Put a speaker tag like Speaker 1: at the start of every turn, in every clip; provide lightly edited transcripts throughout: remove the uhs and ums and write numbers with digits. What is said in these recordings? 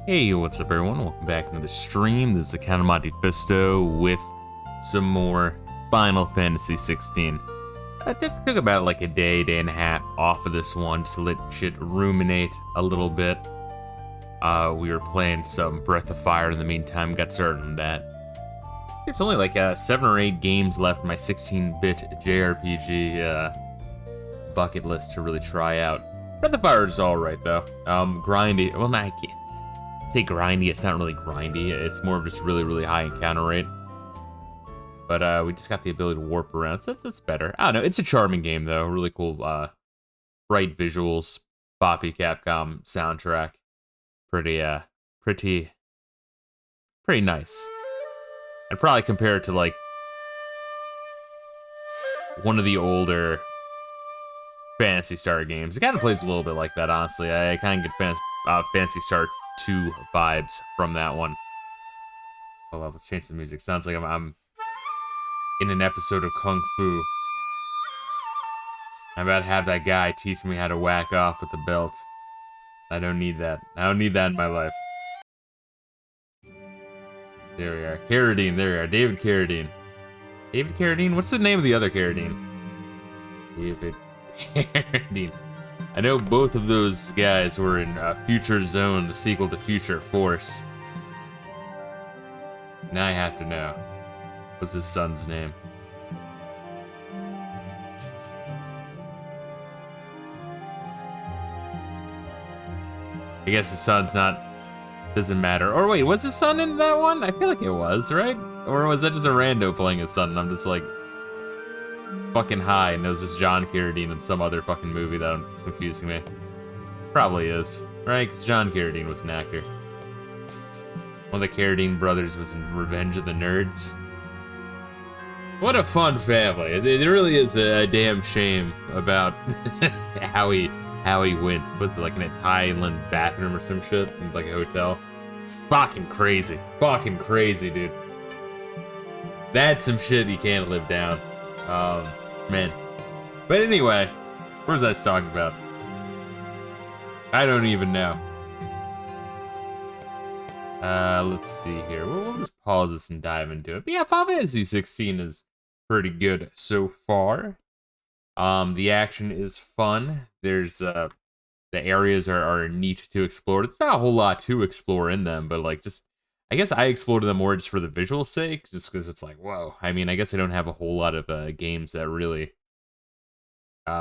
Speaker 1: Hey, what's up everyone? Welcome back into the stream. This is the Count of Monte Fisto with some more Final Fantasy XVI. I took about like a day and a half off of this one just to let shit ruminate a little bit. We were playing some Breath of Fire in the meantime, got started on that. There's only like 7 or 8 games left in my 16-bit JRPG bucket list to really try out. Breath of Fire is alright though. Grindy, well I can't say grindy, it's not really grindy, it's more of just really high encounter rate. But we just got the ability to warp around, so that's better. I don't know, it's a charming game though, really cool, bright visuals, boppy Capcom soundtrack. Pretty nice. I'd probably compare it to like one of the older Phantasy Star games. It kind of plays a little bit like that, honestly. I kind of get Phantasy Star 2 vibes from that one. Oh well, let's change the music. Sounds like I'm in an episode of Kung Fu. I'm about to have that guy teach me how to whack off with the belt. I don't need that. I don't need that in my life. There we are. Carradine, there we are. David Carradine. David Carradine? What's the name of the other Carradine? David Carradine. I know both of those guys were in Future Zone, the sequel to Future Force. Now I have to know. What's his son's name? I guess his son's not... doesn't matter. Or wait, was his son in that one? I feel like it was, right? Or was that just a rando playing his son and I'm just like... fucking high and knows this John Carradine in some other fucking movie that is confusing me. Probably is, right? Because John Carradine was an actor. One of the Carradine brothers was in Revenge of the Nerds. What a fun family. It really is a damn shame about how he went. Was it like in a Thailand bathroom or some shit? In like a hotel? Fucking crazy. Fucking crazy, dude. That's some shit you can't live down. Man. But anyway, what was I talking about? I don't even know. Let's see here. We'll just pause this and dive into it. But yeah, Final Fantasy 16 is pretty good so far. The action is fun. There's, the areas are neat to explore. There's not a whole lot to explore in them, but like just, I guess I explored them more just for the visual sake, just because it's like, whoa. I mean, I guess I don't have a whole lot of games that really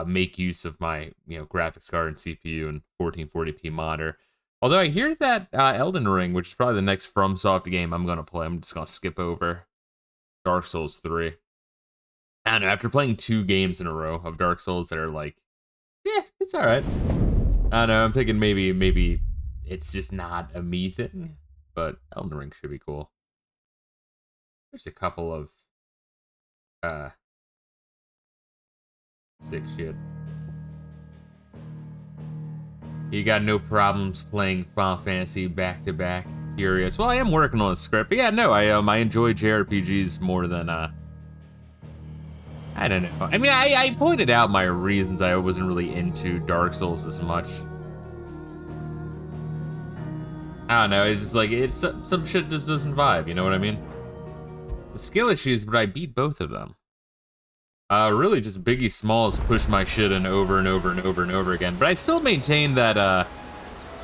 Speaker 1: make use of my, graphics card and CPU and 1440p monitor. Although I hear that Elden Ring, which is probably the next FromSoft game I'm going to play, I'm just going to skip over Dark Souls 3. I don't know, after playing 2 games in a row of Dark Souls that are like, yeah, it's alright. I don't know, I'm thinking maybe it's just not a me thing. But Elden Ring should be cool. There's a couple of sick shit. You got no problems playing Final Fantasy back to back. Curious. Well, I am working on a script, but yeah, no, I enjoy JRPGs more than I don't know. I mean, I pointed out my reasons I wasn't really into Dark Souls as much. I don't know, it's just like, it's some shit just doesn't vibe, you know what I mean? The skill issues, but I beat both of them. Really just Biggie Smalls pushed my shit in over and over again, but I still maintain that,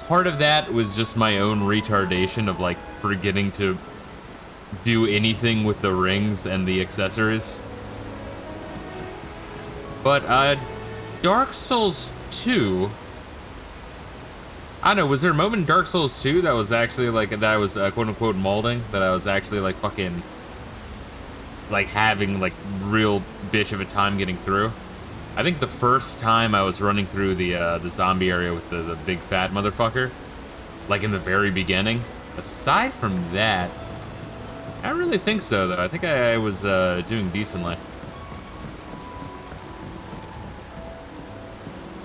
Speaker 1: part of that was just my own retardation of, like, forgetting to do anything with the rings and the accessories. But, Dark Souls 2... I don't know, was there a moment in Dark Souls 2 that was actually, like, that I was, quote-unquote, molding? That I was actually, like, fucking, like, having, like, real bitch of a time getting through? I think the first time I was running through the zombie area with the big fat motherfucker, like, in the very beginning. Aside from that, I don't really think so, though. I think I was, doing decently.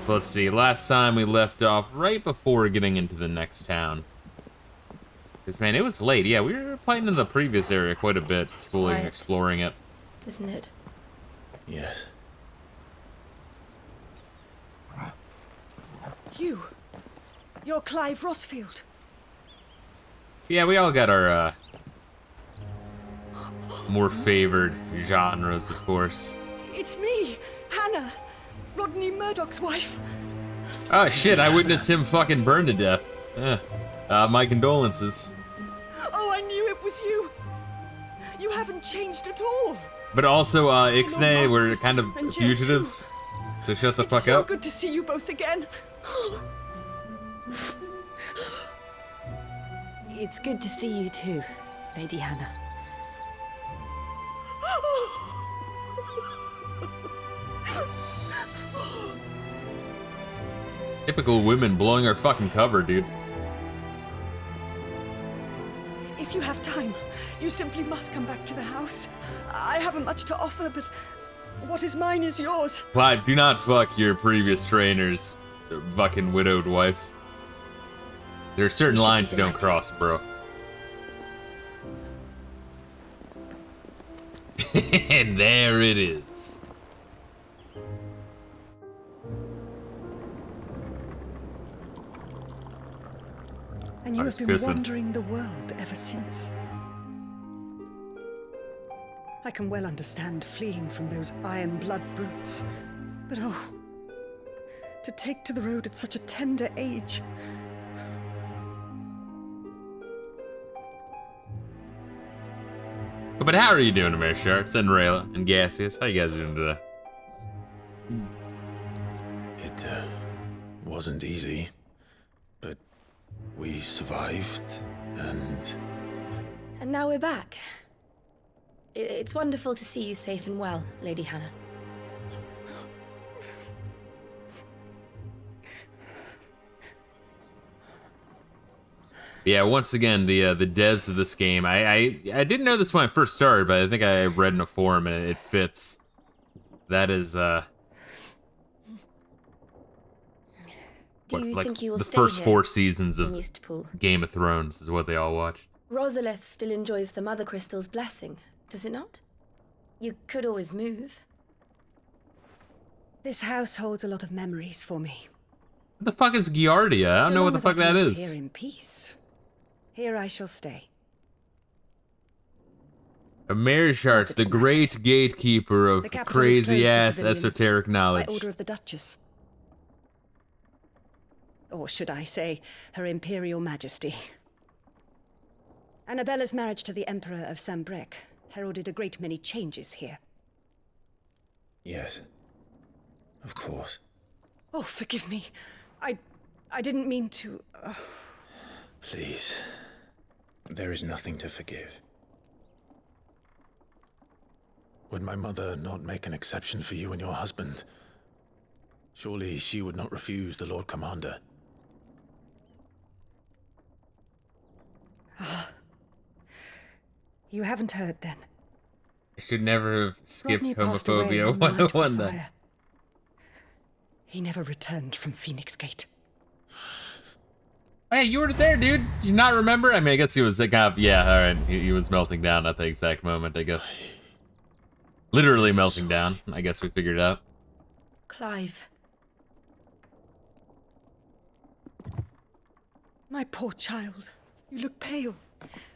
Speaker 1: Let's see, last time we left off right before getting into the next town. Because, man, it was late. Yeah, we were playing in the previous area quite a bit, fully exploring it.
Speaker 2: Isn't it?
Speaker 3: Yes.
Speaker 2: You're Clive Rossfield.
Speaker 1: Yeah, we all got our more favored genres, of course.
Speaker 2: It's me, Hannah, Rodney Murdoch's wife.
Speaker 1: Oh shit, I witnessed him fucking burn to death. My condolences.
Speaker 2: Oh, I knew it was you. You haven't changed at all.
Speaker 1: But also, Ixnay, we're kind of
Speaker 2: and Jet
Speaker 1: fugitives. So shut the
Speaker 2: It's
Speaker 1: fuck
Speaker 2: so
Speaker 1: up.
Speaker 2: good to see you both again.
Speaker 3: It's good to see you too, Lady Hannah.
Speaker 1: Typical women blowing our fucking cover, dude.
Speaker 2: If you have time, you simply must come back to the house. I haven't much to offer, but what is mine is yours.
Speaker 1: Clive, do not fuck your previous trainer's fucking widowed wife. There are certain lines you don't cross, bro. And there it is.
Speaker 2: And you have been
Speaker 1: pissing.
Speaker 2: wandering the world ever since. I can well understand fleeing from those iron blood brutes, but oh, to take to the road at such a tender age.
Speaker 1: But how are you doing, Amir Sharks and Rayla and Gaseous? How you guys doing today?
Speaker 4: It wasn't easy, but we survived, and
Speaker 3: now we're back. It's wonderful to see you safe and well, Lady Hannah.
Speaker 1: Yeah, once again, the devs of this game. I didn't know this when I first started, but I think I read in a forum and it fits. That is
Speaker 3: Do you think you will
Speaker 1: the
Speaker 3: stay
Speaker 1: first
Speaker 3: here
Speaker 1: 4 seasons
Speaker 3: in
Speaker 1: of
Speaker 3: Eastpool?
Speaker 1: Game of Thrones is what they all watched.
Speaker 3: Rosalith still enjoys the Mother Crystal's blessing, does it not? You could always move.
Speaker 2: This house holds a lot of memories for me.
Speaker 1: What the fuck is Giardia? I don't know what the fuck that is.
Speaker 2: Here in peace. Here I shall stay.
Speaker 1: Amir Sharks, the great gatekeeper of
Speaker 2: The capital is closed to
Speaker 1: crazy-ass
Speaker 2: civilians
Speaker 1: esoteric
Speaker 2: by
Speaker 1: knowledge.
Speaker 2: order of the Duchess. Or should I say, Her Imperial Majesty. Annabella's marriage to the Emperor of Sambrec heralded a great many changes here.
Speaker 4: yes, of course.
Speaker 2: Oh, forgive me. I didn't mean to...
Speaker 4: Please, there is nothing to forgive. Would my mother not make an exception for you and your husband? Surely she would not refuse the Lord Commander.
Speaker 2: You haven't heard, then.
Speaker 1: I should never have skipped
Speaker 2: Rodney passed away
Speaker 1: homophobia
Speaker 2: on the night of the
Speaker 1: 101 then.
Speaker 2: fire. He never returned from Phoenix Gate.
Speaker 1: Hey, you were there, dude. Did you not remember? I mean, I guess he was kind of, yeah, alright. He was melting down at the exact moment, I guess. Literally melting down. I guess we figured it out.
Speaker 3: Clive.
Speaker 2: My poor child. You look pale.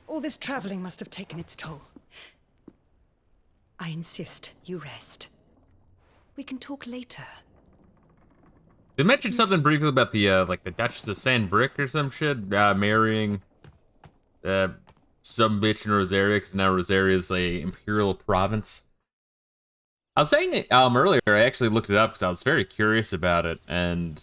Speaker 2: All this traveling must have taken its toll. I insist you rest. We can talk later.
Speaker 1: They mentioned something briefly about the, like, the Duchess of Sandbrick or some shit, marrying, some bitch in Rosaria, because now Rosaria is a imperial province. I was saying it, earlier, I actually looked it up because I was very curious about it, and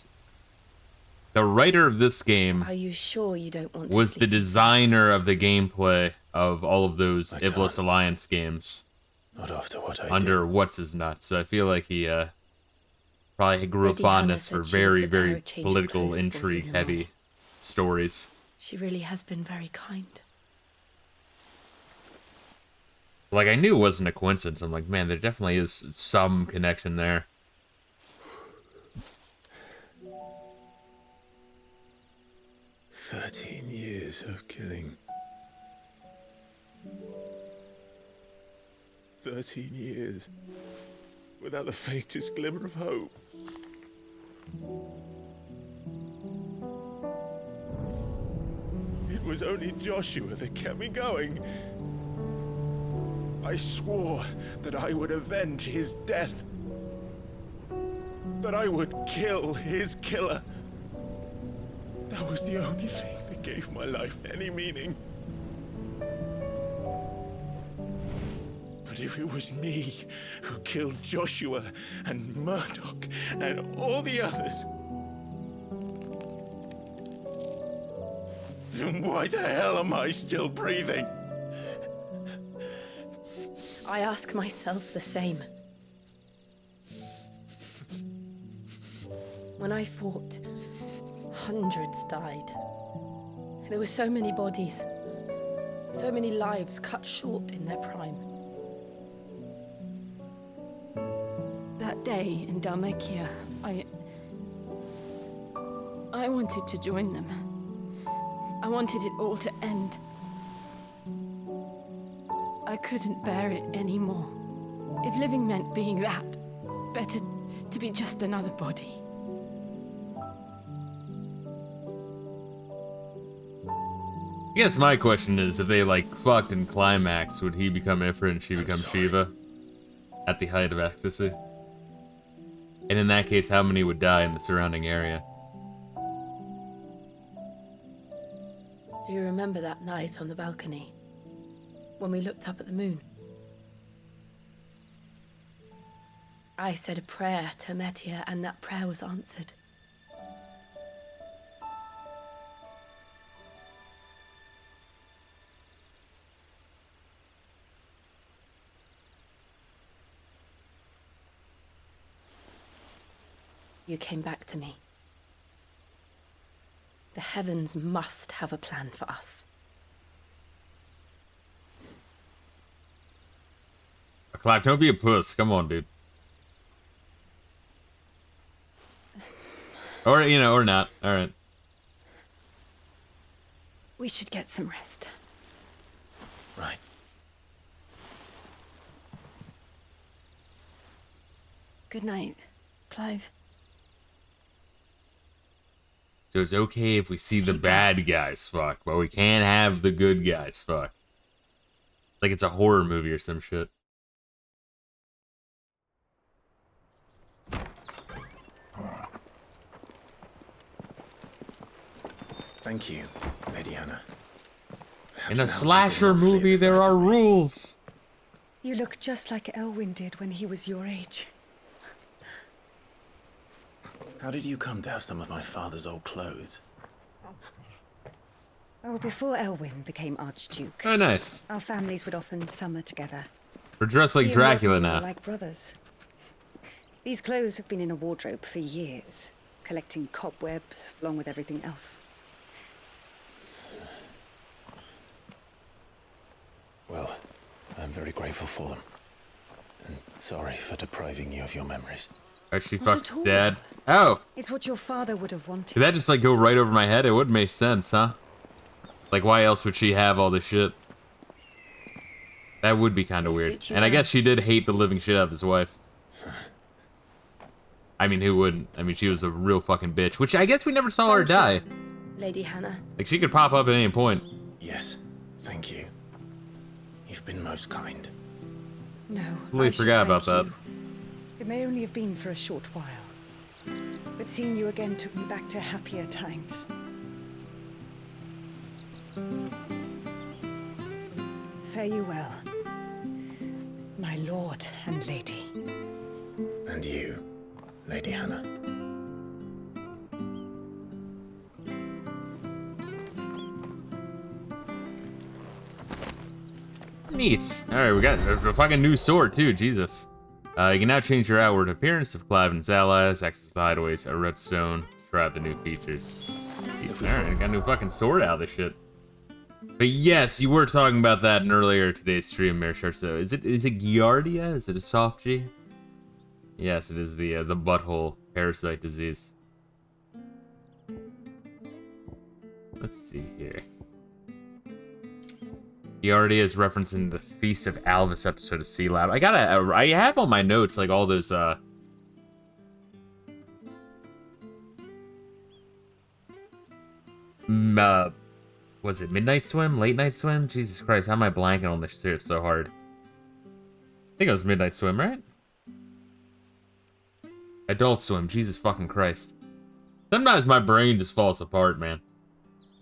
Speaker 1: the writer of this game
Speaker 3: Are you sure you don't want to
Speaker 1: was
Speaker 3: see
Speaker 1: the designer of the gameplay of all of those
Speaker 4: I
Speaker 1: Iblis
Speaker 4: can't.
Speaker 1: Alliance games
Speaker 4: Not after what I
Speaker 1: under
Speaker 4: did.
Speaker 1: What's His Nuts, so I feel like he, probably grew a
Speaker 3: Lady Hannah
Speaker 1: fondness
Speaker 3: said
Speaker 1: for
Speaker 3: she would
Speaker 1: very,
Speaker 3: prepare
Speaker 1: very
Speaker 3: a change of
Speaker 1: political,
Speaker 3: clothes for you
Speaker 1: intrigue-heavy
Speaker 3: tomorrow.
Speaker 1: stories.
Speaker 3: She really has been very kind.
Speaker 1: Like, I knew it wasn't a coincidence. I'm like, man, there definitely is some connection there.
Speaker 4: "13 years of killing. 13 years. Without the faintest glimmer of hope. It was only Joshua that kept me going. I swore that I would avenge his death. That I would kill his killer. That was the only thing that gave my life any meaning. But if it was me who killed Joshua and Murdoch and all the others, then why the hell am I still breathing?
Speaker 3: I ask myself the same. When I fought, hundreds died. There were so many bodies, so many lives cut short in their prime. That day in Dalmacia, I wanted to join them. I wanted it all to end. I couldn't bear it anymore. If living meant being that, better to be just another body.
Speaker 1: I guess my question is, if they, like, fucked and climaxed, would he become Ifrit and she become Shiva? At the height of ecstasy? And in that case, how many would die in the surrounding area?
Speaker 3: Do you remember that night on the balcony? When we looked up at the moon? I said a prayer to Metia, and that prayer was answered. You came back to me. The heavens must have a plan for us.
Speaker 1: Clive, don't be a puss. Come on, dude. Or, you know, or not. Alright.
Speaker 3: We should get some rest.
Speaker 4: Right.
Speaker 3: Good night, Clive.
Speaker 1: So it's okay if we see the
Speaker 3: Sleep
Speaker 1: bad guys fuck, but we can't have the good guys fuck. Like it's a horror movie or some shit.
Speaker 4: Thank you, Lady Anna. Perhaps
Speaker 1: In
Speaker 4: now
Speaker 1: a
Speaker 4: people
Speaker 1: slasher
Speaker 4: roughly
Speaker 1: movie, there
Speaker 4: decide
Speaker 1: are
Speaker 4: to make-
Speaker 1: rules.
Speaker 2: You look just like Elwyn did when he was your age.
Speaker 4: How did you come to have some of my father's old clothes?
Speaker 2: Oh, before Elwyn became Archduke,
Speaker 1: Oh, nice.
Speaker 2: our families would often summer together.
Speaker 1: We're dressed like
Speaker 2: He and
Speaker 1: Dracula
Speaker 2: Rodney
Speaker 1: now.
Speaker 2: were like brothers. These clothes have been in a wardrobe for years, collecting cobwebs along with everything else.
Speaker 4: Well, I'm very grateful for them. And sorry for depriving you of your memories.
Speaker 1: Actually,
Speaker 2: Not
Speaker 1: fucked
Speaker 2: at
Speaker 1: his
Speaker 2: all.
Speaker 1: dad. Oh,
Speaker 2: It's what your father would have wanted.
Speaker 1: did that just like go right over my head? It would make sense, huh? Like, why else would she have all this shit? That would be kind of
Speaker 3: They
Speaker 1: weird.
Speaker 3: suit you
Speaker 1: And I
Speaker 3: well.
Speaker 1: guess she did hate the living shit out of his wife. I mean, who wouldn't? I mean, she was a real fucking bitch, which I guess we never saw her die.
Speaker 3: Thank you, Lady Hannah.
Speaker 1: Like, she could pop up at any point.
Speaker 4: Yes, thank you. You've been most kind.
Speaker 2: No,
Speaker 1: Completely
Speaker 2: I should
Speaker 1: forgot about
Speaker 2: thank
Speaker 1: that.
Speaker 2: you. It may only have been for a short while, but seeing you again took me back to happier times. Fare you well, my lord and lady.
Speaker 4: And you, Lady Hannah.
Speaker 1: Neat. Alright, we got a fucking new sword, too. Jesus. You can now change your outward appearance of Clive and his allies, access the hideaways, a redstone, try out the new features. Alright, got a new fucking sword out of this shit. But yes, you were talking about that in earlier today's stream, Mayor Sharks, though. Is it Giardia? Is it a soft G? Yes, it is the butthole parasite disease. Let's see here. Giardia is referencing the Feast of Alvis episode of Sea Lab. I have on my notes, like, all those, what Was it midnight swim? Late night swim? Jesus Christ, how am I blanking on this shit so hard? I think it was midnight swim, right? Adult swim, Jesus fucking Christ. Sometimes my brain just falls apart, man.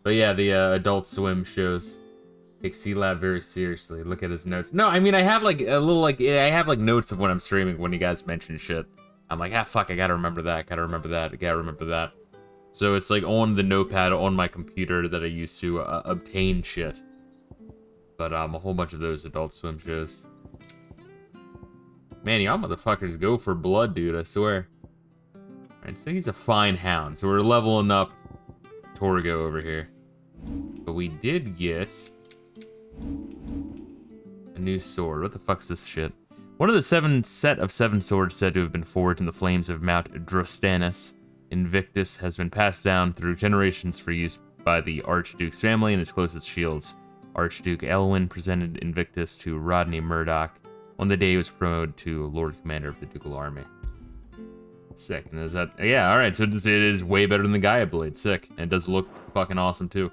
Speaker 1: But yeah, the adult swim shows. Take C-Lab very seriously. Look at his notes. No, I mean, I have like a little like, I have like notes of when I'm streaming when you guys mention shit. I'm like, ah, fuck, I gotta remember that, gotta remember that, I gotta remember that. So it's like on the notepad on my computer that I use to obtain shit. But a whole bunch of those Adult Swim shows. Man, y'all motherfuckers go for blood, dude, I swear. Alright, so he's a fine hound. So we're leveling up Torgo over here. But we did get a new sword. What the fuck's this shit? One of the set of 7 swords said to have been forged in the flames of Mount Drostanus Invictus has been passed down through generations for use by the Archduke's family and his closest shields. Archduke Elwyn presented Invictus to Rodney Murdoch on the day he was promoted to Lord Commander of the Ducal Army. Sick. And is that... Yeah, alright, so it is way better than the Gaia Blade. Sick. And it does look fucking awesome, too.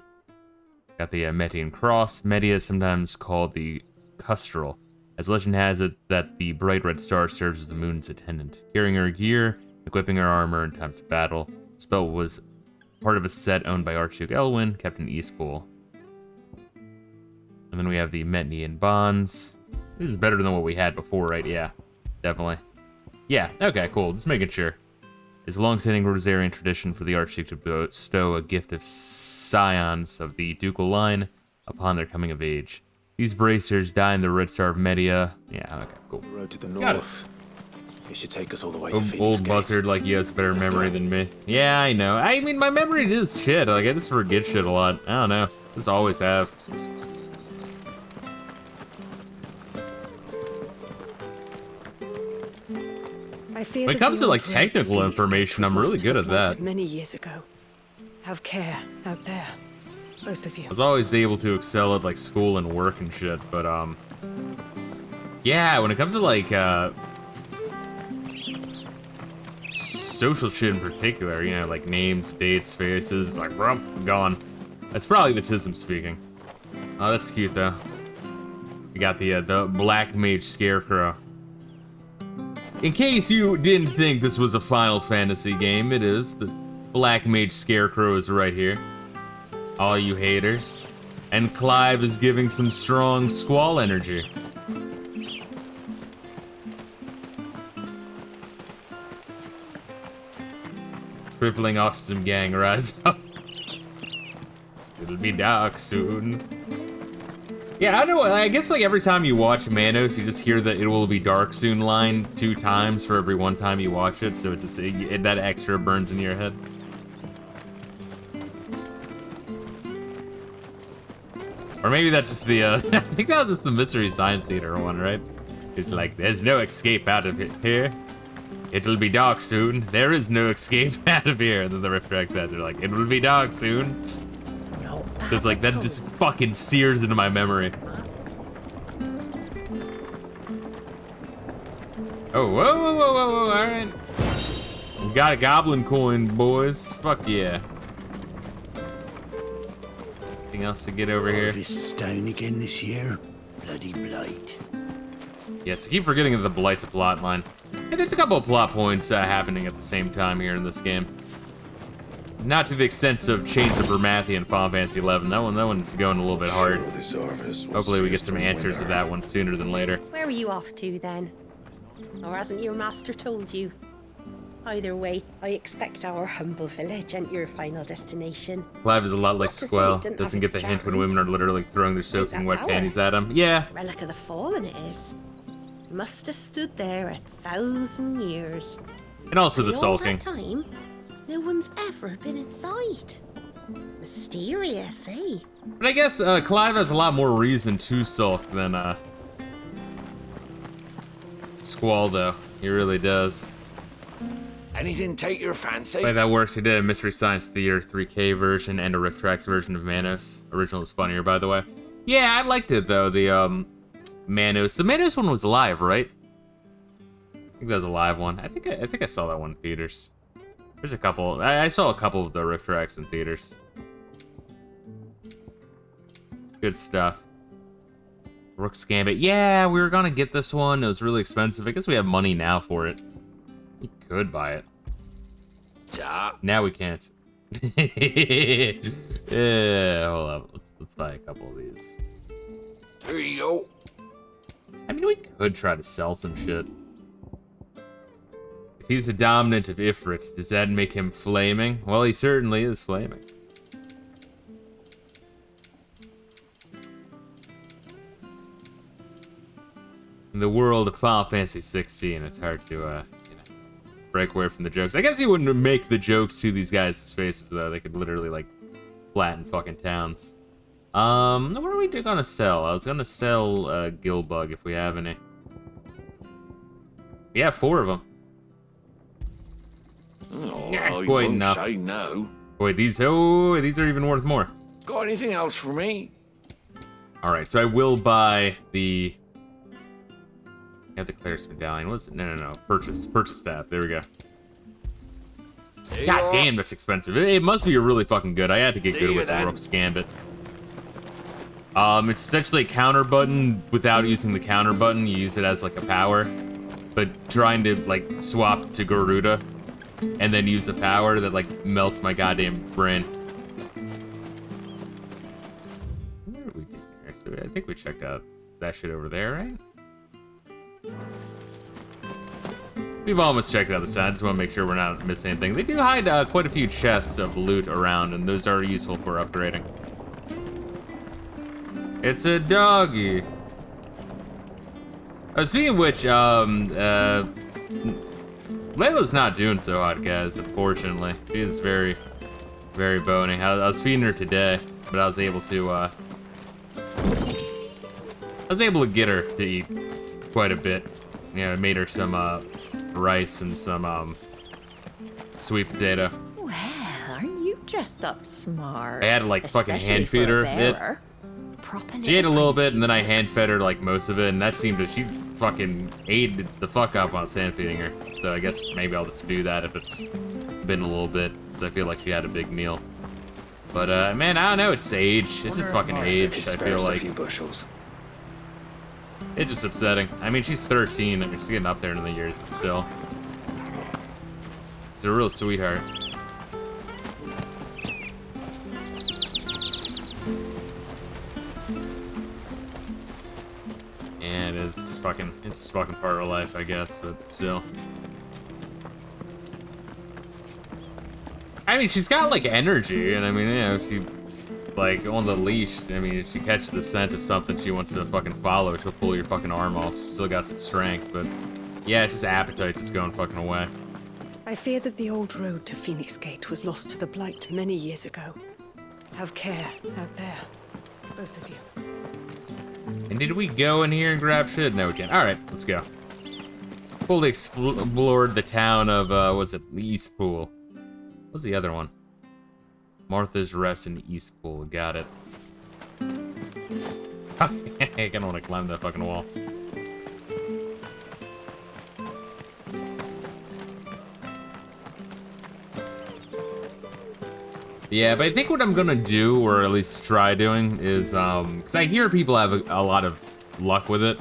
Speaker 1: Got the Metian Cross. Media is sometimes called the Custral, as legend has it that the bright red star serves as the moon's attendant, carrying her gear, equipping her armor in times of battle. The spell was part of a set owned by Archduke Elwyn, kept in Eastpool. And then we have the Metnian Bonds. This is better than what we had before, right? Yeah, definitely. Yeah, okay, cool. Just making sure. It's a long-standing Rosarian tradition for the Archduke to bestow a gift of scions of the ducal line upon their coming of age. These bracers die in the Red Star of Media. Yeah, okay, cool.
Speaker 4: The road to the north. It should take us all the way to Phoenix
Speaker 1: Old
Speaker 4: Gate.
Speaker 1: buzzard like you has better memory than me. Yeah, I know. I mean, my memory is shit. Like, I just forget shit a lot. I don't know. Just always have.
Speaker 2: I fear
Speaker 1: When it
Speaker 2: that
Speaker 1: comes
Speaker 2: the
Speaker 1: to, like,
Speaker 2: old road
Speaker 1: technical
Speaker 2: Phoenix Gate
Speaker 1: information,
Speaker 2: was
Speaker 1: I'm really
Speaker 2: lost
Speaker 1: good
Speaker 2: to
Speaker 1: at
Speaker 2: blight
Speaker 1: that.
Speaker 2: Many years ago. Have care out there, both of you.
Speaker 1: I was always able to excel at, like, school and work and shit, but, yeah, when it comes to, like, social shit in particular, you know, like names, dates, faces, like, bro, gone. That's probably the Tism speaking. Oh, that's cute, though. We got the Black Mage Scarecrow. In case you didn't think this was a Final Fantasy game, it is. The Black Mage Scarecrow is right here. All you haters. And Clive is giving some strong squall energy. Crippling autism gang, rise up. It'll be dark soon. Yeah, I don't know. I guess like every time you watch Manos, you just hear that "it will be dark soon" line 2 times for every 1 time you watch it, so it's just that extra burns in your head. Or maybe that's just the I think that was just the Mystery Science Theater one, right? It's like, there's no escape out of here. It'll be dark soon. There is no escape out of here. And then the Rift says, are like, it will be dark soon.
Speaker 2: No.
Speaker 1: So it's like, that just fucking sears into my memory. Oh, whoa, whoa, whoa, whoa, whoa, alright. We got a goblin coin, boys. Fuck yeah. Anything else to get over here?
Speaker 5: Harvest stone again this year? Bloody blight.
Speaker 1: Yes, I keep forgetting that the Blight's a plot line. Hey, there's a couple of plot points happening at the same time here in this game. Not to the extent of Chains of Bermathian and Final Fantasy XI. That one's going a little bit hard. Hopefully we get some answers to that one sooner than later.
Speaker 3: Where are you off to then? Or hasn't your master told you? Either way, I expect our humble village and your final destination.
Speaker 1: Clive is a lot like
Speaker 3: Not to say
Speaker 1: Squell.
Speaker 3: it didn't
Speaker 1: Doesn't
Speaker 3: have
Speaker 1: get the
Speaker 3: its
Speaker 1: hint when
Speaker 3: charms.
Speaker 1: women are literally throwing their soaking
Speaker 3: that
Speaker 1: wet
Speaker 3: tower.
Speaker 1: panties at him. Yeah.
Speaker 3: Relic of the Fallen it is. Must have stood there 1,000 years.
Speaker 1: And also the
Speaker 3: In all
Speaker 1: sulking.
Speaker 3: that time, no one's ever been inside. Mysterious, eh?
Speaker 1: But I guess Clive has a lot more reason to sulk than Squall, though. He really does.
Speaker 5: Anything take your fancy?
Speaker 1: The way that works, he did a Mystery Science Theater 3K version and a Rift Tracks version of Manos. Original is funnier, by the way. Yeah, I liked it, though, the Manos. The Manos one was live, right? I think that was a live one. I think I saw that one in theaters. There's a couple. I saw a couple of the Rift Tracks in theaters. Good stuff. Rook's Gambit. Yeah, we were gonna get this one. It was really expensive. I guess we have money now for it. We could buy it. Now we can't. Yeah, hold up. Let's buy a couple of these.
Speaker 5: There you go.
Speaker 1: I mean, we could try to sell some shit. If he's a dominant of Ifrit, does that make him flaming? Well, he certainly is flaming. In the world of Final Fantasy 16, it's hard to, you know, break away from the jokes. I guess you wouldn't make the jokes to these guys' faces, though. They could literally, like, flatten fucking towns. What are we gonna sell? I was gonna sell, Gilbug, if we have any. We have 4 of them.
Speaker 5: Oh,
Speaker 1: Yeah,
Speaker 5: you
Speaker 1: quite
Speaker 5: won't
Speaker 1: enough.
Speaker 5: say no.
Speaker 1: Wait, these are even worth more.
Speaker 5: Got anything else for me?
Speaker 1: Alright, so I will buy the... I have the Clerics Medallion. What is it? No. Purchase tab. There we go.
Speaker 5: There
Speaker 1: God
Speaker 5: you are.
Speaker 1: damn, that's expensive. It must be really fucking good. I had to get
Speaker 5: See
Speaker 1: good
Speaker 5: you
Speaker 1: with the
Speaker 5: then.
Speaker 1: Rook's Gambit. It's essentially a counter button without using the counter button. You use it as like a power. But trying to like swap to Garuda and then use the power that like melts my goddamn brain. Where did we get here? So I think we checked out that shit over there, right? We've almost checked out the side. I just want to make sure we're not missing anything. They do hide quite a few chests of loot around, and those are useful for upgrading. It's a doggy. Speaking of which, Layla's not doing so hot, guys, unfortunately. She is very, very bony. I was feeding her today, but I was able to get her to eat quite a bit. You know, I made her some, rice and some, sweet potato.
Speaker 6: Well, aren't you dressed up smart?
Speaker 1: I had to, like, fucking
Speaker 6: Especially
Speaker 1: hand
Speaker 6: for
Speaker 1: feed
Speaker 6: a
Speaker 1: her a bit.
Speaker 6: bearer. Proper
Speaker 1: She ate a little bit,
Speaker 6: Frenchie.
Speaker 1: and then I hand fed her, like, most of it, and that seemed to, she fucking ate the fuck up on hand feeding her. So I guess maybe I'll just do that if it's been a little bit, since I feel like she had a big meal. But, man, I don't know, it's age. It's just fucking age, I feel like.
Speaker 4: bushels.
Speaker 1: It's just upsetting. I mean, she's 13. I mean, she's getting up there in the years, but still. She's a real sweetheart. And it's fucking part of life, I guess, but still. I mean, she's got, like, energy, and I mean, you know, she... Like, on the leash, I mean, if she catches the scent of something she wants to fucking follow, she'll pull your fucking arm off. She's still got some strength, but yeah, it's just appetites that's going fucking away.
Speaker 2: I fear that the old road to Phoenix Gate was lost to the Blight many years ago. Have care out there, both of you.
Speaker 1: And did we go in here and grab shit? No, we can't. Alright, let's go. Fully explored the town of, was it East Pool? What's the other one? Martha's Rest in Eastpool. Got it. I don't want to climb that fucking wall. Yeah, but I think what I'm gonna do, or at least try doing, is, because I hear people have a lot of luck with it,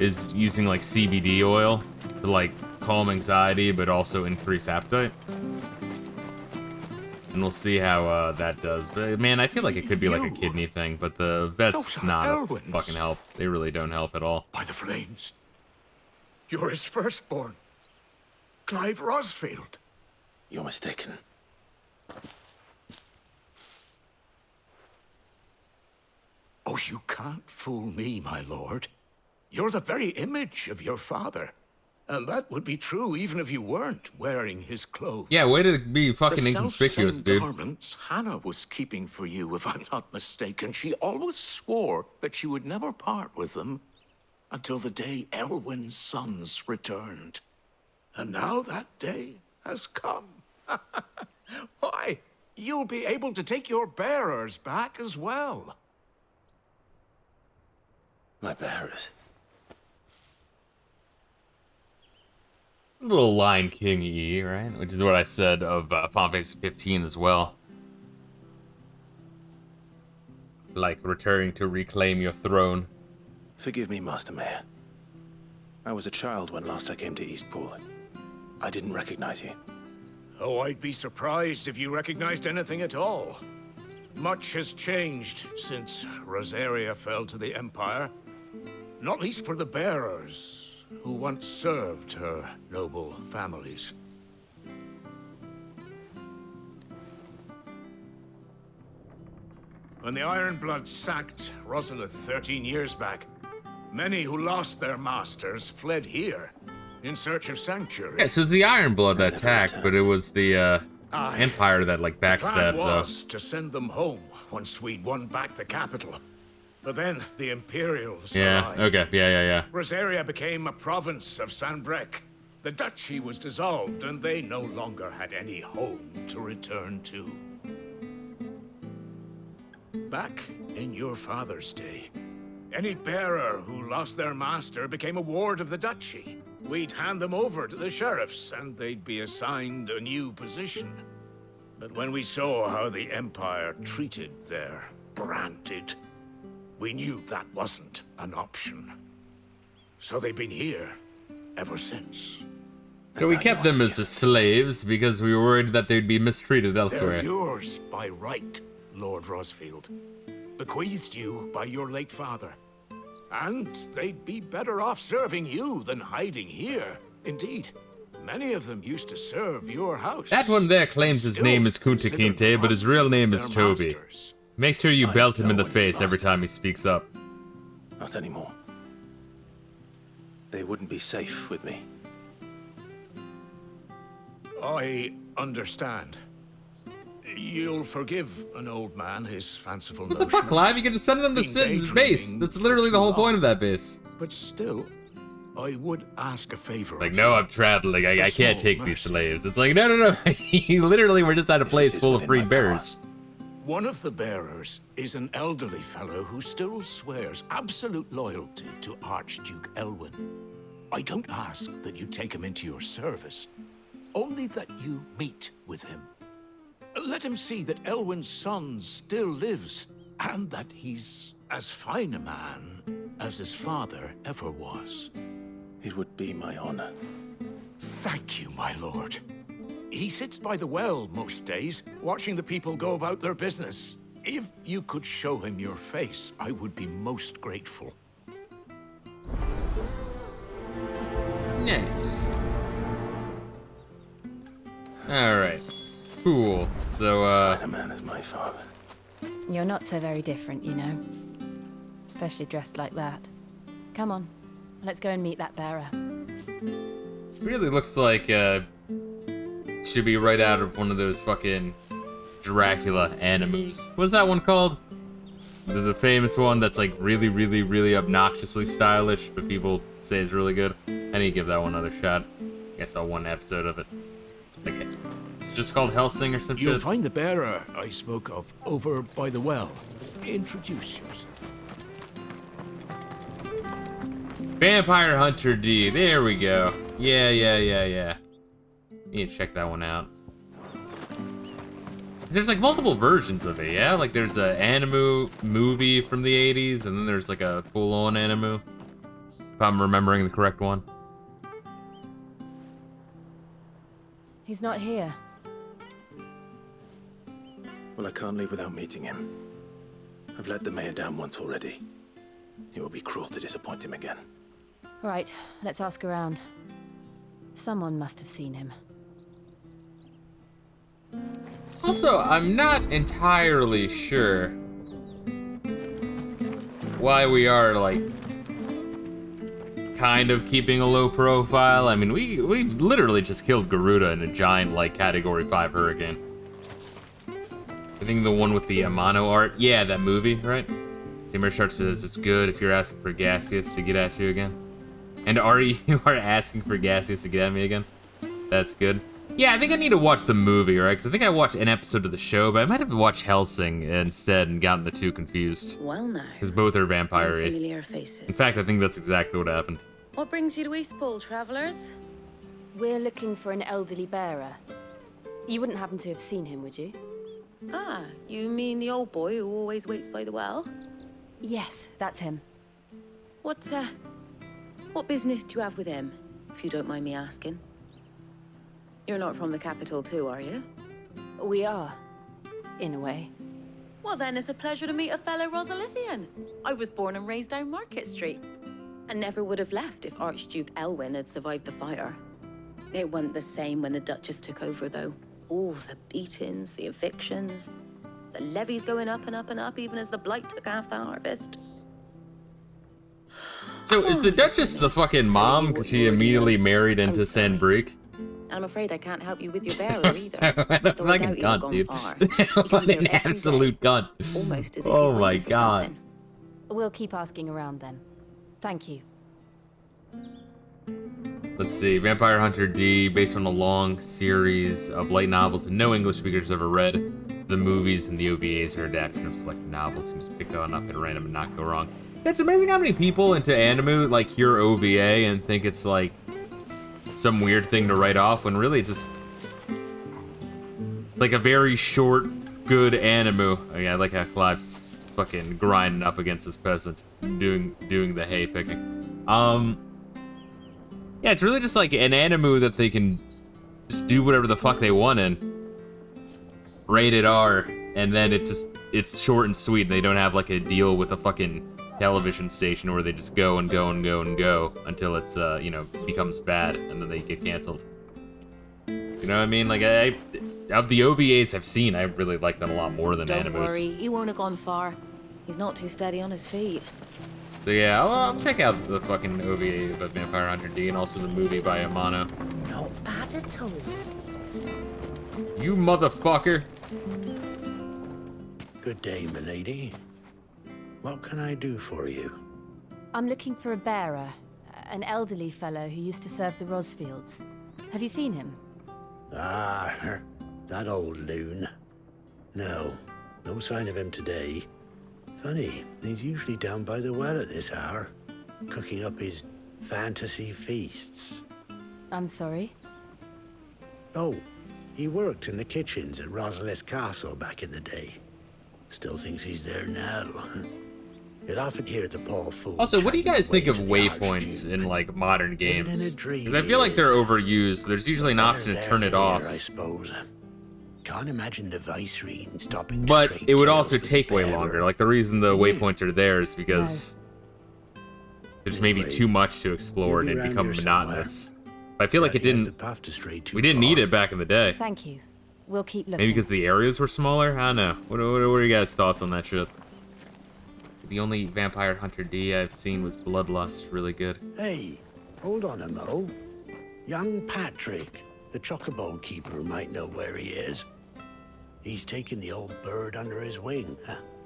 Speaker 1: is using, like, CBD oil to, like, calm anxiety, but also increase appetite. And we'll see how that does. But man, I feel like it could be like a kidney thing, but the vet's
Speaker 5: Those are
Speaker 1: not a
Speaker 5: Elwyn's.
Speaker 1: fucking help. They really don't help at all.
Speaker 5: By the flames. You're his firstborn. Clive Rosfield.
Speaker 4: You're mistaken.
Speaker 5: Oh, you can't fool me, my lord. You're the very image of your father. And that would be true even if you weren't wearing his clothes.
Speaker 1: Yeah, way to be fucking
Speaker 5: The
Speaker 1: inconspicuous,
Speaker 5: selfsame
Speaker 1: dude.
Speaker 5: garments Hannah was keeping for you, if I'm not mistaken. She always swore that she would never part with them until the day Elwyn's sons returned. And now that day has come. Why, you'll be able to take your bearers back as well.
Speaker 4: My bearers.
Speaker 1: A little Lion King E, right? Which is what I said of Final Fantasy 15 as well. like returning to reclaim your throne?
Speaker 4: Forgive me, Master Mayor. I was a child when last I came to Eastpool. I didn't recognize you.
Speaker 5: Oh, I'd be surprised if you recognized anything at all. Much has changed since Rosaria fell to the Empire. Not least for the bearers, who once served her noble families. When the Ironbloods sacked Rosalith 13 years back, many who lost their masters fled here in search of sanctuary.
Speaker 1: Yeah, so it was the Ironblood that attacked, but it was the Empire that like
Speaker 5: The plan
Speaker 1: backstabbed though.
Speaker 5: was to send them home once we'd won back the capital. But then the Imperials
Speaker 1: Yeah,
Speaker 5: arrived.
Speaker 1: okay, yeah.
Speaker 5: Rosaria became a province of Sanbreque. The duchy was dissolved, and they no longer had any home to return to. Back in your father's day, any bearer who lost their master became a ward of the duchy. We'd hand them over to the sheriffs, and they'd be assigned a new position. But when we saw how the Empire treated their branded, we knew that wasn't an option. So they've been here ever since.
Speaker 1: So we kept them as the slaves because we were worried that they'd be mistreated
Speaker 5: They're
Speaker 1: elsewhere.
Speaker 5: yours by right, Lord Rosfield. Bequeathed you by your late father. And they'd be better off serving you than hiding here. Indeed, many of them used to serve your house.
Speaker 1: That one there claims his
Speaker 5: Still
Speaker 1: name is Kunta
Speaker 5: consider
Speaker 1: Kinte, but his real name is
Speaker 5: their
Speaker 1: Toby.
Speaker 5: masters.
Speaker 1: Make sure you
Speaker 4: I
Speaker 1: belt him in
Speaker 4: know
Speaker 1: the
Speaker 4: when he's
Speaker 1: face every
Speaker 4: master.
Speaker 1: time he speaks up.
Speaker 4: Not anymore. They wouldn't be safe with me.
Speaker 5: I understand. You'll forgive an old man his fanciful
Speaker 1: What the
Speaker 5: notions.
Speaker 1: fuck, Clive? You can just send them to
Speaker 5: Been
Speaker 1: Sid's base.
Speaker 5: daydreaming
Speaker 1: That's
Speaker 5: for
Speaker 1: literally the
Speaker 5: too
Speaker 1: whole
Speaker 5: long.
Speaker 1: point of that base.
Speaker 5: But still, I would ask a favor.
Speaker 1: Like,
Speaker 5: of
Speaker 1: no,
Speaker 5: you.
Speaker 1: I'm traveling. I can't
Speaker 5: small
Speaker 1: take these
Speaker 5: mercy.
Speaker 1: slaves. It's like, no. You literally were just at a place
Speaker 4: is
Speaker 1: full of
Speaker 4: within
Speaker 1: free
Speaker 4: my
Speaker 1: bears.
Speaker 5: One of the bearers is an elderly fellow who still swears absolute loyalty to Archduke Elwyn. I don't ask that you take him into your service, only that you meet with him. Let him see that Elwyn's son still lives, and that he's as fine a man as his father ever was.
Speaker 4: It would be my honor.
Speaker 5: Thank you, my lord. He sits by the well most days, watching the people go about their business. If you could show him your face, I would be most grateful.
Speaker 1: Nice. Alright. Cool. So,
Speaker 4: Fine a man as my father.
Speaker 3: You're not so very different, you know. Especially dressed like that. Come on, let's go and meet that bearer.
Speaker 1: really looks like, should be right out of one of those fucking Dracula animus. What's that one called? The famous one that's like really obnoxiously stylish, but people say is really good. I need to give that one another shot. I saw one episode of it. Like, it's just called Helsing or some
Speaker 5: You'll
Speaker 1: shit.
Speaker 5: find the bearer I spoke of over by the well. Introduce yourself.
Speaker 1: Vampire Hunter D. There we go. Yeah. Need to check that one out. There's like multiple versions of it, yeah? Like there's a Animu movie from the 80s, and then there's like a full-on Animu. If I'm remembering the correct one.
Speaker 3: He's not here.
Speaker 4: Well, I can't leave without meeting him. I've let the mayor down once already. It would be cruel to disappoint him again.
Speaker 3: Right, let's ask around. Someone must have seen him.
Speaker 1: Also, I'm not entirely sure why we are, like, kind of keeping a low profile. I mean, we literally just killed Garuda in a giant, like, Category 5 hurricane. I think the one with the Amano art. Yeah, that movie, right? Timur Shark says it's good if you're asking for Gaseous to get at you again. And you are asking for Gaseous to get at me again? That's good. Yeah, I think I need to watch the movie, right? Because I think I watched an episode of the show, but I might have watched Helsing instead and gotten the two confused.
Speaker 7: Well now,
Speaker 1: Because both are vampire-y.
Speaker 7: familiar faces.
Speaker 1: In fact, I think that's exactly what happened.
Speaker 7: What brings you to Eastpool, travellers?
Speaker 3: We're looking for an elderly bearer. You wouldn't happen to have seen him, would you?
Speaker 7: Ah, you mean the old boy who always waits by the well?
Speaker 3: Yes, that's him.
Speaker 7: What business do you have with him, if you don't mind me asking? You're not from the capital too, are you?
Speaker 3: We are, in a way.
Speaker 7: Well, then it's a pleasure to meet a fellow Rosalithian. I was born and raised down Market Street. And never would have left if Archduke Elwyn had survived the fire. It wasn't the same when the Duchess took over, though. All the beatings, the evictions, the levies going up and up and up, even as the blight took half the harvest.
Speaker 1: So is the Duchess the fucking mom because she immediately married into Sanbreek?
Speaker 7: I'm afraid I can't help you with your bearer either.
Speaker 1: What a
Speaker 7: Though I
Speaker 1: fucking
Speaker 7: doubt you've
Speaker 1: cunt,
Speaker 7: gone
Speaker 1: dude.
Speaker 7: far. He
Speaker 1: What
Speaker 7: comes
Speaker 1: an
Speaker 7: here every
Speaker 1: absolute
Speaker 7: day,
Speaker 1: cunt.
Speaker 7: almost as if
Speaker 1: Oh
Speaker 7: he's
Speaker 1: my
Speaker 7: waiting for
Speaker 1: god.
Speaker 7: something.
Speaker 3: We'll keep asking around then. Thank you.
Speaker 1: Let's see, Vampire Hunter D, based on a long series of light novels that no English speakers ever read. The movies and the OVAs are adaptation of selected novels. You can just pick one up at random and not go wrong. It's amazing how many people into anime like hear OVA and think it's like some weird thing to write off when really it's just like a very short, good anime. I like how Clive's fucking grinding up against this peasant, doing the hay picking. Yeah, it's really just like an anime that they can just do whatever the fuck they want in. Rated R, and then it's short and sweet. And they don't have like a deal with a fucking television station where they just go and go and go and go until it's you know, becomes bad and then they get canceled. You know what I mean? Like of the OVAs I've seen, I really like them a lot more than
Speaker 7: Don't
Speaker 1: animes.
Speaker 7: worry, he won't have gone far. He's not too steady on his feet.
Speaker 1: So yeah, I'll check out the fucking OVA of Vampire Hunter D and also the movie by Amano.
Speaker 7: Not bad at all.
Speaker 1: You motherfucker!
Speaker 8: Good day, milady. What can I do for you?
Speaker 3: I'm looking for a bearer, an elderly fellow who used to serve the Rosfields. Have you seen him?
Speaker 8: Ah, that old loon. No sign of him today. Funny, he's usually down by the well at this hour, cooking up his fantasy feasts.
Speaker 3: I'm sorry?
Speaker 8: Oh, he worked in the kitchens at Rosalith Castle back in the day. Still thinks he's there now. You'd often hear the poor fool.
Speaker 1: Also, what do you guys think of
Speaker 8: chatting away to the
Speaker 1: waypoints
Speaker 8: Archduke.
Speaker 1: in like modern
Speaker 8: Living in a
Speaker 1: games?
Speaker 8: dream
Speaker 1: Because I feel like they're overused, but there's usually an
Speaker 8: Better
Speaker 1: option to
Speaker 8: there
Speaker 1: turn it
Speaker 8: than
Speaker 1: off.
Speaker 8: here, I suppose. Can't imagine the viceroy stopping. to
Speaker 1: But
Speaker 8: trade
Speaker 1: it would
Speaker 8: tales
Speaker 1: also
Speaker 8: with
Speaker 1: take way
Speaker 8: bearer.
Speaker 1: longer. Like the reason the waypoints are there is because there's maybe
Speaker 8: Anyway,
Speaker 1: too much to explore and
Speaker 8: you'll
Speaker 1: it
Speaker 8: be
Speaker 1: become
Speaker 8: round here
Speaker 1: monotonous. But I feel like it
Speaker 8: Daddy has
Speaker 1: didn't.
Speaker 8: the path to stray too
Speaker 1: We didn't
Speaker 8: far.
Speaker 1: need it back in the day.
Speaker 3: Thank you. We'll keep looking.
Speaker 1: Maybe because the areas were smaller? I don't know. What are you guys' thoughts on that shit? The only Vampire Hunter D I've seen was Bloodlust. Really good.
Speaker 8: Hey, hold on a mo. Young Patrick, the chocobo keeper, might know where he is. He's taken the old bird under his wing,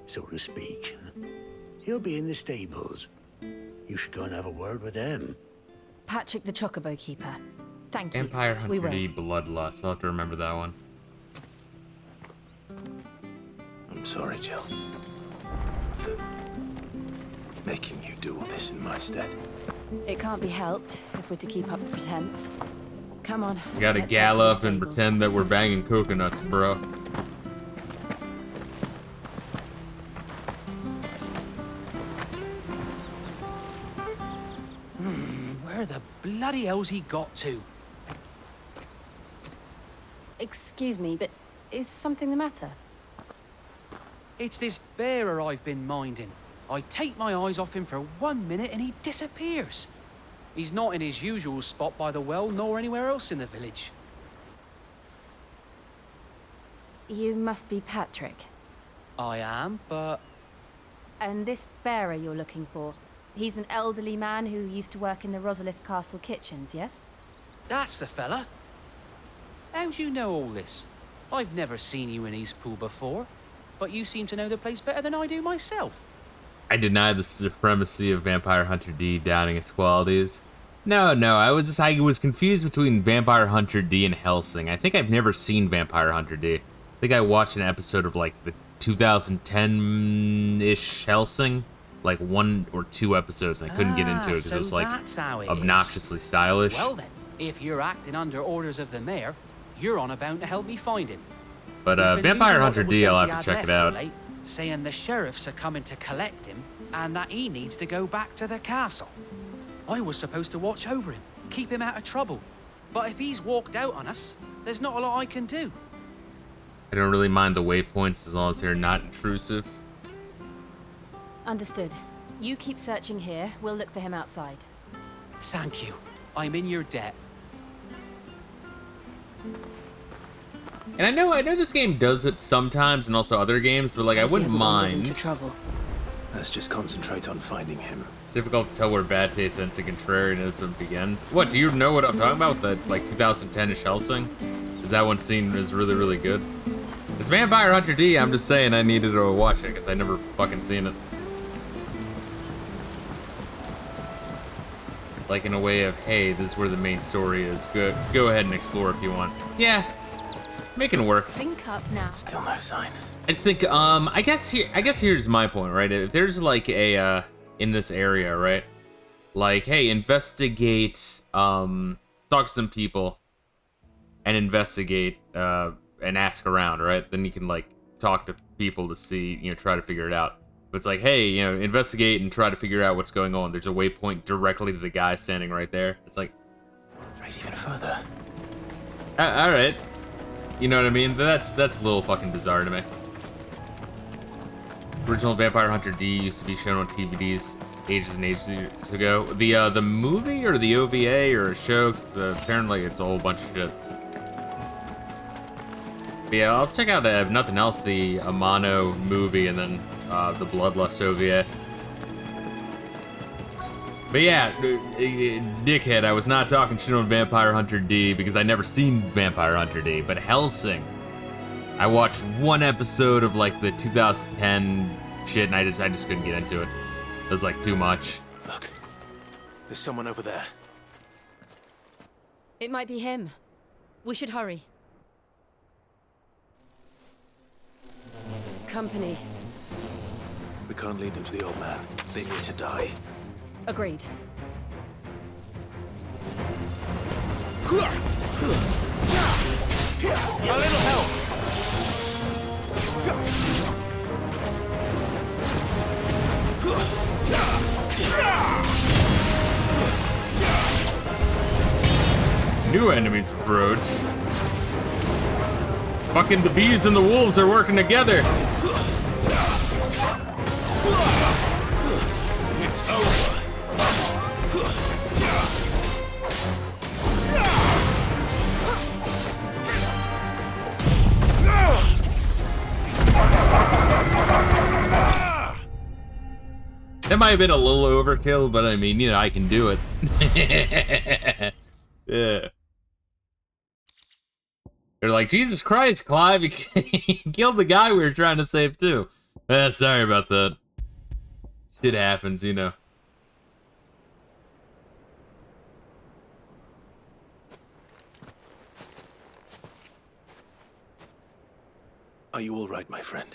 Speaker 8: so to speak. He'll be in the stables. You should go and have a word with him.
Speaker 3: Patrick the Chocobo Keeper. Thank you.
Speaker 1: Vampire
Speaker 3: We
Speaker 1: Hunter
Speaker 3: will.
Speaker 1: D Bloodlust. I'll have to remember that one.
Speaker 4: I'm sorry, Jill. For making you do all this in my stead.
Speaker 3: It can't be helped if we're to keep up the pretense. Come on.
Speaker 1: We gotta
Speaker 3: let's head for the
Speaker 1: gallop and
Speaker 3: stables.
Speaker 1: pretend that we're banging coconuts, bro.
Speaker 9: Where the bloody hell's he got to?
Speaker 3: Excuse me, but is something the matter?
Speaker 9: It's this bearer I've been minding. I take my eyes off him for 1 minute and he disappears. He's not in his usual spot by the well, nor anywhere else in the village.
Speaker 3: You must be Patrick.
Speaker 9: I am, but
Speaker 3: And this bearer you're looking for, he's an elderly man who used to work in the Rosalith Castle kitchens, yes?
Speaker 9: that's the fella. How'd you know all this? I've never seen you in Eastpool before, but you seem to know the place better than I do myself.
Speaker 1: I deny the supremacy of Vampire Hunter D, doubting its qualities. No, I was confused between Vampire Hunter D and Hellsing. I think I've never seen Vampire Hunter D. I think I watched an episode of like the 2010-ish Hellsing, like 1 or 2 episodes, and I couldn't get into it because
Speaker 9: so
Speaker 1: it was like
Speaker 9: that's how it is.
Speaker 1: obnoxiously stylish.
Speaker 9: Well then, if you're acting under orders of the mayor, you're on about to help me find him.
Speaker 1: But
Speaker 9: He's been
Speaker 1: Vampire
Speaker 9: using what
Speaker 1: Hunter
Speaker 9: little
Speaker 1: D, I'll
Speaker 9: sense he
Speaker 1: have to
Speaker 9: had
Speaker 1: check it
Speaker 9: left
Speaker 1: out.
Speaker 9: of late, saying the sheriffs are coming to collect him and that he needs to go back to the castle. I was supposed to watch over him, keep him out of trouble. But if he's walked out on us, there's not a lot I can do.
Speaker 1: I don't really mind the waypoints as long as they're not intrusive.
Speaker 10: Understood. You keep searching here. We'll look for him outside.
Speaker 9: Thank you. I'm in your debt.
Speaker 1: And I know this game does it sometimes, and also other games, but like I wouldn't mind.
Speaker 6: Into trouble.
Speaker 4: Let's just concentrate on finding him.
Speaker 1: It's difficult to tell where bad taste ends and contrarianism begins. What, do you know what I'm talking about with that like 2010-ish Helsing? Is that one scene is really, really good? It's Vampire Hunter D, I'm just saying I needed to watch it because I never fucking seen it. Like in a way of, hey, this is where the main story is. Good, go ahead and explore if you want. Yeah, making it work.
Speaker 10: Think up now.
Speaker 4: Still no sign.
Speaker 1: I just think, I guess here's my point, right? If there's like a, in this area, right? Like, hey, investigate, talk to some people, and investigate, and ask around, right? Then you can like talk to people to see, try to figure it out. But it's like, hey, investigate and try to figure out what's going on. There's a waypoint directly to the guy standing right there. It's like,
Speaker 4: Right, even further.
Speaker 1: all right, you know what I mean? That's a little fucking bizarre to me. Original Vampire Hunter D used to be shown on TVDs ages and ages ago. The movie or the OVA or a show, 'cause apparently it's a whole bunch of shit. But yeah, I'll check out, if nothing else, the Amano movie and then the Bloodlust OVA. But yeah, dickhead, I was not talking shit on Vampire Hunter D because I never seen Vampire Hunter D, but Helsing. I watched one episode of like the 2010 shit and I just couldn't get into it. It was like too much.
Speaker 4: Look, there's someone over there.
Speaker 10: It might be him. We should hurry. Company.
Speaker 4: We can't lead them to the old man. They need to die.
Speaker 10: Agreed.
Speaker 4: A little help!
Speaker 1: New enemies approach. Fucking the bees and the wolves are working together.
Speaker 4: It's over.
Speaker 1: That might have been a little overkill, but I mean, I can do it. Yeah. They're like, Jesus Christ, Clive, you killed the guy we were trying to save too. Sorry about that. Shit happens,
Speaker 4: Are you all right, my friend?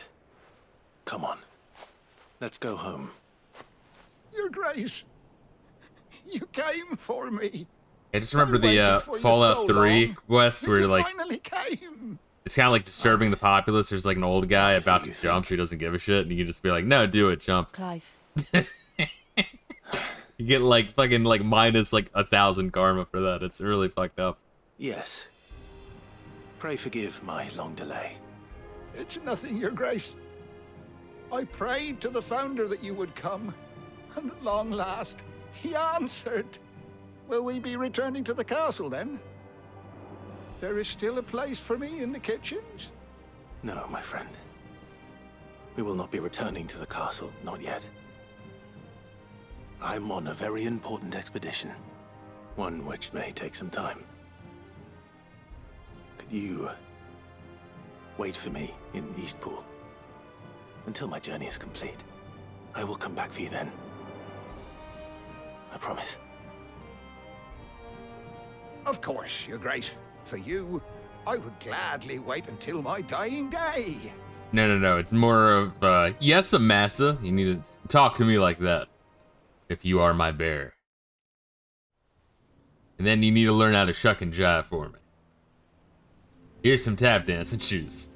Speaker 4: Come on. Let's go home.
Speaker 8: Your Grace, you came for me.
Speaker 1: I just remember
Speaker 8: I waited
Speaker 1: the
Speaker 8: for you
Speaker 1: Fallout
Speaker 8: so
Speaker 1: 3
Speaker 8: long.
Speaker 1: quest where
Speaker 8: You
Speaker 1: like
Speaker 8: finally came.
Speaker 1: it's kind of like disturbing the populace. There's like an old guy about to jump who doesn't give a shit, and you can just be like, "No, do it, jump."
Speaker 10: Clive.
Speaker 1: You get like fucking like minus like 1,000 karma for that. It's really fucked up.
Speaker 4: Yes. Pray forgive my long delay.
Speaker 8: It's nothing, Your Grace. I prayed to the Founder that you would come, and at long last, he answered. Will we be returning to the castle, then? There is still a place for me in the kitchens?
Speaker 4: No, my friend. We will not be returning to the castle, not yet. I'm on a very important expedition. One which may take some time. Could you wait for me in Eastpool until my journey is complete? I will come back for you then. I promise.
Speaker 8: Of course, Your Grace. For you, I would gladly wait until my dying day.
Speaker 1: No. It's more of, yes, Amasa. You need to talk to me like that. If you are my bearer. And then you need to learn how to shuck and jive for me. Here's some tap dancing shoes.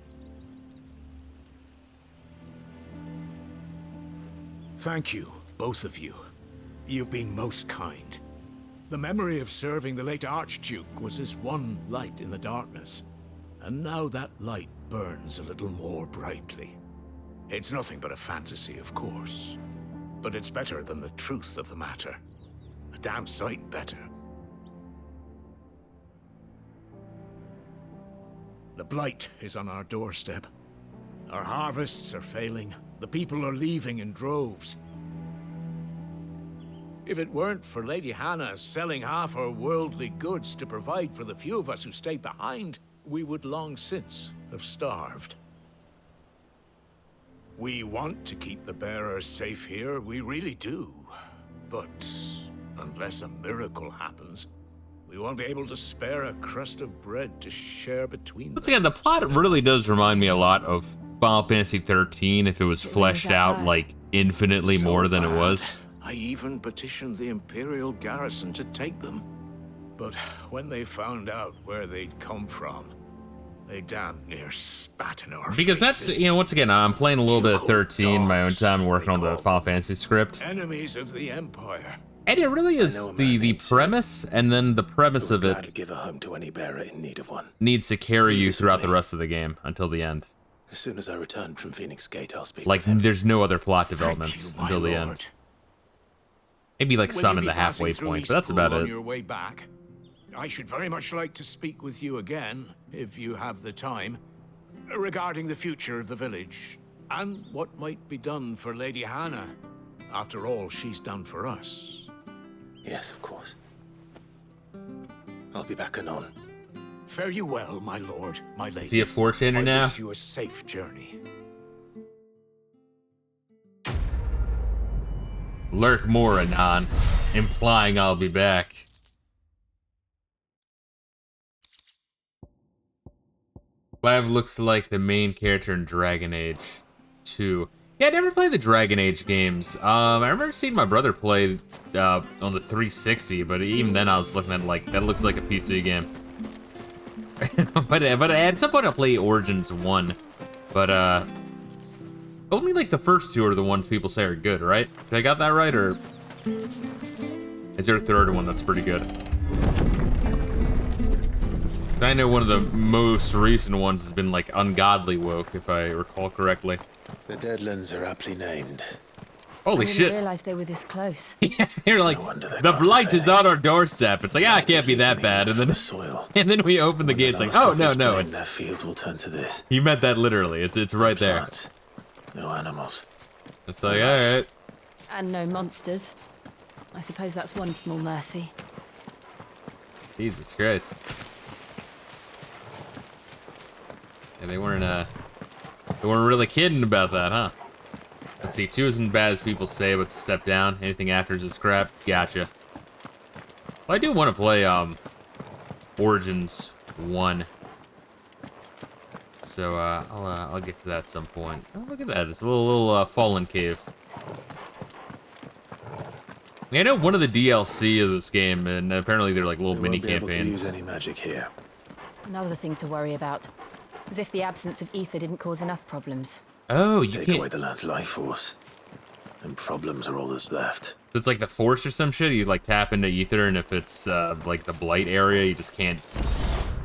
Speaker 5: Thank you, both of you. You've been most kind. The memory of serving the late Archduke was as one light in the darkness. And now that light burns a little more brightly. It's nothing but a fantasy, of course. But it's better than the truth of the matter. A damn sight better. The blight is on our doorstep. Our harvests are failing. The people are leaving in droves. If it weren't for Lady Hannah selling half her worldly goods to provide for the few of us who stay behind, we would long since have starved. We want to keep the bearers safe here, we really do. But unless a miracle happens, we won't be able to spare a crust of bread to share between
Speaker 1: Once
Speaker 5: them.
Speaker 1: again, the plot really does remind me a lot of Final Fantasy 13 if it was fleshed out like infinitely more than it was.
Speaker 5: I even petitioned the Imperial garrison to take them. But when they found out where they'd come from, they damn near spat in our
Speaker 1: Because that's,
Speaker 5: faces.
Speaker 1: you know, once again, I'm playing a little bit of 13 my own time working on the Final Fantasy script.
Speaker 5: Enemies of the Empire.
Speaker 1: And it really is the premise, and then the premise of
Speaker 4: Glad to
Speaker 1: it
Speaker 4: give a home to any bearer in need of one.
Speaker 1: needs to carry you throughout the rest of the game until the end.
Speaker 4: As soon as I return from Phoenix Gate, I'll speak
Speaker 1: Like,
Speaker 4: with him.
Speaker 1: there's no other plot
Speaker 5: Thank
Speaker 1: developments
Speaker 5: you, my
Speaker 1: until the
Speaker 5: lord.
Speaker 1: end. Maybe like
Speaker 5: Will
Speaker 1: some
Speaker 5: you
Speaker 1: in
Speaker 5: be
Speaker 1: the halfway
Speaker 5: passing through
Speaker 1: point, but that's
Speaker 5: Eastpool
Speaker 1: about
Speaker 5: on
Speaker 1: it.
Speaker 5: your way back? I should very much like to speak with you again, if you have the time, regarding the future of the village, and what might be done for Lady Hannah, after all she's done for us.
Speaker 4: Yes, of course. I'll be back anon.
Speaker 5: Fare you well, my lord, my lady.
Speaker 1: Is he a 4-chainer
Speaker 5: I
Speaker 1: now?
Speaker 5: wish you a safe journey.
Speaker 1: Lurk more anon, implying I'll be back. Clive looks like the main character in Dragon Age 2. Yeah, I never played the Dragon Age games. I remember seeing my brother play on the 360, but even then I was looking at it like, that looks like a PC game. but at some point I'll play Origins 1. But only like the first two are the ones people say are good, right? Did I got that right, or is there a third one that's pretty good? I know one of the most recent ones has been like Ungodly Woke, if I recall correctly.
Speaker 4: The Deadlands are aptly named.
Speaker 1: Holy
Speaker 10: I didn't
Speaker 1: shit.
Speaker 10: realize they were this close.
Speaker 1: Yeah, you're like,
Speaker 4: No wonder they're
Speaker 1: the blight
Speaker 4: cross-affected.
Speaker 1: is on our doorstep. It's like, ah, it can't be that bad. And then,
Speaker 4: Soil.
Speaker 1: and then we open the gate, it's like, oh, no, no,
Speaker 4: Their
Speaker 1: it's,
Speaker 4: fields will turn to this.
Speaker 1: you meant that literally. It's right there.
Speaker 4: Plants, no animals.
Speaker 1: It's like, alright.
Speaker 10: And no monsters. I suppose that's one small mercy.
Speaker 1: Jesus Christ. Yeah, they weren't really kidding about that, huh? Let's see, 2 isn't bad as people say, but it's a step down. Anything after is a scrap. Gotcha. Well, I do want to play, Origins 1. So, I'll get to that at some point. Oh, look at that. It's a little fallen cave. Yeah, I know one of the DLC of this game, and apparently they're like little
Speaker 4: We
Speaker 1: mini
Speaker 4: won't be able to use
Speaker 1: campaigns.
Speaker 4: any magic here.
Speaker 10: Another thing to worry about. As if the absence of ether didn't cause enough problems.
Speaker 1: Oh, you
Speaker 4: Take
Speaker 1: can't.
Speaker 4: away the land's life force, and problems are all that's left.
Speaker 1: It's like the Force or some shit. You like tap into ether, and if it's like the blight area, you just can't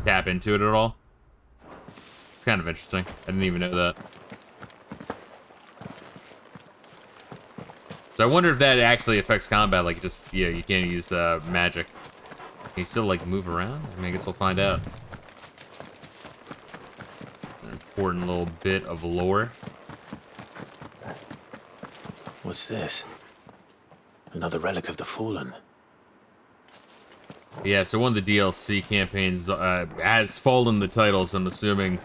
Speaker 1: tap into it at all. It's kind of interesting. I didn't even know that. So I wonder if that actually affects combat. Like, just yeah, you can't use magic. Can you still like move around? I mean, I guess we'll find out. It's an important little bit of lore.
Speaker 4: What's this? Another relic of the Fallen.
Speaker 1: Yeah, so one of the DLC campaigns has Fallen the title, so I'm assuming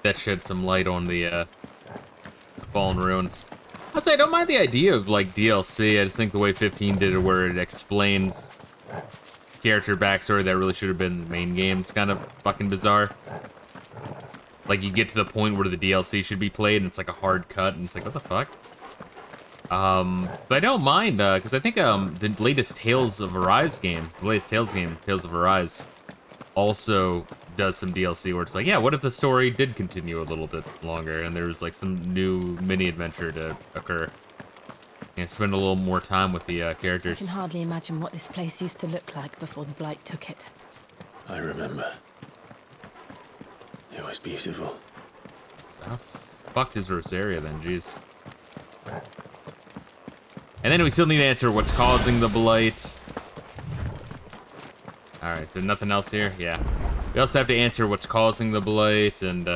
Speaker 1: that shed some light on the Fallen Ruins. I'll say I don't mind the idea of like DLC. I just think the way 15 did it, where it explains character backstory that really should have been in the main game, is kind of fucking bizarre. Like you get to the point where the DLC should be played, and it's like a hard cut, and it's like, what the fuck? But I don't mind, because I think the latest Tales of Arise game, Tales of Arise, also does some DLC where it's like, yeah, what if the story did continue a little bit longer, and there was like some new mini-adventure to occur? And spend a little more time with the
Speaker 10: I
Speaker 1: characters.
Speaker 10: can hardly imagine what this place used to look like before the Blight took it.
Speaker 4: I remember. It was beautiful.
Speaker 1: So how fucked is Rosaria then? Jeez. And then we still need to answer what's causing the blight. Alright, so nothing else here? Yeah. We also have to answer what's causing the blight and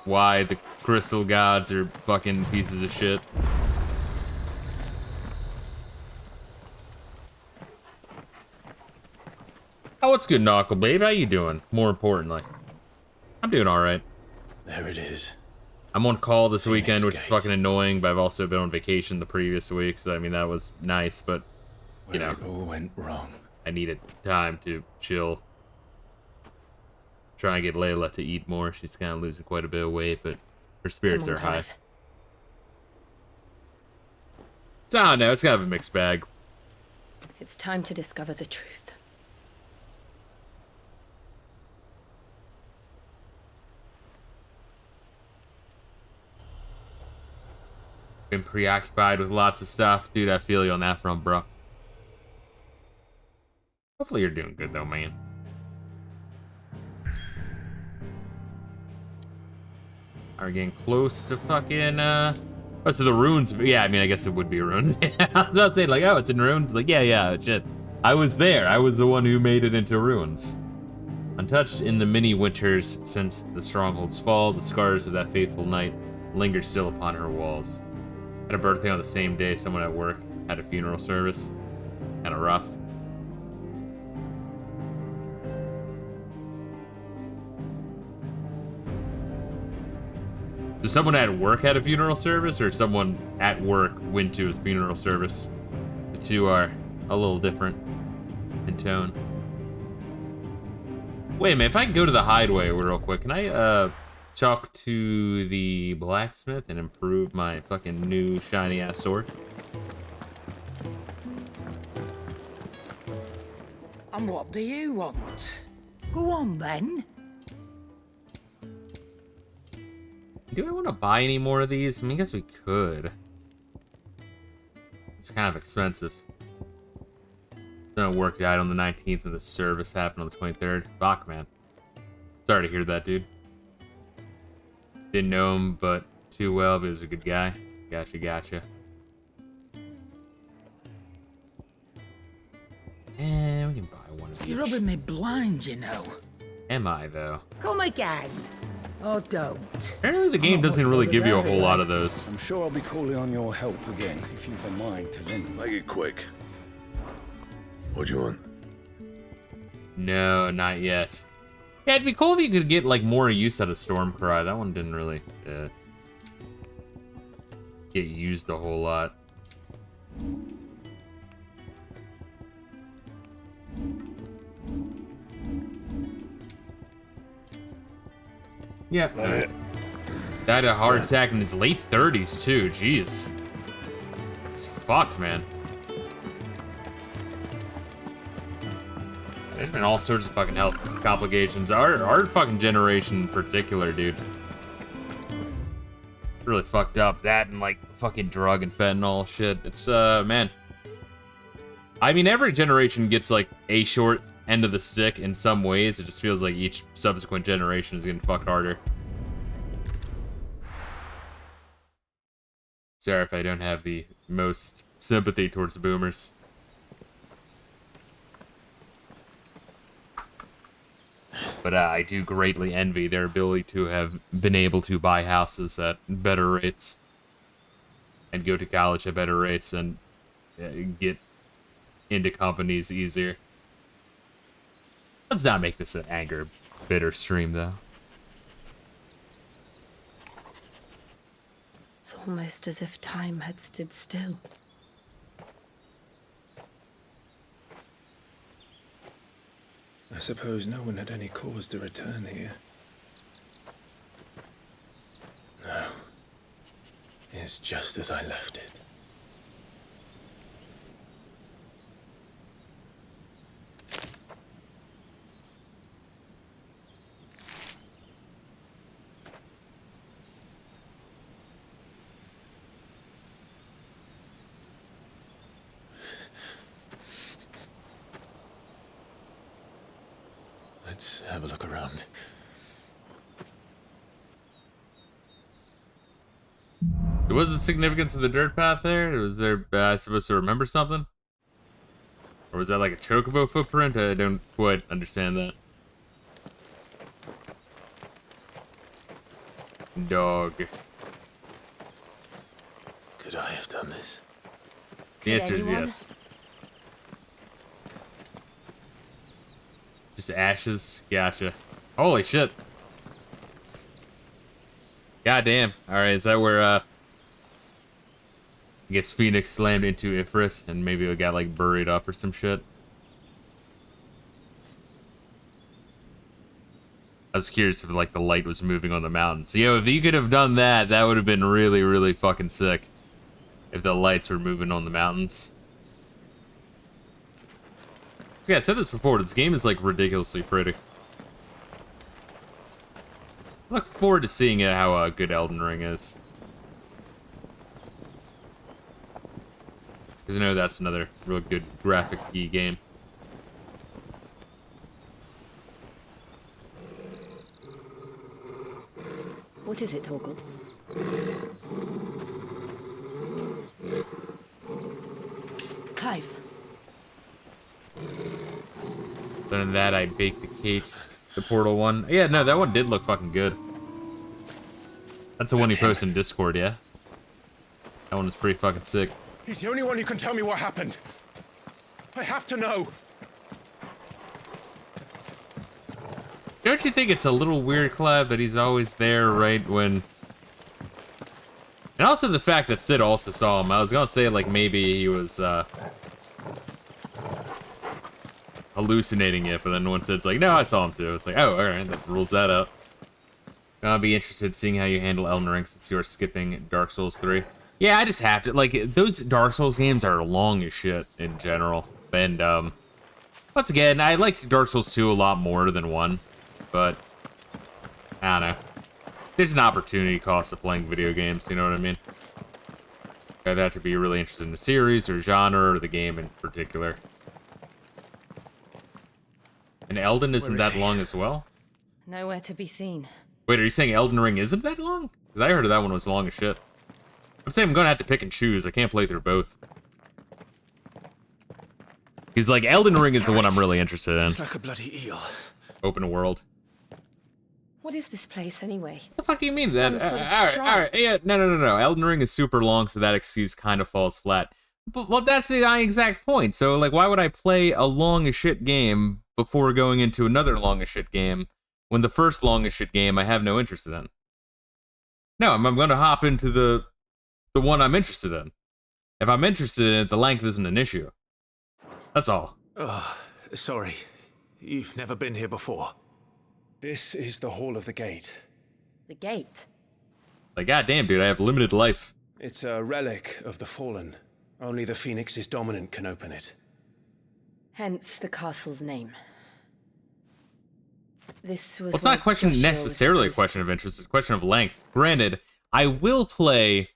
Speaker 1: why the crystal gods are fucking pieces of shit. Oh, what's good, Knuckle, babe? How you doing? More importantly. I'm doing alright.
Speaker 4: There it is.
Speaker 1: I'm on call this
Speaker 4: Phoenix
Speaker 1: weekend, which is
Speaker 4: Gate.
Speaker 1: fucking annoying, but I've also been on vacation the previous week, so I mean, that was nice, but, you know,
Speaker 4: It all went wrong.
Speaker 1: I needed time to chill. Try and get Layla to eat more. She's kind of losing quite a bit of weight, but her spirits
Speaker 10: Come on,
Speaker 1: are high.
Speaker 10: Clive.
Speaker 1: So, I don't know, it's kind of a mixed bag.
Speaker 3: It's time to discover the truth.
Speaker 1: Been preoccupied with lots of stuff. Dude, I feel you on that front, bro. Hopefully you're doing good, though, man. Are we getting close to fucking, oh, so the ruins, yeah, I mean, I guess it would be ruins. I was about to say, like, oh, it's in ruins. Like, yeah, shit. I was there. I was the one who made it into ruins. Untouched in the many winters since the stronghold's fall, the scars of that fateful night linger still upon her walls. Had a birthday on the same day someone at work had a funeral service. Kinda rough. So someone at work had a funeral service, or someone at work went to a funeral service? The two are a little different in tone. Wait a minute, if I can go to the hideaway real quick, can I talk to the blacksmith and improve my fucking new shiny ass sword?
Speaker 11: And what do you want? Go on then.
Speaker 1: Do I want to buy any more of these? I mean, I guess we could. It's kind of expensive. Work died on the 19th and the service happened on the 23rd. Fuck, man. Sorry to hear that, dude. Didn't know him, but too well, but he was a good guy. Gotcha. And we can buy one of these.
Speaker 11: You're rubbing me blind, you know.
Speaker 1: Am I, though?
Speaker 11: Come again. Or don't.
Speaker 1: Apparently the game doesn't really give you a whole lot of those.
Speaker 12: I'm sure I'll be calling on your help again, if you've a mind to lend.
Speaker 13: Make it quick. What do you want?
Speaker 1: No, not yet. Yeah, it'd be cool if you could get, like, more use out of Stormcry. That one didn't really get used a whole lot. Yeah. Died of a heart attack in his late 30s, too. Jeez. It's fucked, man. There's been all sorts of fucking health complications. Our fucking generation in particular, dude. Really fucked up. That and, like, fucking drug and fentanyl shit. It's, man. I mean, every generation gets, like, a short end of the stick in some ways. It just feels like each subsequent generation is getting fucked harder. Sorry if I don't have the most sympathy towards the boomers. But I do greatly envy their ability to have been able to buy houses at better rates and go to college at better rates and get into companies easier. Let's not make this an anger, bitter stream, though.
Speaker 3: It's almost as if time had stood still.
Speaker 13: I suppose no one had any cause to return here. No. It's just as I left it. Let's have a look around.
Speaker 1: What was the significance of the dirt path there? Was there supposed to remember something? Or was that like a chocobo footprint? I don't quite understand that. Dog.
Speaker 13: Could I have done this?
Speaker 1: The answer is yes. Just ashes? Gotcha. Holy shit. Goddamn. Alright, is that where, I guess Phoenix slammed into Ifrit and maybe it got, like, buried up or some shit? I was curious if, like, the light was moving on the mountains. Yo, if you could have done that, that would have been really, really fucking sick. If the lights were moving on the mountains. Yeah, I said this before, this game is, like, ridiculously pretty. I look forward to seeing how good Elden Ring is. Because I know that's another real good graphic-y game.
Speaker 10: What is it, Torgal?
Speaker 3: Clive.
Speaker 1: Other than that, I baked the cake. The Portal one. Yeah, no, that one did look fucking good. That's the one you posted in Discord, yeah? That one was pretty fucking sick.
Speaker 14: He's the only one who can tell me what happened. I have to know.
Speaker 1: Don't you think it's a little weird, Clive, that he's always there right when... And also the fact that Sid also saw him. I was gonna say, like, maybe he was, hallucinating it, but then when Sid's like, no, I saw him too. It's like, oh, alright, that rules that out. I'll be interested in seeing how you handle Elden Ring since you're skipping Dark Souls 3. Yeah, I just have to. Like, those Dark Souls games are long as shit in general. And, once again, I like Dark Souls 2 a lot more than 1. But, I don't know. There's an opportunity cost of playing video games, you know what I mean? I'd have to be really interested in the series or genre or the game in particular. And Elden isn't that long as well?
Speaker 10: Nowhere to be seen.
Speaker 1: Wait, are you saying Elden Ring isn't that long? Because I heard that one was long as shit. I'm saying I'm gonna have to pick and choose. I can't play through both. Because, like, Elden Ring is the one I'm really interested in.
Speaker 14: It's like a bloody eel.
Speaker 1: Open world.
Speaker 3: What is this place, anyway?
Speaker 1: What the fuck do you mean,
Speaker 3: Some
Speaker 1: that?
Speaker 3: sort of
Speaker 1: Alright, yeah, no. Elden Ring is super long, so that excuse kind of falls flat. But, well, that's the exact point. So, like, why would I play a long as shit game before going into another long as shit game when the first long as shit game I have no interest in? No, I'm gonna hop into the one I'm interested in. If I'm interested in it, the length isn't an issue. That's all.
Speaker 14: Oh, sorry. You've never been here before. This is the Hall of the Gate.
Speaker 3: The gate?
Speaker 1: Like, goddamn, dude, I have limited life.
Speaker 14: It's a relic of the Fallen. Only the Phoenix's dominant can open it.
Speaker 3: Hence the castle's name. This was.
Speaker 1: Well, it's not a question necessarily a question of interest, it's a question of length. Granted, I will play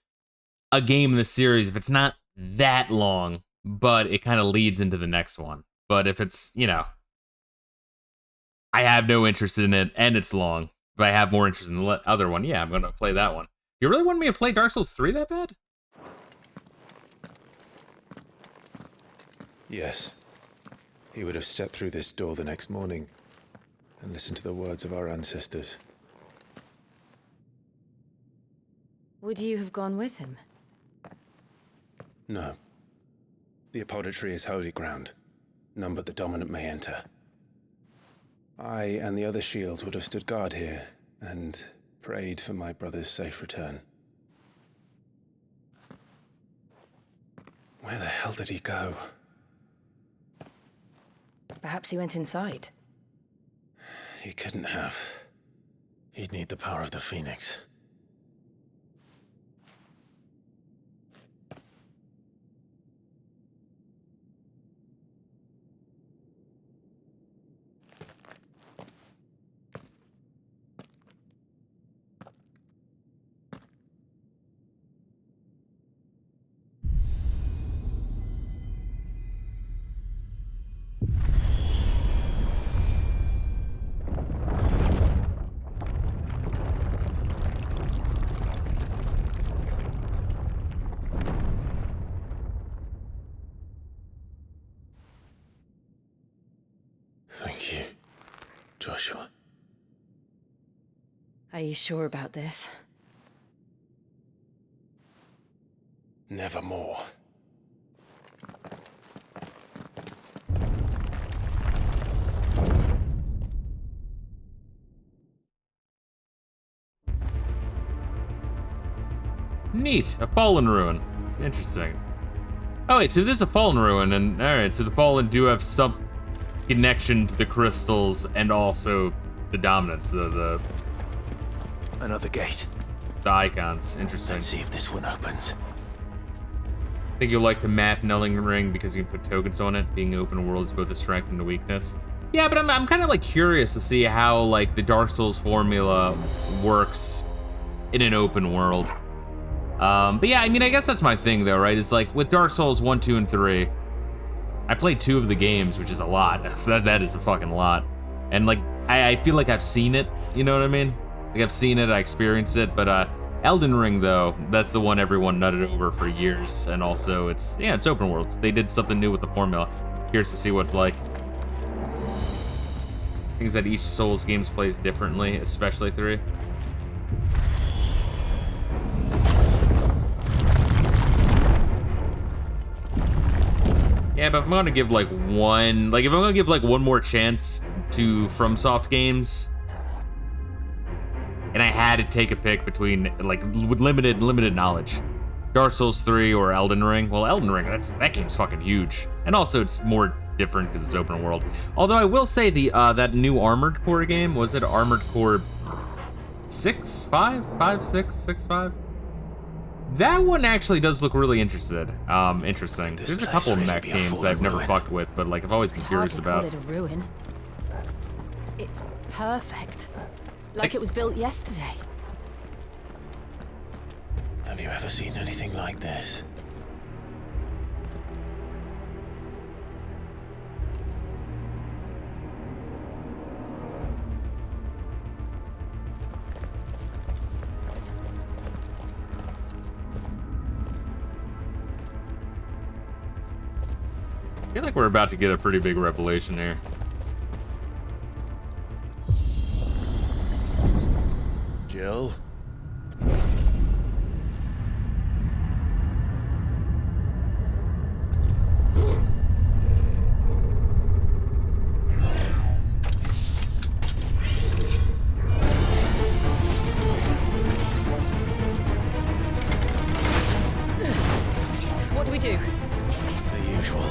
Speaker 1: a game in the series if it's not that long, but it kind of leads into the next one. But if it's, you know, I have no interest in it and it's long, but I have more interest in the other one, yeah, I'm going to play that one. You really want me to play Dark Souls 3 that bad?
Speaker 14: Yes. He would have stepped through this door the next morning and listened to the words of our ancestors.
Speaker 10: Would you have gone with him?
Speaker 14: No. The apodatory is holy ground. None but the dominant may enter. I and the other shields would have stood guard here and prayed for my brother's safe return. Where the hell did he go?
Speaker 10: Perhaps he went inside.
Speaker 14: He couldn't have.
Speaker 13: He'd need the power of the Phoenix. Joshua.
Speaker 10: Are you sure about this?
Speaker 14: Nevermore.
Speaker 1: Neat. A fallen ruin. Interesting. Oh wait, so this is a fallen ruin, and alright, so the fallen do have some connection to the crystals and also the dominants, the
Speaker 4: Another gate.
Speaker 1: The icons. Interesting.
Speaker 4: Let's see if this one opens.
Speaker 1: I think you'll like the map Nelling Ring because you can put tokens on it. Being open world is both a strength and a weakness. Yeah, but I'm kind of like curious to see how like the Dark Souls formula works in an open world. But yeah, I mean, I guess that's my thing though, right? It's like with Dark Souls 1, 2, and 3, I played 2 of the games, which is a lot. that is a fucking lot. And like, I feel like I've seen it, you know what I mean? Like I've seen it, I experienced it, but Elden Ring though, that's the one everyone nutted over for years. And also it's open world. They did something new with the formula. Curious to see what it's like. Things that each Souls games plays differently, especially 3. Yeah, but if I'm gonna give like one more chance to FromSoft games, and I had to take a pick between like with limited knowledge, Dark Souls 3 or Elden Ring. Well, Elden Ring, that game's fucking huge, and also it's more different because it's open world. Although I will say the that new Armored Core game, was it Armored Core 6, 5, 5, 6, 6, 5? That one actually does look really interesting. There's a couple of mech games I've never fucked with, but like I've always been curious about.
Speaker 10: Call it a ruin. It's perfect. Like it was built yesterday.
Speaker 4: Have you ever seen anything like this?
Speaker 1: I feel like we're about to get a pretty big revelation here.
Speaker 4: Jill?
Speaker 10: What do we do?
Speaker 4: The usual.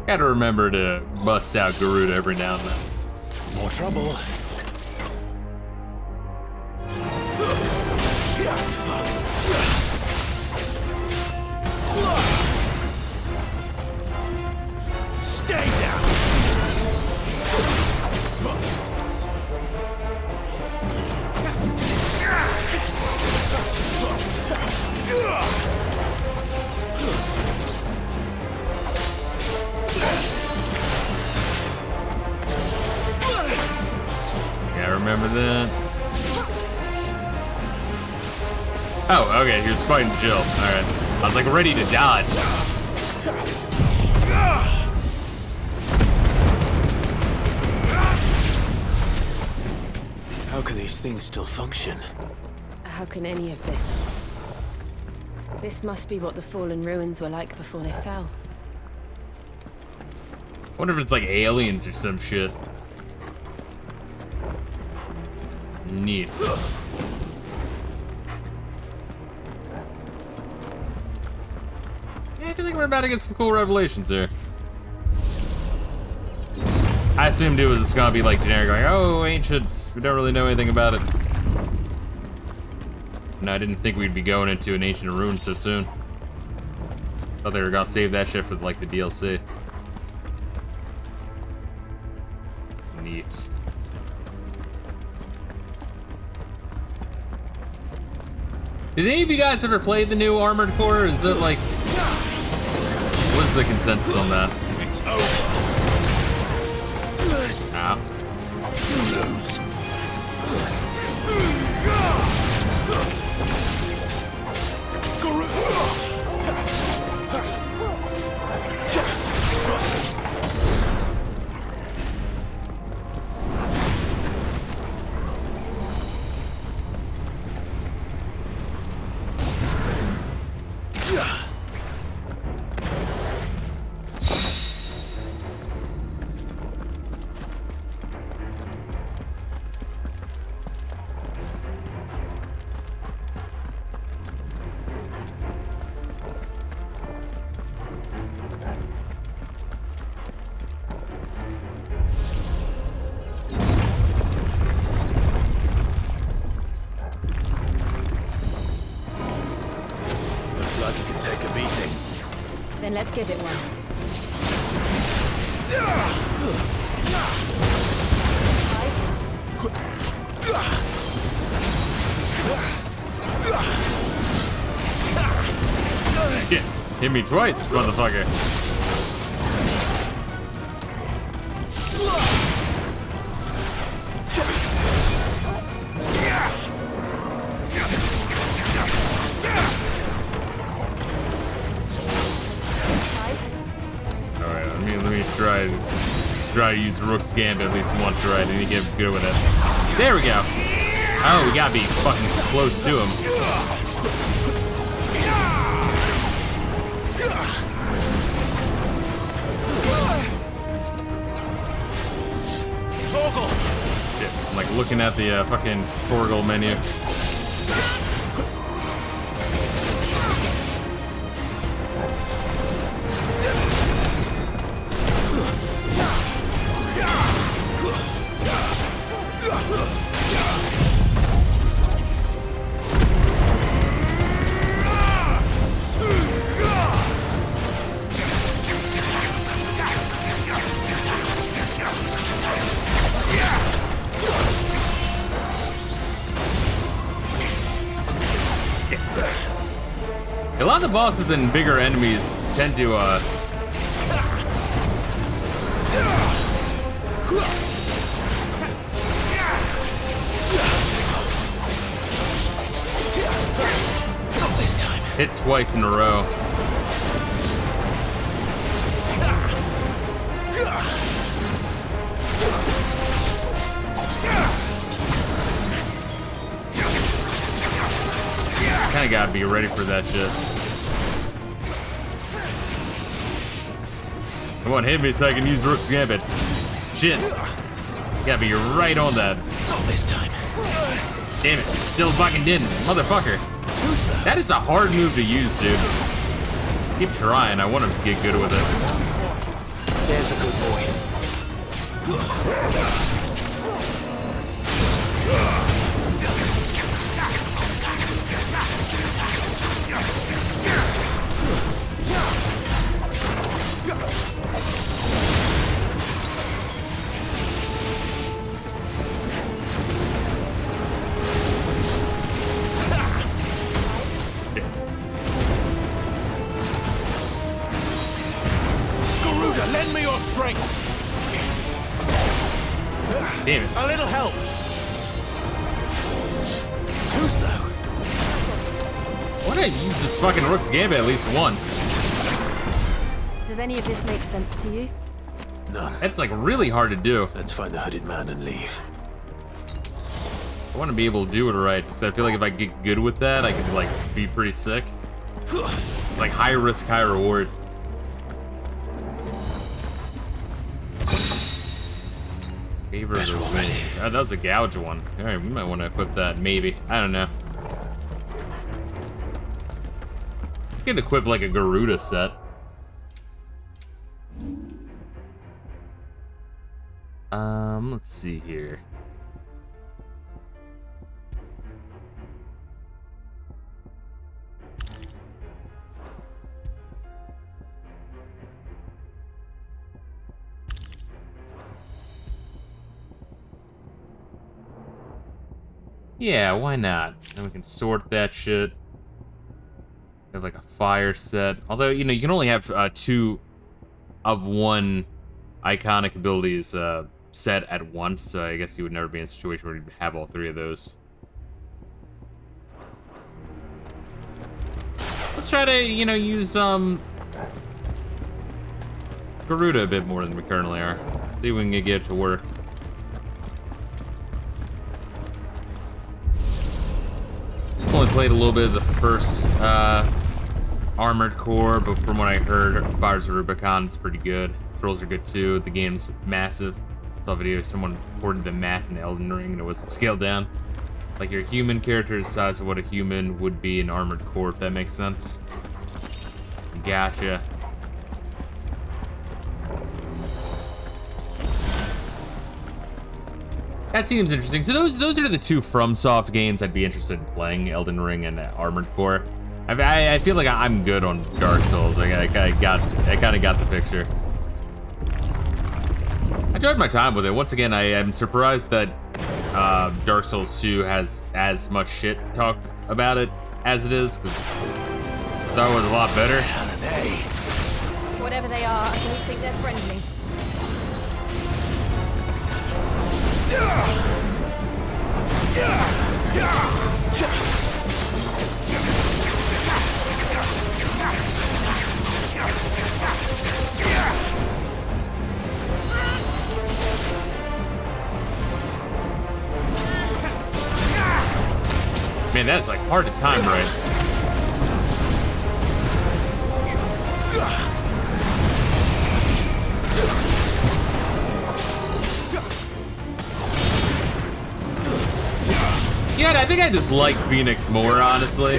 Speaker 1: Gotta remember to bust out Garuda every now and then.
Speaker 4: More trouble. Stay down.
Speaker 1: Yeah, remember that. Oh, okay, he was fighting Jill. Alright. I was like ready to dodge.
Speaker 4: How can these things still function?
Speaker 10: How can any of this? This must be what the fallen ruins were like before they fell.
Speaker 1: I wonder if it's like aliens or some shit. Neat. Yeah, I feel like we're about to get some cool revelations here. I assumed it was just gonna be like generic, like, oh, ancients, we don't really know anything about it. And I didn't think we'd be going into an ancient ruin so soon. Thought they were gonna save that shit for like the DLC. Neat. Did any of you guys ever play the new Armored Core? Is it like... What is the consensus on that?
Speaker 8: It's over.
Speaker 1: Ow.
Speaker 8: Lose. Like you can take a beating.
Speaker 10: Then let's give it one.
Speaker 1: Yeah, hit me twice, motherfucker. Alright, let me try to use Rook's Gambit at least once, right? And get good with it. There we go. Oh, we gotta be fucking close to him.
Speaker 8: Toggle.
Speaker 1: Shit, I'm like looking at the fucking Torgal menu. A lot of the bosses and bigger enemies tend to,
Speaker 8: Not this time.
Speaker 1: hit twice in a row. Kinda gotta be ready for that shit. Come on, hit me so I can use Rook's Gambit. Shit. Gotta be right on that.
Speaker 8: Not this time.
Speaker 1: Damn it. Still fucking didn't. Motherfucker. That is a hard move to use, dude. Keep trying. I want to get good with it.
Speaker 8: There's a good boy. Garuda, lend me your strength.
Speaker 1: Damn it.
Speaker 8: A little help. Too slow.
Speaker 1: I want to use this fucking Rook's Gambit at least once.
Speaker 10: Does any of this make sense to you?
Speaker 4: None.
Speaker 1: That's like really hard to do.
Speaker 4: Let's find the hooded man and leave.
Speaker 1: I want to be able to do it right. Just I feel like if I get good with that, I could like be pretty sick. It's like high risk, high reward. Favor of the Wind. God, that was a gouge one. Alright, we might want to equip that, maybe. I don't know. You could equip like a Garuda set. Let's see here. Yeah, why not? Then we can sort that shit. Have like a fire set. Although, you know, you can only have 2 of one iconic abilities set at once, so I guess you would never be in a situation where you'd have all 3 of those. Let's try to, you know, use Garuda a bit more than we currently are. See if we can get it to work. Only played a little bit of the first Armored Core, but from what I heard, Fires of Rubicon is pretty good. Controls are good too. The game's massive. I saw a video of someone recorded the map in Elden Ring and it wasn't scaled down. Like your human character is the size of what a human would be in Armored Core, if that makes sense. Gotcha. That seems interesting. So those are the 2 FromSoft games I'd be interested in playing, Elden Ring and Armored Core. I feel like I'm good on Dark Souls. I kind of got the picture. I enjoyed my time with it. Once again, I am surprised that Dark Souls 2 has as much shit talked about it as it is, because I thought it was a lot better.
Speaker 10: Whatever they are, I don't think they're friendly.
Speaker 1: Man, that's like hard to time right. Yeah, I think I just like Phoenix more, honestly.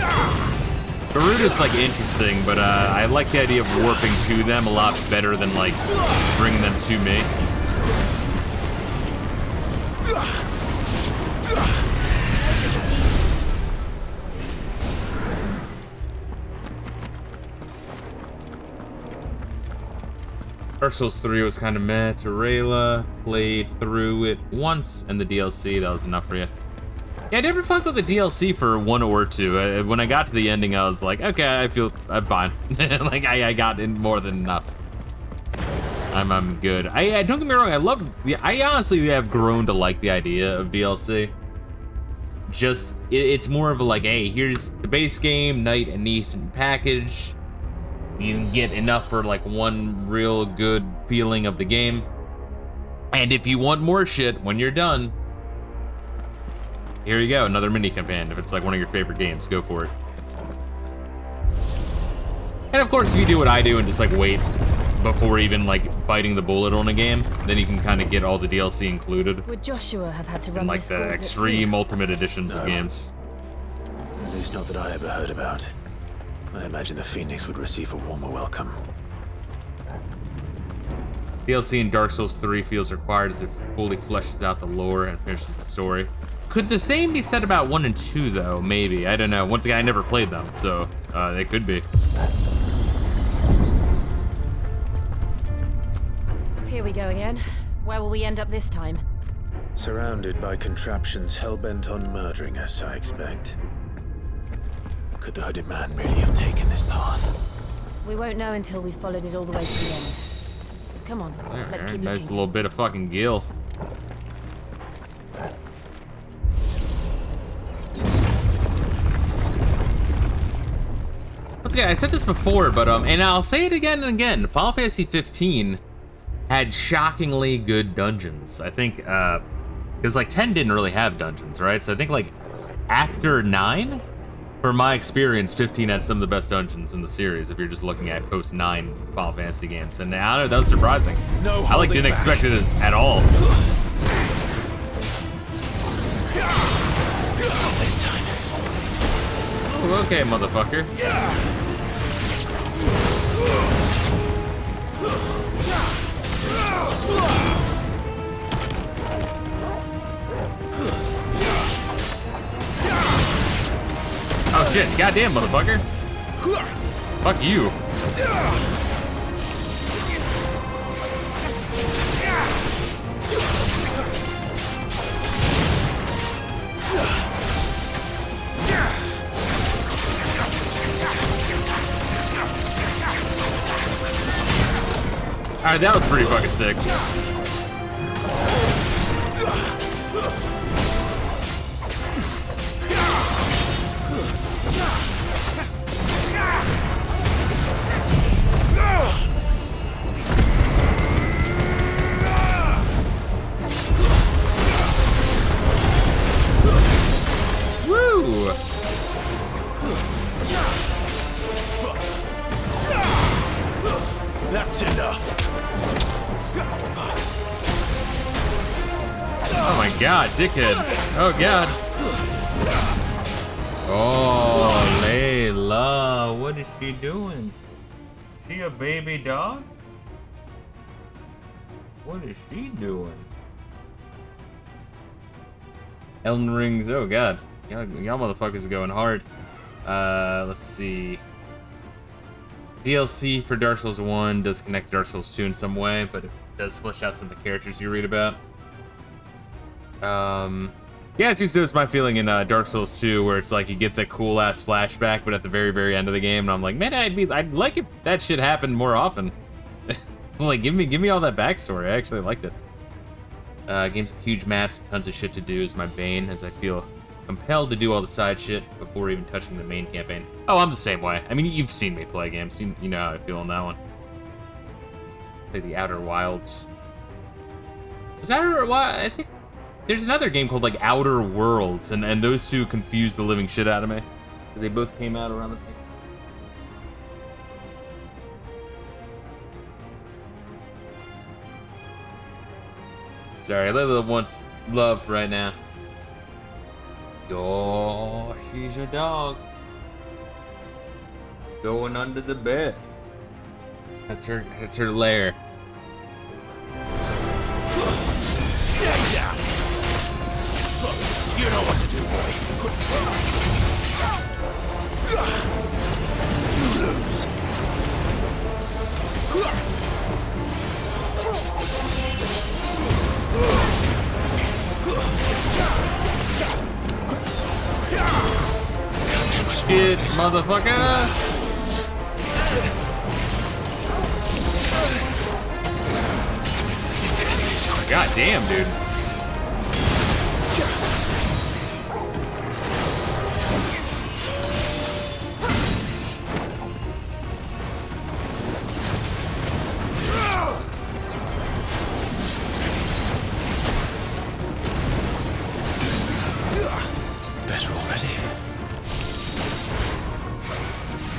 Speaker 1: Garuda's like interesting, but I like the idea of warping to them a lot better than like bringing them to me. Dark Souls 3 was kind of meh. Terrela played through it once, and the DLC, that was enough for you. Yeah, I never fucked with the DLC for 1 or 2. When I got to the ending, I was like, okay, I'm fine. Like, I got in more than enough. I'm good. I don't get me wrong, I honestly have grown to like the idea of DLC. Just, it's more of a like, hey, here's the base game, night and decent package. You can get enough for like one real good feeling of the game. And if you want more shit when you're done, here you go, another mini campaign. If it's like one of your favorite games, go for it. And of course, if you do what I do and just like wait before even like biting the bullet on a game, then you can kind of get all the DLC included.
Speaker 10: Would Joshua have had to run
Speaker 1: in like
Speaker 10: this
Speaker 1: the
Speaker 10: gauntlet
Speaker 1: extreme
Speaker 10: too?
Speaker 1: ultimate editions of games.
Speaker 4: At least not that I ever heard about. I imagine the Phoenix would receive a warmer welcome.
Speaker 1: DLC in Dark Souls 3 feels required as it fully fleshes out the lore and finishes the story. Could the same be said about 1 and 2 though? Maybe, I don't know. Once again, I never played them, so they could be.
Speaker 10: Here we go again. Where will we end up this time?
Speaker 14: Surrounded by contraptions hell-bent on murdering us, I expect.
Speaker 4: Could the hooded man really have taken this path?
Speaker 10: We won't know until we've followed it all the way to the end. Come on, let's keep
Speaker 1: Nice
Speaker 10: looking.
Speaker 1: little bit of fucking gil. Once again, I said this before, but and I'll say it again and again. Final Fantasy 15 had shockingly good dungeons. I think because like 10 didn't really have dungeons, right? So I think like after 9, from my experience, 15 had some of the best dungeons in the series. If you're just looking at post 9 Final Fantasy games, and I don't know, that was surprising.
Speaker 4: No,
Speaker 1: I like didn't expect it at all.
Speaker 4: This time.
Speaker 1: Oh, okay, motherfucker. Oh shit, goddamn motherfucker. Fuck you. Alright, that was pretty fucking sick. Woo!
Speaker 4: That's enough.
Speaker 1: Oh my god, dickhead. Oh god. Oh, Layla, what is she doing? She a baby dog? What is she doing? Elden Rings, oh god. Y'all motherfuckers are going hard. Let's see. DLC for Dark Souls 1 does connect to Dark Souls 2 in some way, but it does flesh out some of the characters you read about. Yeah, it seems to it's my feeling in Dark Souls 2, where it's like you get the cool ass flashback, but at the very, very end of the game, and I'm like, man, I'd like if that shit happened more often. Like, give me all that backstory. I actually liked it. Games with huge maps and tons of shit to do is my bane, as I feel compelled to do all the side shit before even touching the main campaign. Oh, I'm the same way. I mean, you've seen me play games. You know how I feel on that one. Play the Outer Wilds. Was Outer Wilds? I think there's another game called like Outer Worlds, and those two confused the living shit out of me because they both came out around the same. Sorry, Layla wants love right now. Oh, she's your dog. Going under the bed. That's her lair.
Speaker 4: Stay down. You know what to do, boy. You lose.
Speaker 1: Shit, motherfucker! God damn, dude.
Speaker 4: Better already.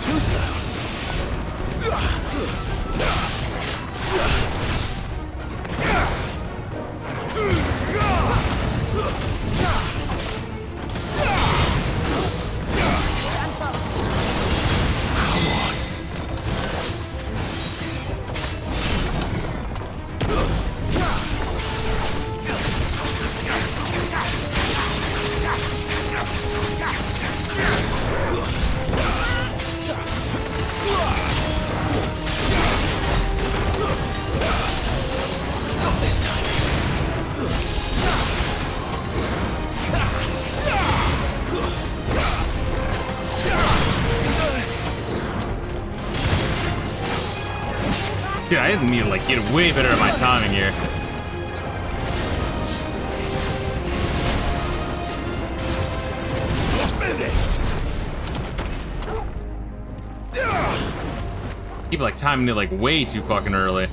Speaker 4: Too slow.
Speaker 1: Dude, I need to like get way better at my timing here.
Speaker 4: Finished.
Speaker 1: Keep like timing it like way too fucking early.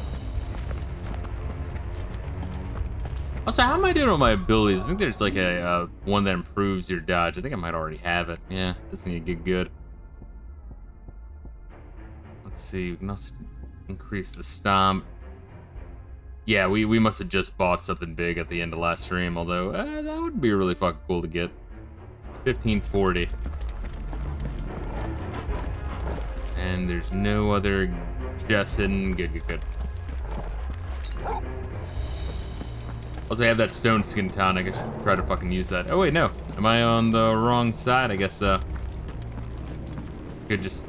Speaker 1: Also, how am I doing on my abilities? I think there's like a one that improves your dodge. I think I might already have it. Yeah, this need to get good. Let's see. We can also increase the stomp. Yeah, we must have just bought something big at the end of last stream, although that would be really fucking cool to get. 1540. And there's no other chests hidden. Good, good, good. Also, I have that stone skin tonic. I should try to fucking use that. Oh, wait, no. Am I on the wrong side? I guess so. Could just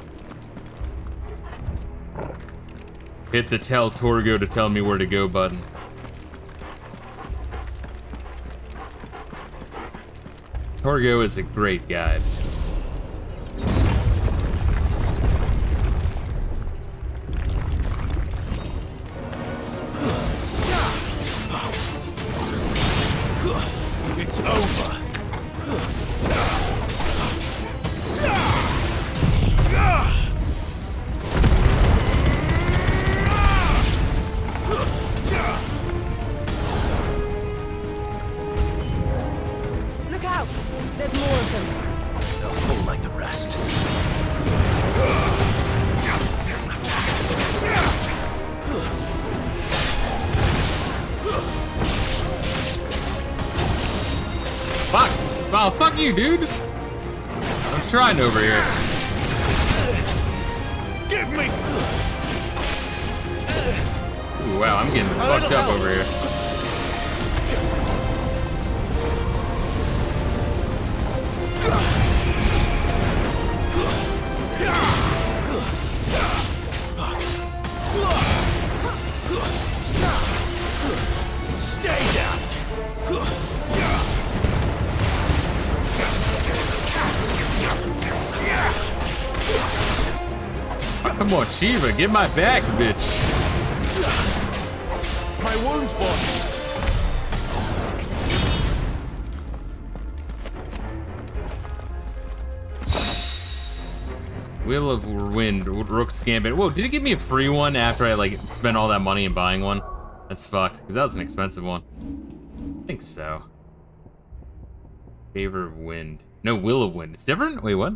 Speaker 1: hit the tell Torgo to tell me where to go button. Torgo is a great guide.
Speaker 3: There's more of them.
Speaker 4: They'll fall like the rest.
Speaker 1: Fuck! Oh, fuck you, dude! I'm trying over here.
Speaker 4: Give me!
Speaker 1: Ooh, wow, I'm getting fucked up over here.
Speaker 4: Stay down!
Speaker 1: Oh, come on, Shiva, get my back, bitch.
Speaker 4: My wound's born.
Speaker 1: Wheel of Wind, Rook's Gambit. Whoa, did it give me a free one after I, like, spent all that money in buying one? That's fucked, because that was an expensive one. I think so. Favor of Wind. No, Will of Wind. It's different? Wait, what?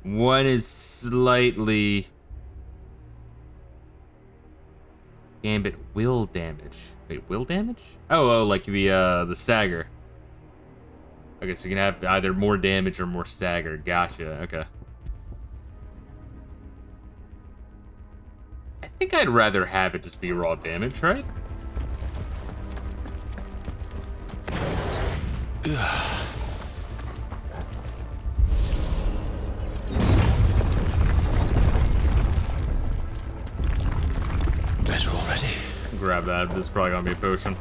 Speaker 1: One is slightly... Gambit will damage. Wait, will damage? Oh, like the stagger. Okay, so you can have either more damage or more stagger. Gotcha, okay. I think I'd rather have it just be raw damage, right?
Speaker 4: Better already.
Speaker 1: Grab that. This is probably gonna be a potion.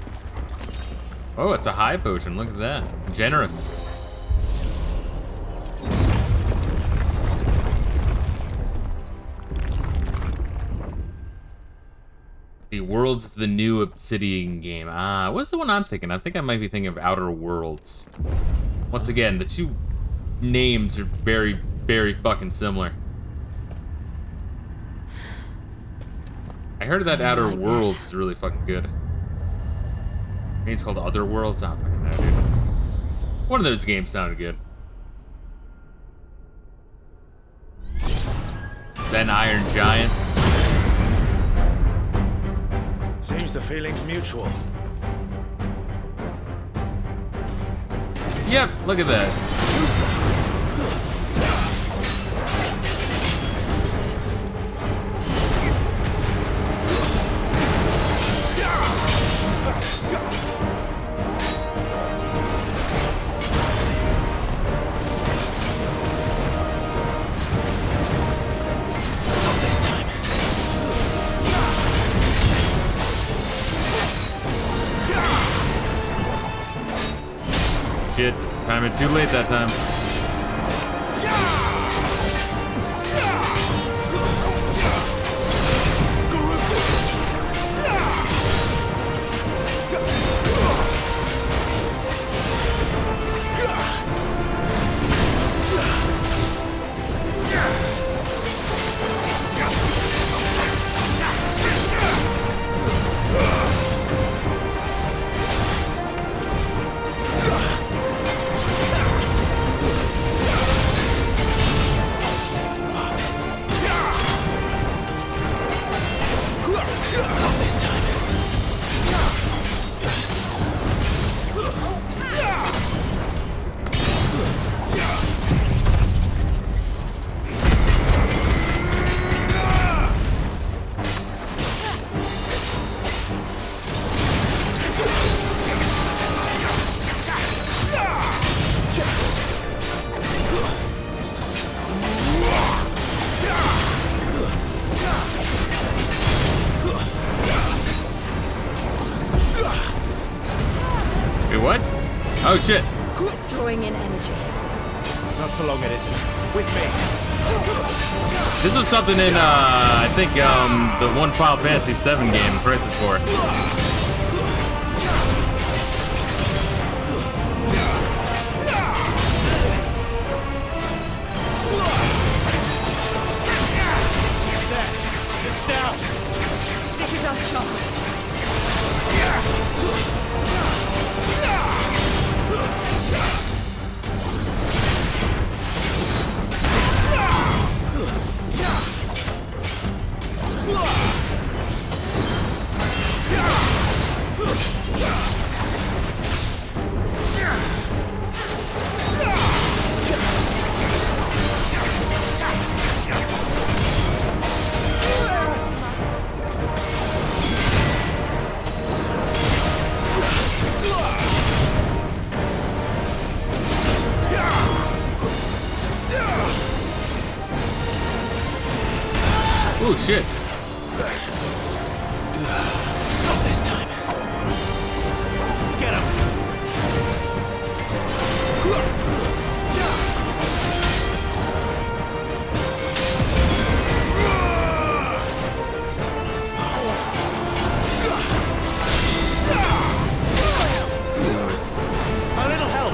Speaker 1: Oh, it's a high potion. Look at that. Generous. The Worlds is the new Obsidian game. Ah, what's the one I'm thinking? I think I might be thinking of Outer Worlds. Once again, the two names are very, very fucking similar. I heard that Outer Worlds is really fucking good. Maybe it's called Other Worlds? I don't fucking know, dude. One of those games sounded good. Then Iron Giants.
Speaker 4: Seems the feeling's mutual.
Speaker 1: Yep, look at that. Shit, timing too late that time. What? Oh shit.
Speaker 10: It's drawing in energy.
Speaker 4: Not for long it isn't. With me.
Speaker 1: This was something in I think the one Final Fantasy VII game, Crisis 4.
Speaker 3: This is our chance.
Speaker 1: shit.
Speaker 4: Not this time. Get him. A little help.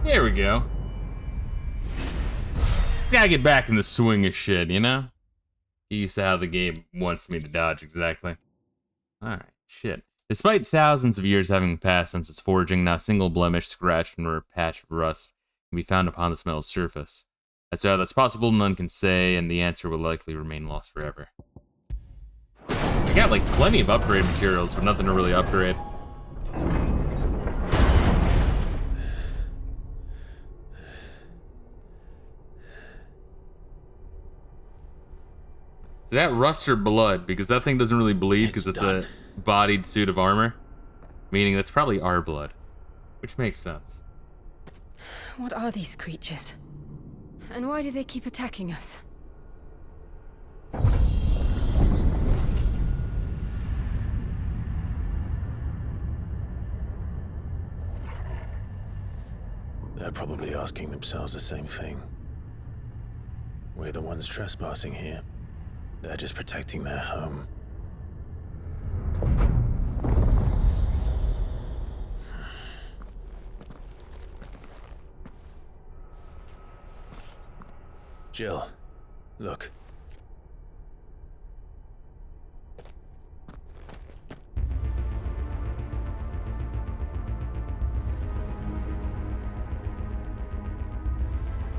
Speaker 1: There we go. Gotta get back in the swing of shit, you know? Get used to how the game wants me to dodge exactly. Alright, shit. Despite thousands of years having passed since its forging, not a single blemish, scratch, nor patch of rust can be found upon this metal's surface. That's possible, none can say, and the answer will likely remain lost forever. I got, like, plenty of upgrade materials, but nothing to really upgrade. Is that rust or blood? Because that thing doesn't really bleed because it's a bodied suit of armor. Meaning that's probably our blood. Which makes sense.
Speaker 10: What are these creatures? And why do they keep attacking us?
Speaker 14: They're probably asking themselves the same thing. We're the ones trespassing here. They're just protecting their home. Jill, look.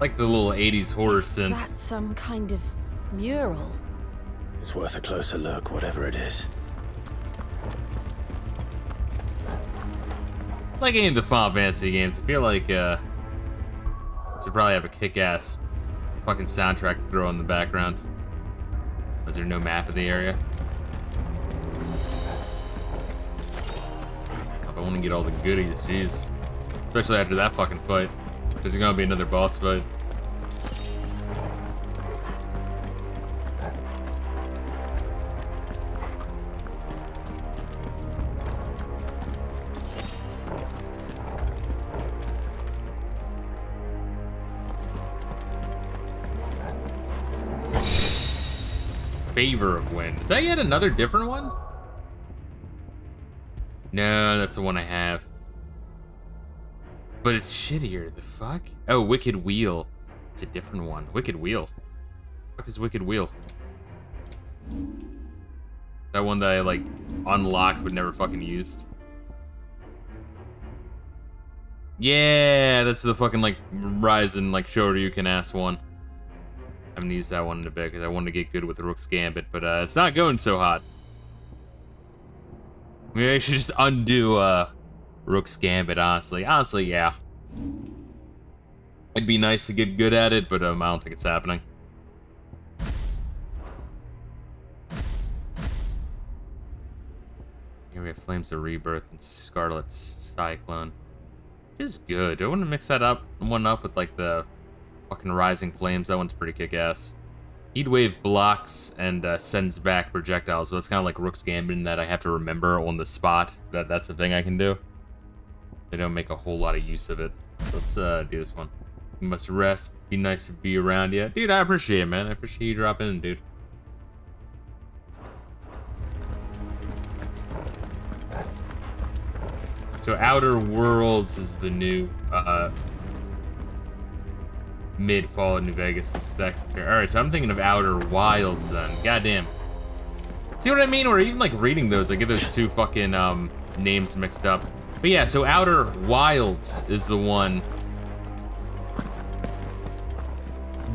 Speaker 1: Like the little 80s horror
Speaker 10: Is
Speaker 1: synth.
Speaker 10: that some kind of mural?
Speaker 14: It's worth a closer look, whatever it is.
Speaker 1: Like any of the Final Fantasy games, I feel like should probably have a kick-ass fucking soundtrack to throw in the background. Is there no map of the area? I want to get all the goodies, jeez. Especially after that fucking fight. There's gonna be another boss fight. Favor of Wind. Is that yet another different one? No, that's the one I have. But it's shittier, the fuck? Oh, Wicked Wheel. It's a different one. Wicked Wheel. What the fuck is Wicked Wheel? That one that I, like, unlocked but never fucking used. Yeah, that's the fucking, like, Ryzen, like, Shoryuken-ass one. I haven't used that one in a bit because I wanted to get good with Rook's Gambit, but it's not going so hot. Maybe I should just undo Rook's Gambit, honestly. Honestly, yeah. It'd be nice to get good at it, but I don't think it's happening. Here we have Flames of Rebirth and Scarlet's Cyclone. Which is good. Do I want to mix that one up with like the fucking Rising Flames? That one's pretty kick-ass. Heatwave blocks and sends back projectiles, but it's kind of like Rook's Gambit in that I have to remember on the spot that that's the thing I can do. They don't make a whole lot of use of it. So let's do this one. You must rest. Be nice to be around you. Dude, I appreciate it, man. I appreciate you dropping in, dude. So Outer Worlds is the new mid-fall in New Vegas sector. Alright, so I'm thinking of Outer Wilds then. Goddamn. See what I mean? Or even like reading those, I get those two fucking names mixed up. But yeah, so Outer Wilds is the one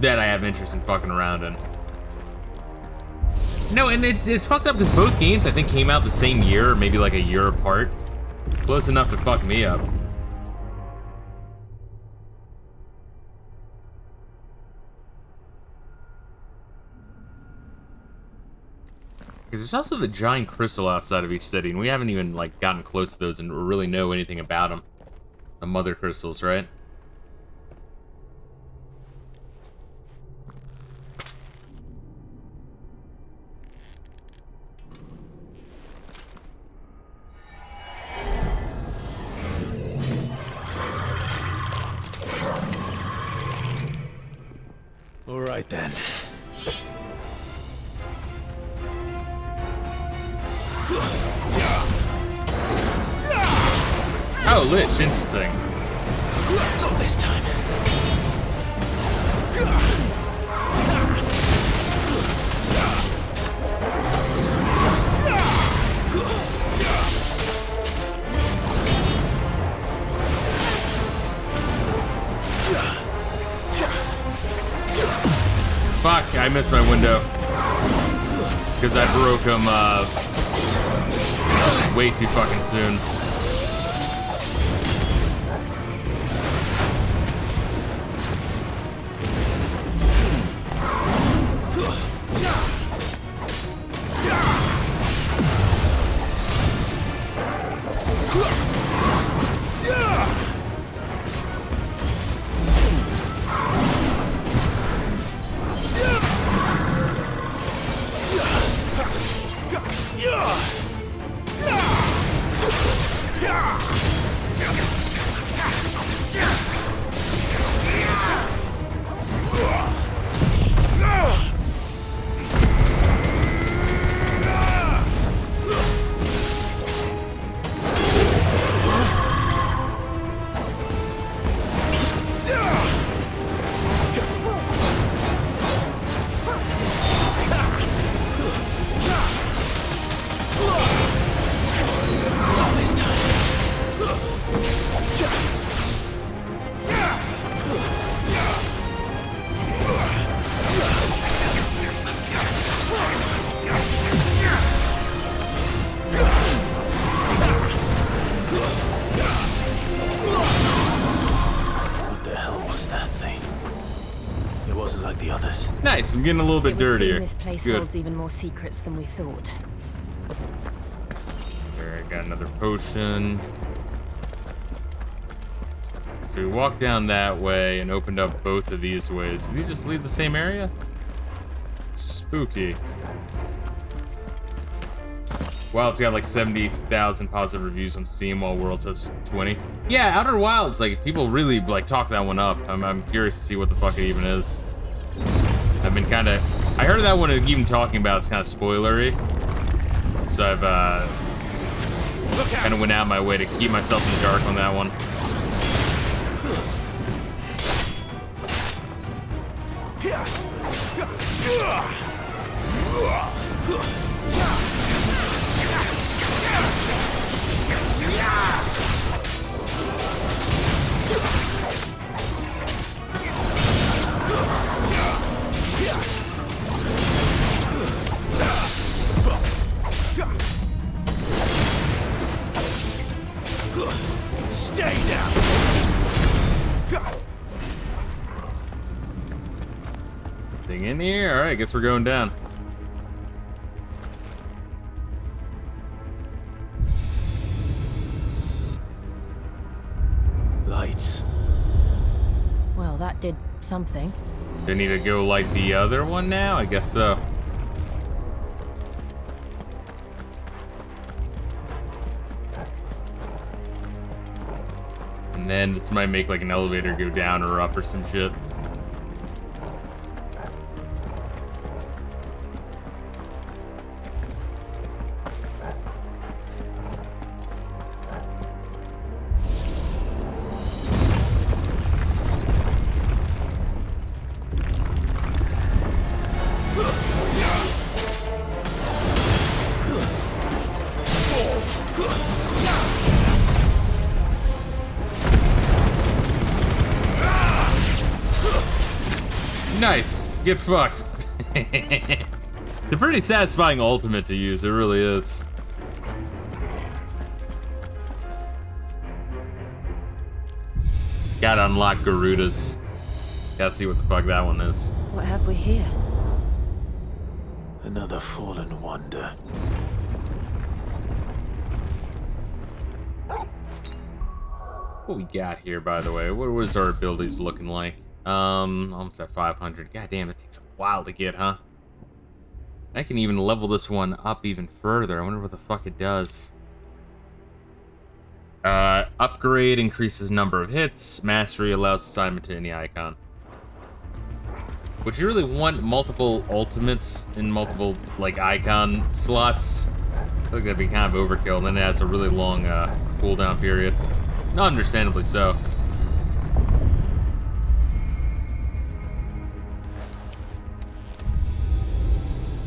Speaker 1: that I have interest in fucking around in. No, and it's fucked up because both games I think came out the same year, or maybe like a year apart. Close enough to fuck me up. Because there's also the giant crystal outside of each city, and we haven't even like gotten close to those and really know anything about them. The mother crystals, right?
Speaker 8: All right then.
Speaker 1: Oh, Lich, interesting.
Speaker 8: Not this time.
Speaker 1: Fuck, I missed my window. Because I broke him, way too fucking soon. Nice, I'm getting a little bit dirtier.
Speaker 10: This place
Speaker 1: Good.
Speaker 10: holds even more secrets than we thought.
Speaker 1: There, I got another potion. So we walked down that way and opened up both of these ways. Did these just lead the same area? Spooky. Wow, it's got like 70,000 positive reviews on Steam, while Worlds has 20. Yeah, Outer Wilds, like, people really, like, talk that one up. I'm curious to see what the fuck it even is. I've been kind of... I heard that one even talking about it's kind of spoilery. So I've, kind of went out my way to keep myself in the dark on that one.
Speaker 8: Stay down.
Speaker 1: Thing in here. All right, guess we're going down.
Speaker 4: Lights.
Speaker 10: Well, that did something.
Speaker 1: Do I need to go light the other one now? I guess so. And then this might make like an elevator go down or up or some shit. Nice. Get fucked. It's a pretty satisfying ultimate to use. It really is. Gotta unlock Garudas. Gotta see what the fuck that one is.
Speaker 10: What have we here?
Speaker 4: Another fallen wonder.
Speaker 1: What we got here, by the way? What was our abilities looking like? Almost at 500. God damn, it takes a while to get, huh? I can even level this one up even further. I wonder what the fuck it does. Upgrade increases number of hits. Mastery allows assignment to any icon. Would you really want multiple ultimates in multiple, like, icon slots? I feel like that'd be kind of overkill. And then it has a really long cooldown period. Understandably so.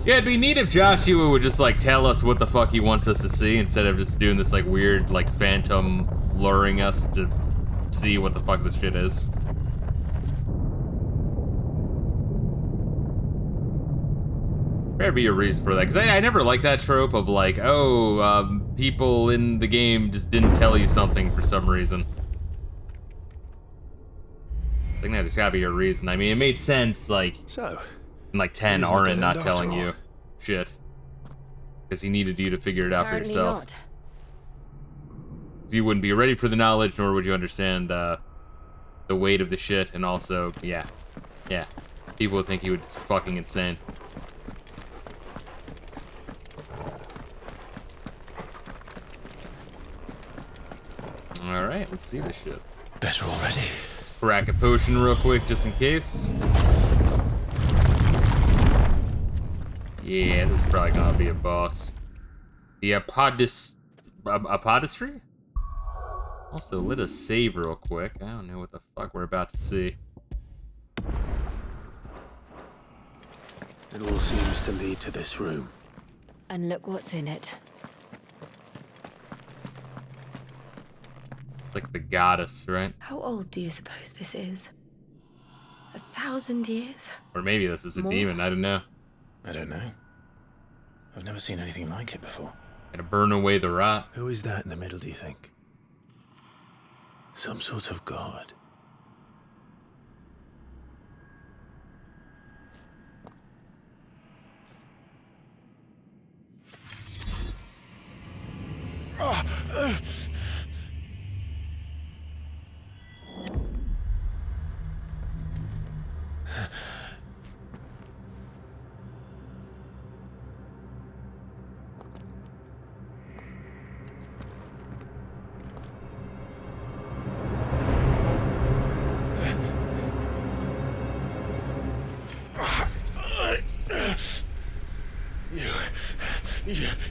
Speaker 1: Yeah, it'd be neat if Joshua would just, like, tell us what the fuck he wants us to see instead of just doing this, like, weird, like, phantom luring us to see what the fuck this shit is. There'd be a reason for that, because I never liked that trope of, like, oh, people in the game just didn't tell you something for some reason. I think there's gotta be a reason. I mean, it made sense, like, in, like, 10, Arin not telling you shit. Because he needed you to figure it out for yourself.
Speaker 10: Not.
Speaker 1: You wouldn't be ready for the knowledge, nor would you understand the weight of the shit, and also, yeah. People would think he was fucking insane. Alright, let's see this shit.
Speaker 4: Better already.
Speaker 1: Crack a potion real quick, just in case. Yeah, this is probably gonna be a boss. The apodistry? Also, let us save real quick. I don't know what the fuck we're about to see.
Speaker 4: It all seems to lead to this room.
Speaker 10: And look what's in it.
Speaker 1: Like the goddess, right?
Speaker 10: How old do you suppose this is? 1,000 years?
Speaker 1: Or maybe this is a
Speaker 10: More?
Speaker 1: demon, I don't know.
Speaker 4: I don't know. I've never seen anything like it before.
Speaker 1: Gotta burn away the rot.
Speaker 4: Who is that in the middle, do you think? Some sort of god.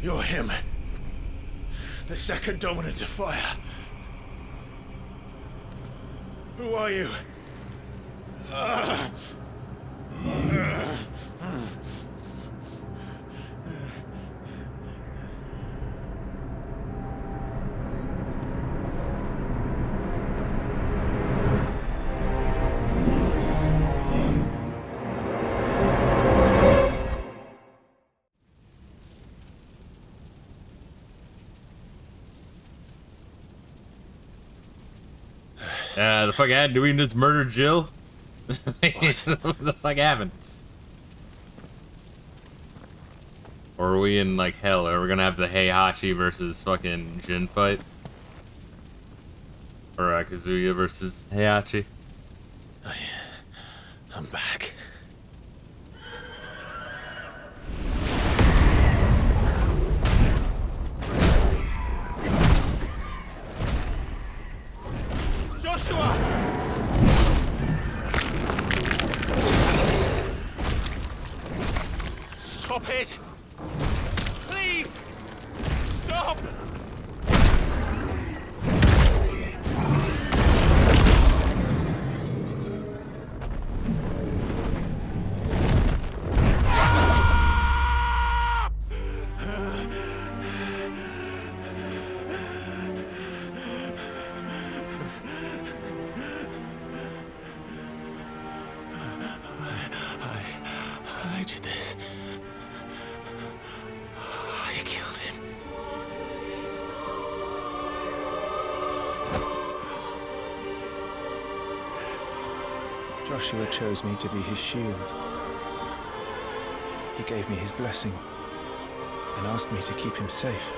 Speaker 4: You're him. The second dominant of fire. Who are you?
Speaker 1: The fuck happened? Do we just murder Jill? What the fuck happened? Or are we in, like, hell? Are we gonna have the Heihachi versus fucking Jin fight? Or Kazuya versus Heihachi?
Speaker 4: I'm back.
Speaker 5: Joshua! Stop it! Please! Stop!
Speaker 14: Joshua chose me to be his shield. He gave me his blessing and asked me to keep him safe.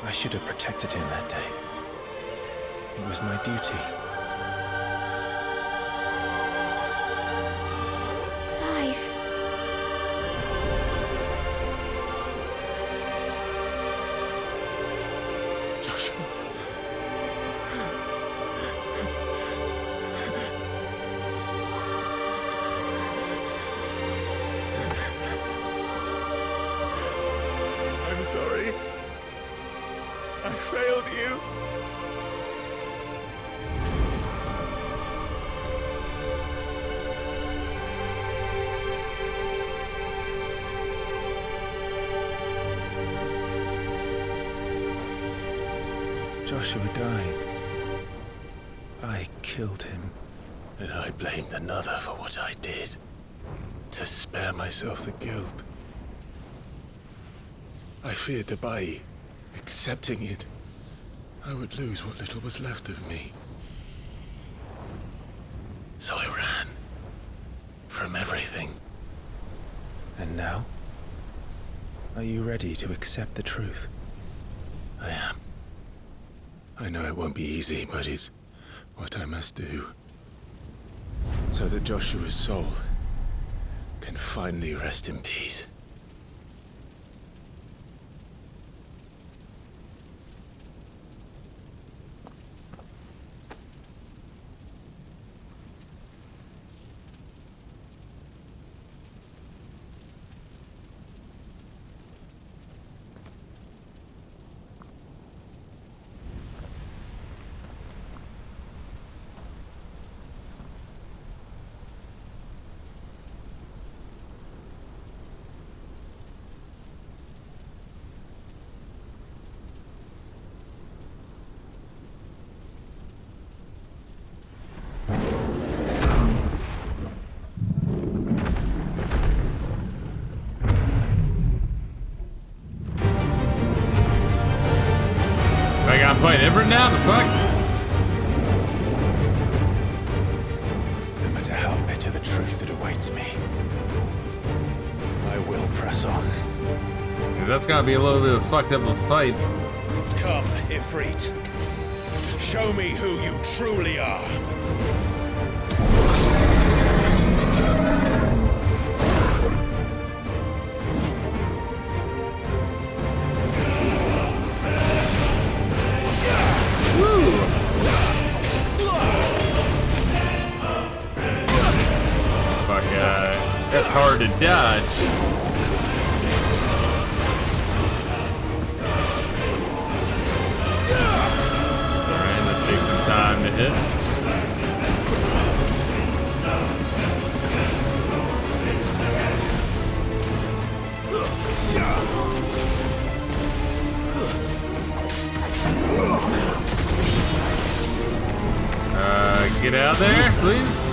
Speaker 14: I should have protected him that day. It was my duty.
Speaker 10: Clive.
Speaker 14: Joshua. I'm sorry. I failed you. Joshua died. I killed him.
Speaker 4: And I blamed another for what I did, to spare myself the guilt. I feared that by accepting it, I would lose what little was left of me. So I ran from everything.
Speaker 14: And now? Are you ready to accept the truth?
Speaker 4: I am. I know it won't be easy, but it's what I must do. So that Joshua's soul can finally rest in peace.
Speaker 1: I gotta fight Everett now? The fuck?
Speaker 14: No matter how bitter the truth that awaits me, I will press on.
Speaker 1: That's gotta be a little bit of a fucked up of a fight.
Speaker 12: Come, Ifrit. Show me who you truly are.
Speaker 1: That's hard to dodge. Alright, that takes some time to hit. Get out there, please.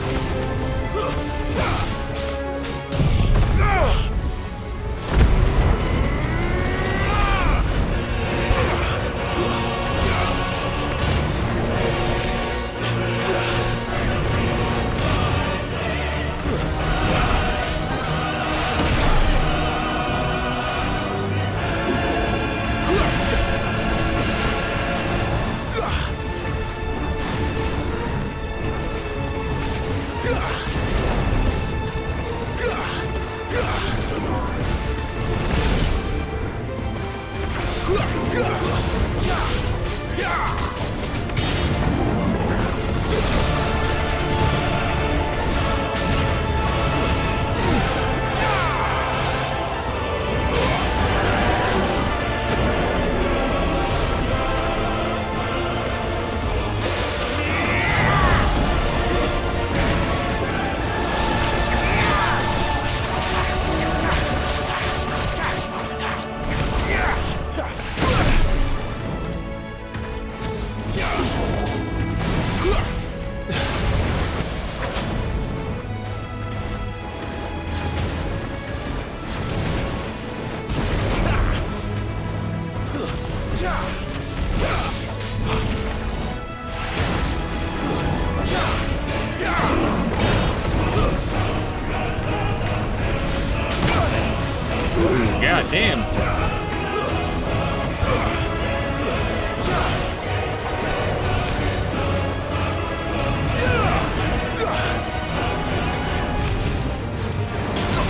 Speaker 1: God damn.
Speaker 8: Not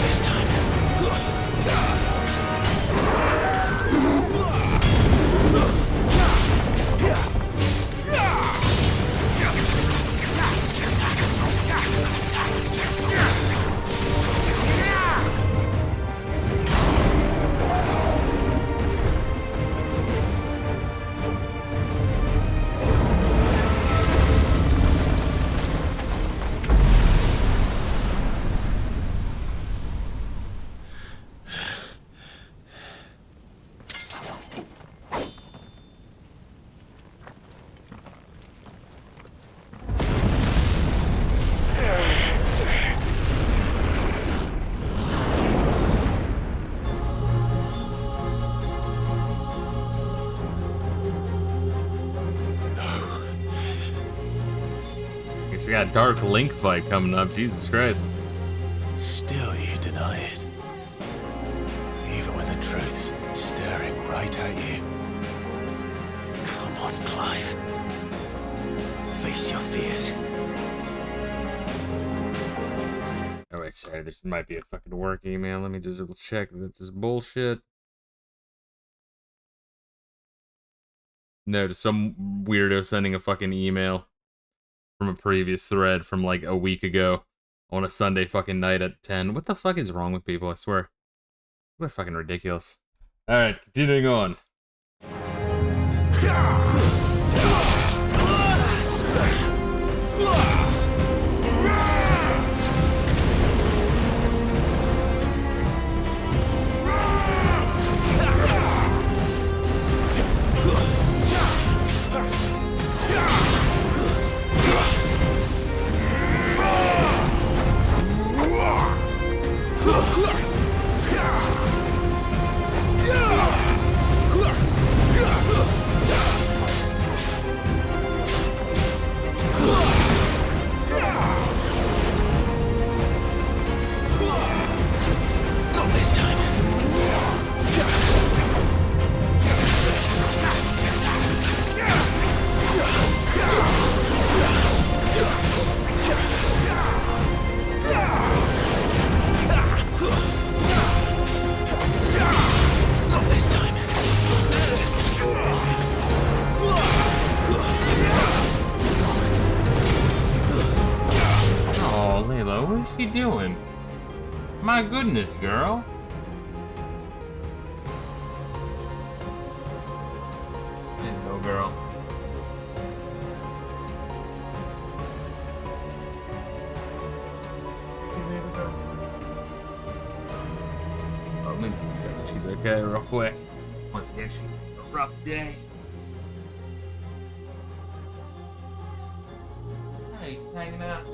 Speaker 8: this time.
Speaker 1: Guess we got a Dark Link fight coming up. Jesus Christ.
Speaker 4: Still you deny it. Even when the truth's staring right at you. Come on, Clive. Face your fears.
Speaker 1: Oh wait, sorry, this might be a fucking work email. Let me just double check that this is bullshit. No, just some weirdo sending a fucking email from a previous thread from like a week ago on a Sunday fucking night at 10. What the fuck is wrong with people, I swear? We're fucking ridiculous. Alright, continuing on. Doing? My goodness, girl. Hello, girl. Oh, let me check she's okay real quick. Once again, she's a rough day. Hey, just hanging out.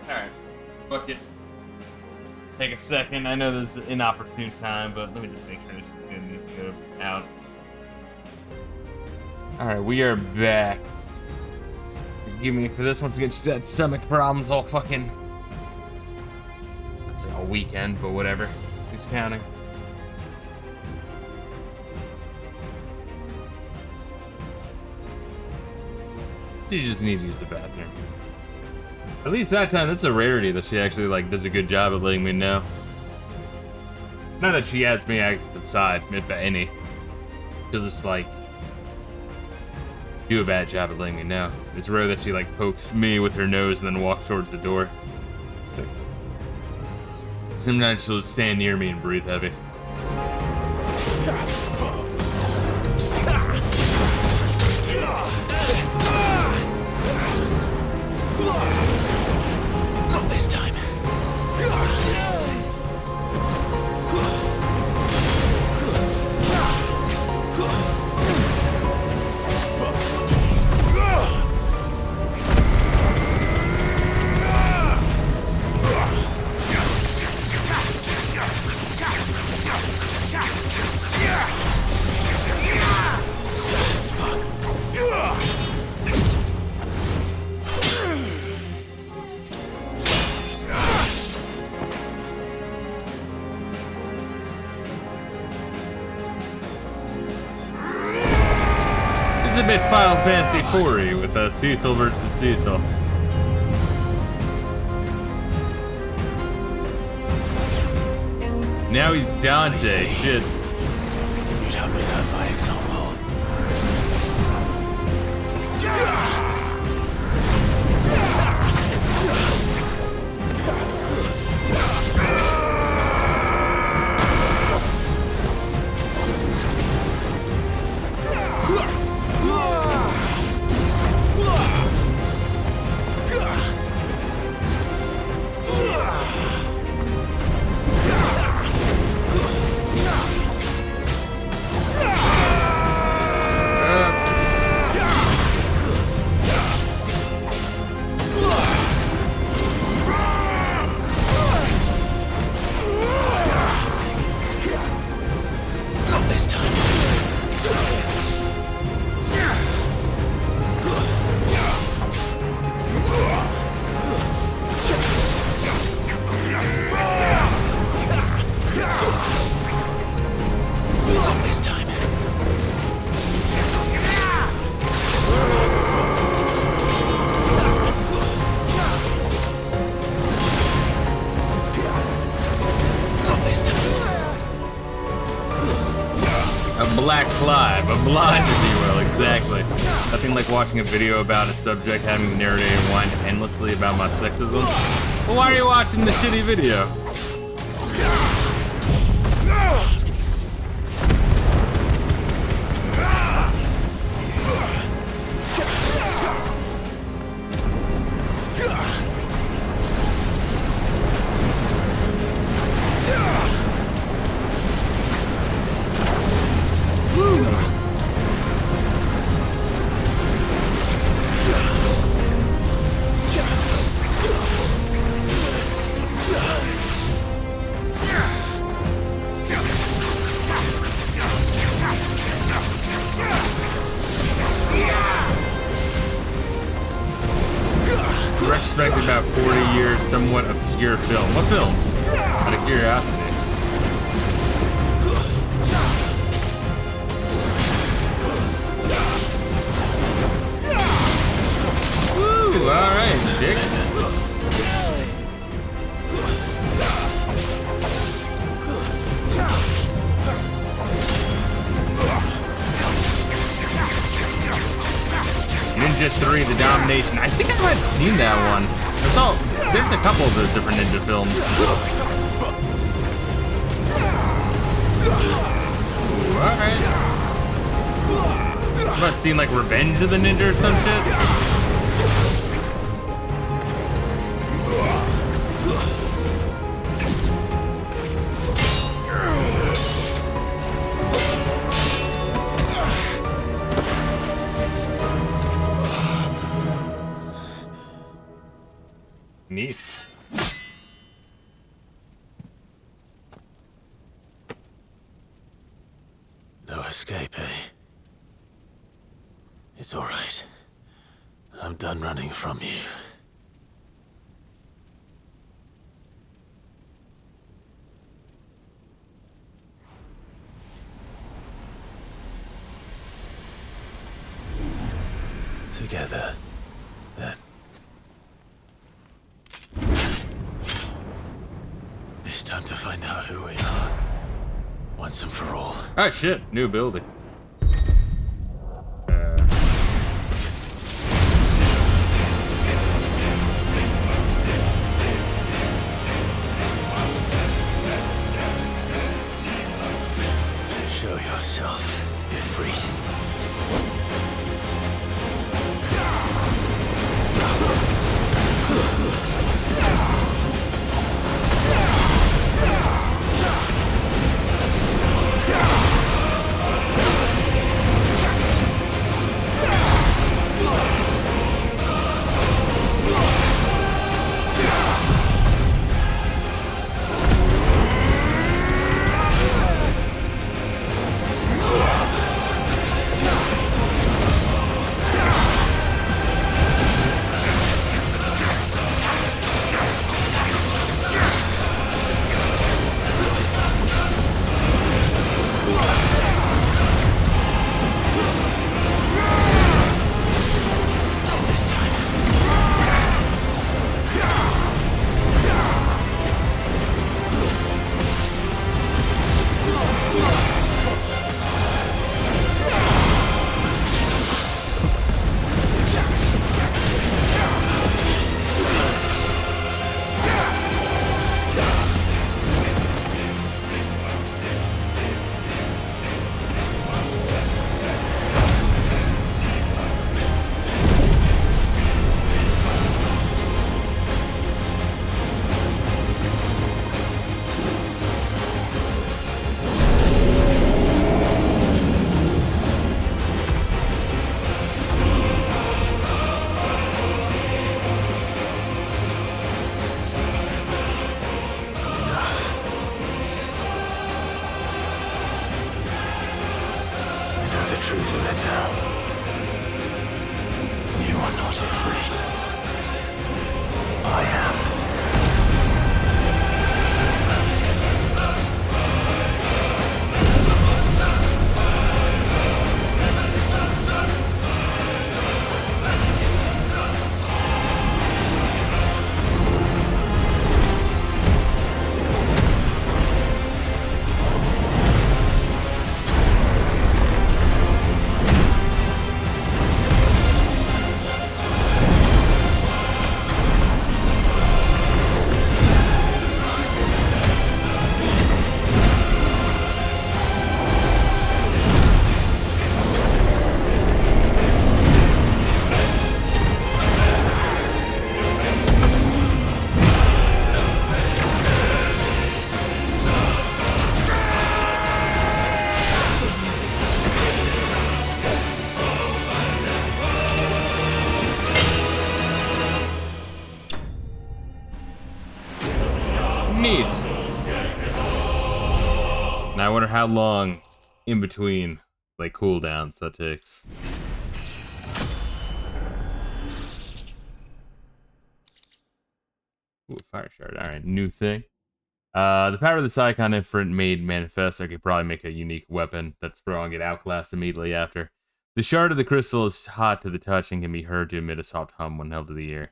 Speaker 1: Alright. Fuck it. Take a second. I know this is an inopportune time, but let me just make sure she's getting this go out. Alright, we are back. Forgive me for this. Once again, she's had stomach problems all fucking... Let's say all weekend, but whatever. Who's counting? She just needs to use the bathroom. At least that time, that's a rarity that she actually like does a good job of letting me know. Not that she has me exit to the side, if any. She'll just like do a bad job of letting me know. It's rare that she like pokes me with her nose and then walks towards the door. Sometimes she'll just stand near me and breathe heavy.
Speaker 8: Not this time.
Speaker 1: It's a bit Final Fantasy 4-y with Cecil versus Cecil. Now he's Dante. Shit.
Speaker 4: You'd help me learn by example.
Speaker 1: Black Clive, a blind, if you will, exactly. Nothing like watching a video about a subject having the narrator whine endlessly about my sexism. Well, why are you watching the shitty video? Retrospective about 40 years, somewhat obscure film. What film? Out of curiosity. Woo! Alright, dick. Ninja 3, The Domination. I think I might have seen that one. There's a couple of those different ninja films. Alright. I must have seen like Revenge of the Ninja or some shit. Neat.
Speaker 4: No escape, eh? It's all right. I'm done running from you. Together, then. It's time to find out who we are. Once and for all.
Speaker 1: Oh shit, new building.
Speaker 4: Show yourself, Ifrit.
Speaker 1: neat. Now I wonder how long in between, like, cooldowns that takes. Ooh, fire shard. Alright, new thing. The power of this icon infant made manifest. I could probably make a unique weapon that's strong and outclassed immediately after. The shard of the crystal is hot to the touch and can be heard to emit a soft hum when held to the ear.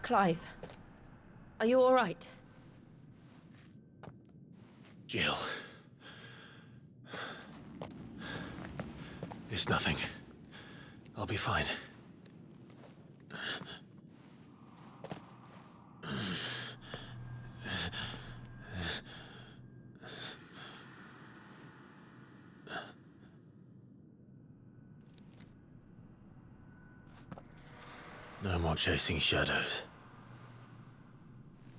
Speaker 3: Clive, are you all right?
Speaker 8: Jill. It's nothing. I'll be fine. No more chasing shadows.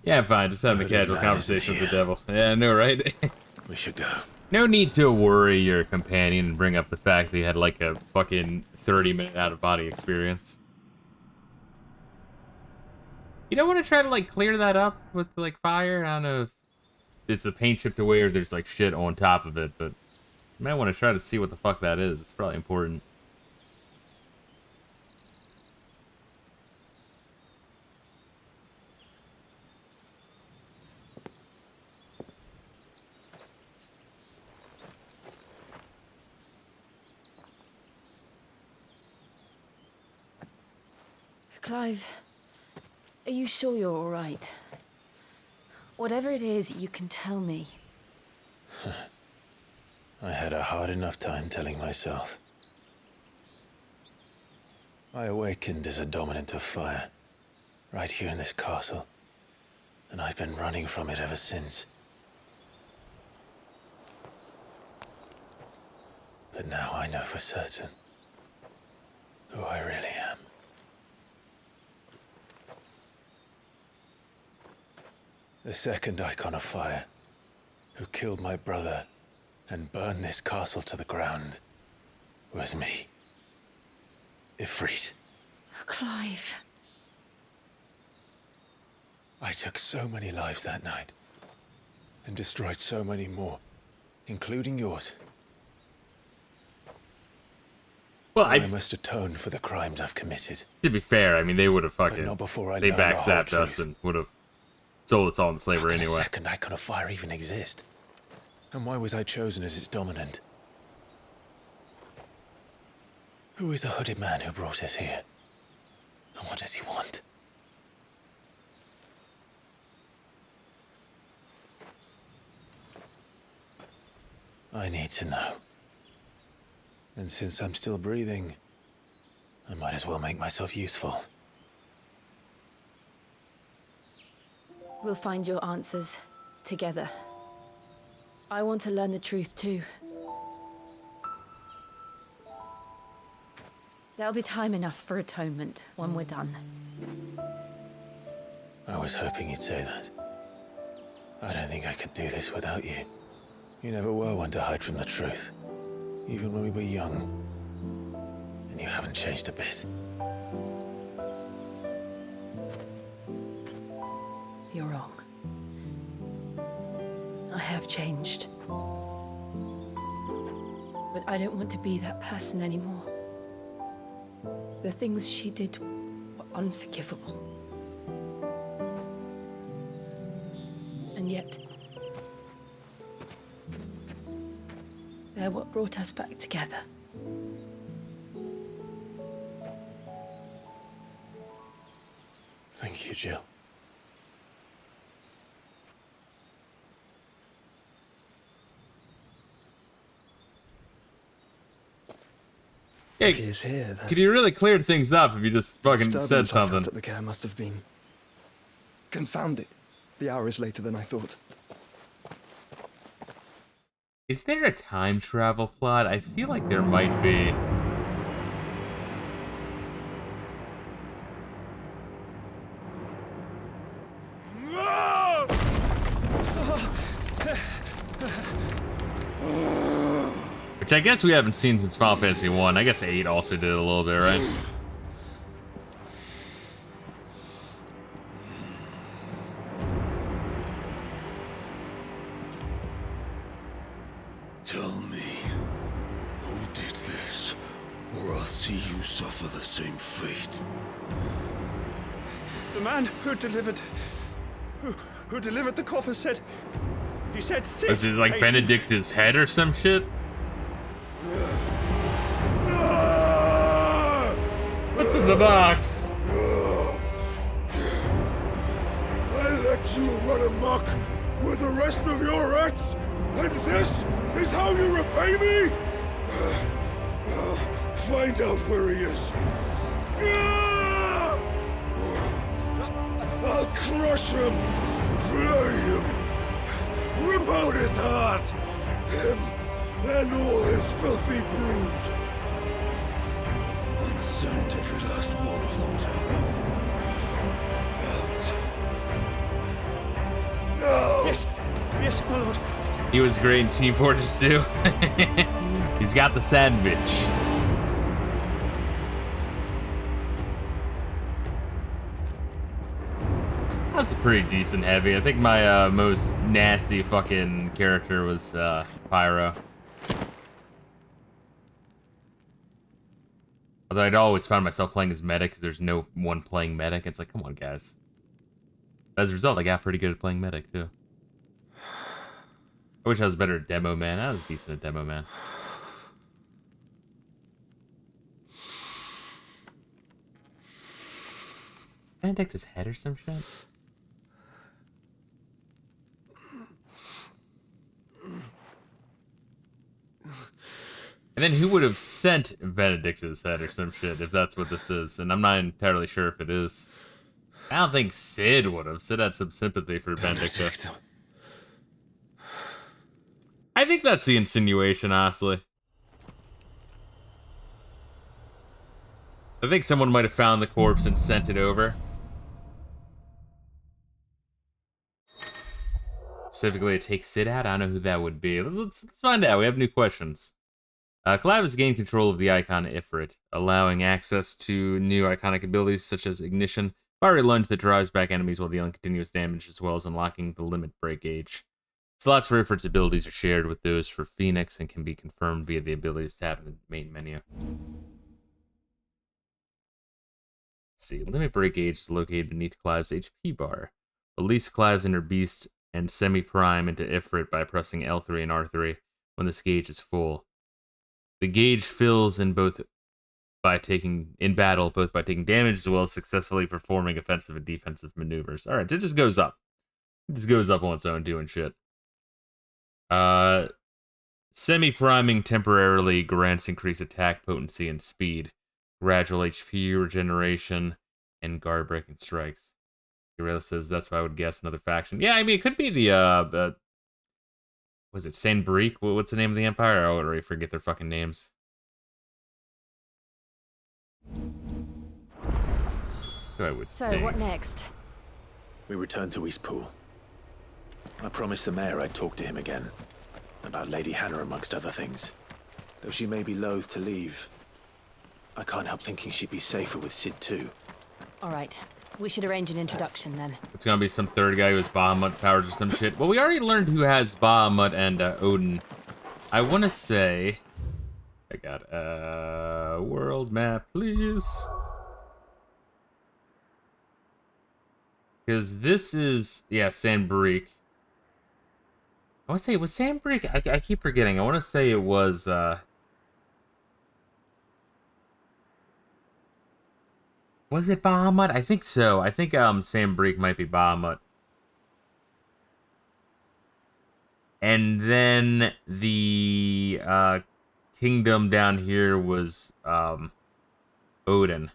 Speaker 1: Yeah, I'm fine. Just having a
Speaker 8: Hooded
Speaker 1: casual
Speaker 8: man
Speaker 1: conversation
Speaker 8: isn't
Speaker 1: with the
Speaker 8: here.
Speaker 1: devil. Yeah, I know, right?
Speaker 8: We should go.
Speaker 1: No need to worry your companion and bring up the fact that he had like a fucking 30-minute out-of-body experience. You don't want to try to like clear that up with like fire? I don't know if it's the paint chipped away or there's like shit on top of it, but you might want to try to see what the fuck that is. It's probably important.
Speaker 10: Clive, are you sure you're all right? Whatever it is, you can tell me.
Speaker 14: I had a hard enough time telling myself. I awakened as a dominant of fire, right here in this castle, and I've been running from it ever since. But now I know for certain who I really am. The second icon of fire, who killed my brother and burned this castle to the ground, was me. Ifrit.
Speaker 10: Clive.
Speaker 14: I took so many lives that night, and destroyed so many more, including yours.
Speaker 1: Well,
Speaker 14: I must atone for the crimes I've committed.
Speaker 1: To be fair, I mean, they would have fucking...
Speaker 14: But not before I
Speaker 1: they
Speaker 14: learn the whole
Speaker 1: backstabbed us
Speaker 14: truth.
Speaker 1: and would have sold us all in slavery
Speaker 14: How can
Speaker 1: anyway.
Speaker 14: a second icon of fire even exist? And why was I chosen as its dominant? Who is the hooded man who brought us here? And what does he want? I need to know. And since I'm still breathing, I might as well make myself useful.
Speaker 10: We'll find your answers together. I want to learn the truth too. There'll be time enough for atonement when we're done.
Speaker 14: I was hoping you'd say that. I don't think I could do this without you. You never were one to hide from the truth, even when we were young. And you haven't changed a bit.
Speaker 10: You're wrong. I have changed. But I don't want to be that person anymore. The things she did were unforgivable. And yet, they're what brought us back together.
Speaker 14: you, Jill.
Speaker 1: Hey,
Speaker 15: If he is here, then
Speaker 1: could you really cleared things up if you just fucking said
Speaker 15: disturbance I felt
Speaker 1: something?
Speaker 15: at the care must have been confounded. The hour is later than I thought.
Speaker 1: Is there a time travel plot? I feel like there might be. Which I guess we haven't seen since Final Fantasy 1. I guess 8 also did a little bit, right?
Speaker 5: Tell me, who did this, or I'll see you suffer the same fate.
Speaker 15: The man who delivered the coffer said, he said, "Sit."
Speaker 1: Is it like Benedict's head or some shit? What's in the box?
Speaker 12: I let you run amok with the rest of your rats, and this is how you repay me? Find out where he is. I'll crush him, flay him, rip out his heart, him and all his filthy brood, and send every last one of them to hell. Out. No!
Speaker 15: Yes, yes, my lord.
Speaker 1: He was great in Team Fortress 2. He's got the sandwich. That's a pretty decent heavy. I think my most nasty fucking character was Pyro. Although I'd always find myself playing as medic because there's no one playing medic. It's like, come on, guys. As a result, I got pretty good at playing medic, too. I wish I was better at Demo Man. I was decent at Demo Man. Benedict's head or some shit? And then who would have sent Benedict's head or some shit if that's what this is? And I'm not entirely sure if it is. I don't think Sid would have. Sid had some sympathy for Benedict. I think that's the insinuation, honestly. I think someone might have found the corpse and sent it over. Specifically to take Sid out? I don't know who that would be. Let's find out. We have new questions. Clive has gained control of the icon Ifrit, allowing access to new iconic abilities such as Ignition, Fiery Lunge that drives back enemies while dealing continuous damage, as well as unlocking the Limit Break gauge. Slots for Ifrit's abilities are shared with those for Phoenix and can be confirmed via the abilities tab in the main menu. Let's see, Limit Break gauge is located beneath Clive's HP bar. Release Clive's inner beast and semi-prime into Ifrit by pressing L3 and R3 when this gauge is full. The gauge fills in battle, both by taking damage as well as successfully performing offensive and defensive maneuvers. Alright, so it just goes up. It just goes up on its own doing shit. Semi-priming temporarily grants increased attack potency and speed, gradual HP regeneration, and guard-breaking strikes. Gorilla says that's what I would guess another faction. Yeah, I mean, it could be the, was it Saint Brique? What's the name of the Empire? I already forget their fucking names. So I would think.
Speaker 10: What next?
Speaker 4: We return to Eastpool. I promised the mayor I'd talk to him again. About Lady Hannah, amongst other things. Though she may be loath to leave, I can't help thinking she'd be safer with Sid too.
Speaker 10: All right. We should arrange an introduction then.
Speaker 1: It's gonna be some third guy who has Bahamut powers or some shit. Well, we already learned who has Bahamut and Odin. I want to say... I got a world map, please. Because this is... Yeah, Saint Brique. I want to say, was Saint Brique... I keep forgetting. I want to say it was... I Was it Bahamut? I think so. I think Sambrique might be Bahamut. And then the kingdom down here was Odin.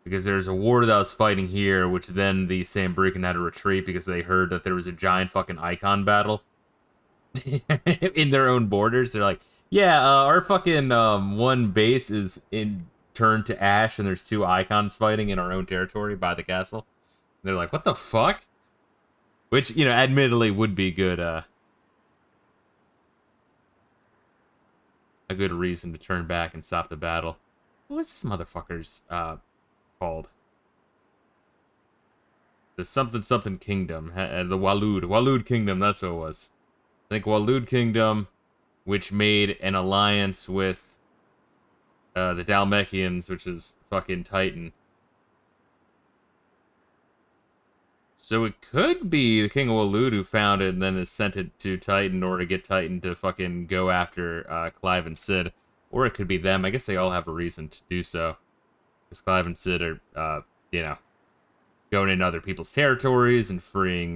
Speaker 1: Because there's a war that was fighting here, which then the Sambrican had to retreat because they heard that there was a giant fucking icon battle in their own borders. They're like, yeah, our fucking one base is turned to ash, and there's 2 icons fighting in our own territory by the castle. They're like, what the fuck? Which, you know, admittedly would be good, a good reason to turn back and stop the battle. What was this motherfucker's called? The something kingdom, the Walud Kingdom. That's what it was. I think Walud Kingdom, which made an alliance with the Dalmekians, which is fucking Titan. So it could be the King of Walud who found it and then has sent it to Titan in order to get Titan to fucking go after Clive and Cid. Or it could be them. I guess they all have a reason to do so. Because Clive and Cid are, you know, going into other people's territories and freeing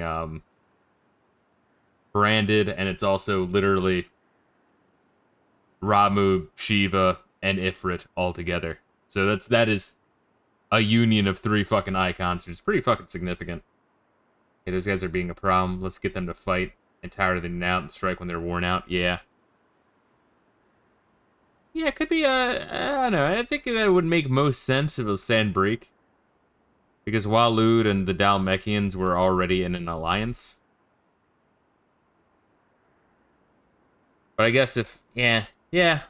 Speaker 1: Branded. And it's also literally Ramu, Shiva, and Ifrit all together. So that is a union of 3 fucking icons, which is pretty fucking significant. Hey, those guys are being a problem. Let's get them to fight and tire them out and strike when they're worn out. Yeah. Yeah, it could be, I don't know. I think that would make most sense if it was Sambrique. Because Walud and the Dalmekians were already in an alliance. But I guess if, yeah, it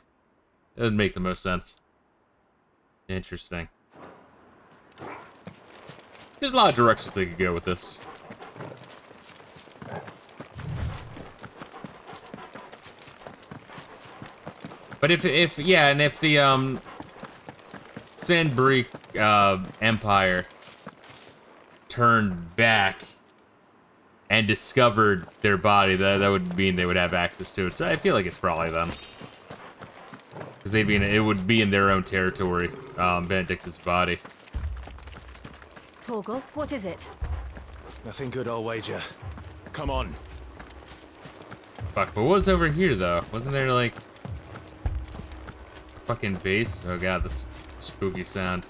Speaker 1: would make the most sense. Interesting. There's a lot of directions they could go with this. But if the Sambrique Empire turned back and discovered their body, that would mean they would have access to it. So I feel like it's probably them. Because it would be in their own territory, Benedicta's body.
Speaker 10: Torgal, what is it?
Speaker 4: Nothing good, I'll wager. Come on.
Speaker 1: Fuck, but what was over here, though? Wasn't there, like, a fucking base? Oh god, that's spooky sound.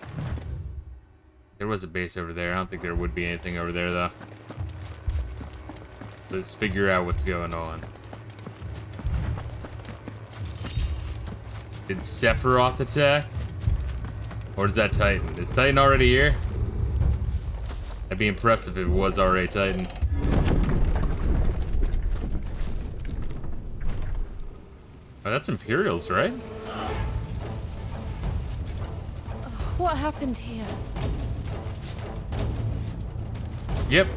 Speaker 1: There was a base over there. I don't think there would be anything over there, though. Let's figure out what's going on. Did Sephiroth attack? Or is that Titan? Is Titan already here? That'd be impressive if it was already Titan. Oh, that's Imperials, right?
Speaker 10: What happened here?
Speaker 1: Yep.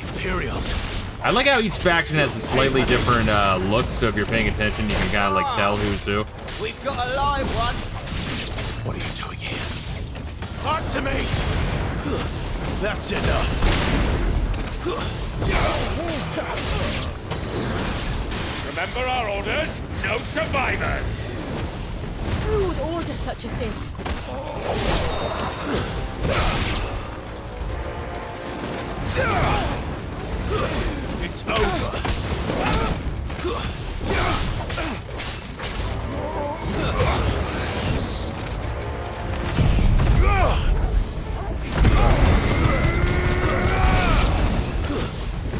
Speaker 4: Imperials.
Speaker 1: I like how each faction has a slightly different look, so if you're paying attention, you can kind of like tell who's who.
Speaker 11: We've got a live one.
Speaker 4: What are you doing here? Answer me! That's enough.
Speaker 12: Remember our orders? No survivors!
Speaker 10: Who would order such a thing?
Speaker 4: It's over.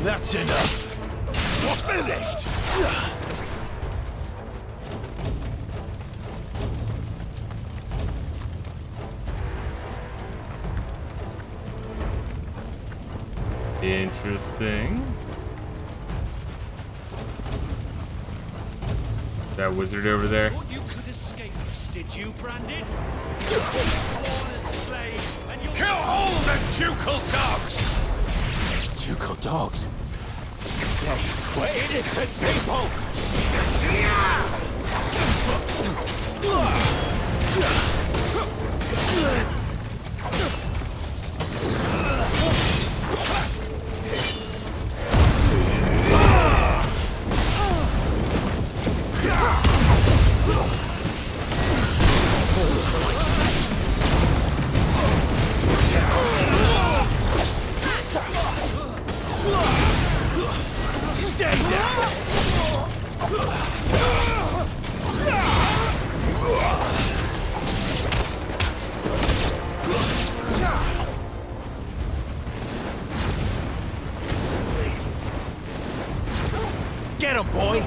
Speaker 4: That's enough. We're finished.
Speaker 1: Interesting. That wizard over there.
Speaker 12: Thought you could escape us, did you, Branded? Kill all the ducal dogs!
Speaker 4: Ducal dogs? We're innocent people!
Speaker 12: Get him, boy!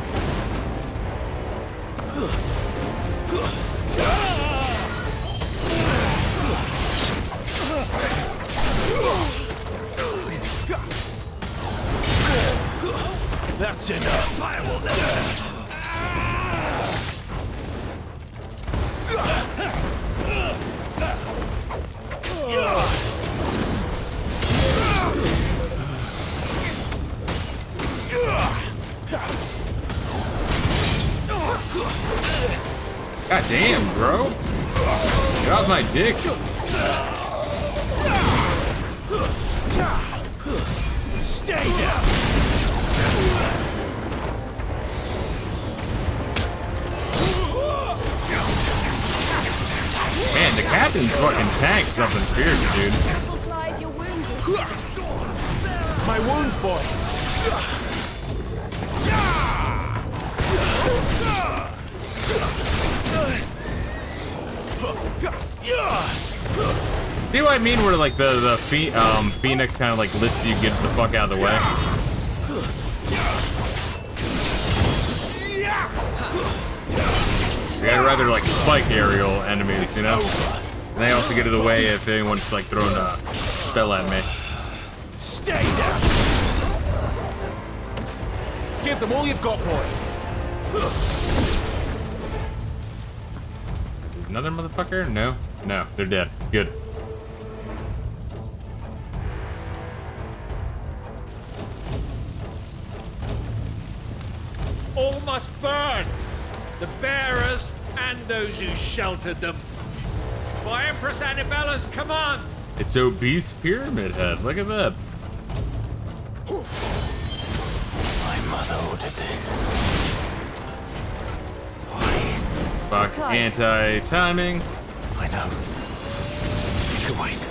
Speaker 12: That's enough. I will
Speaker 1: God damn, bro. Get off my dick.
Speaker 12: Stay down.
Speaker 1: Man, the captain's fucking tanks up in fierce, dude.
Speaker 12: My wounds, boy.
Speaker 1: See what I mean? Where like the Phoenix kind of like lets you get the fuck out of the way. You gotta rather like spike aerial enemies, you know? And they also get out of the way if anyone's like throwing a spell at me.
Speaker 12: Stay down. Give them all you've got, boy.
Speaker 1: Another motherfucker? No. No, they're dead. Good.
Speaker 16: All must burn! The bearers and those who sheltered them. By Empress Annabella's command!
Speaker 1: It's obese pyramid head. Look at that.
Speaker 8: My mother ordered this.
Speaker 1: Fuck anti-timing.
Speaker 8: I know. You can wait.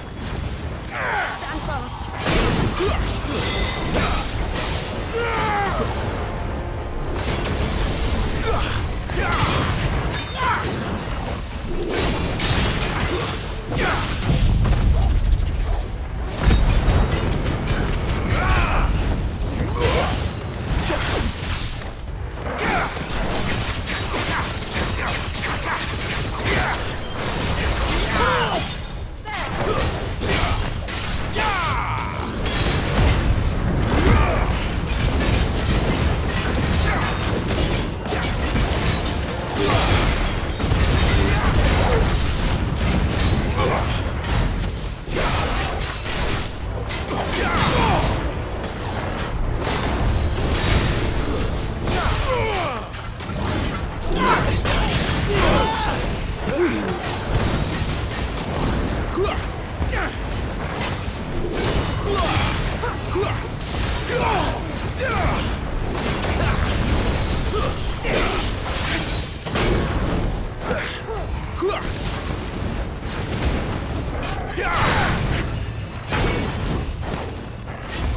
Speaker 10: Stand fast.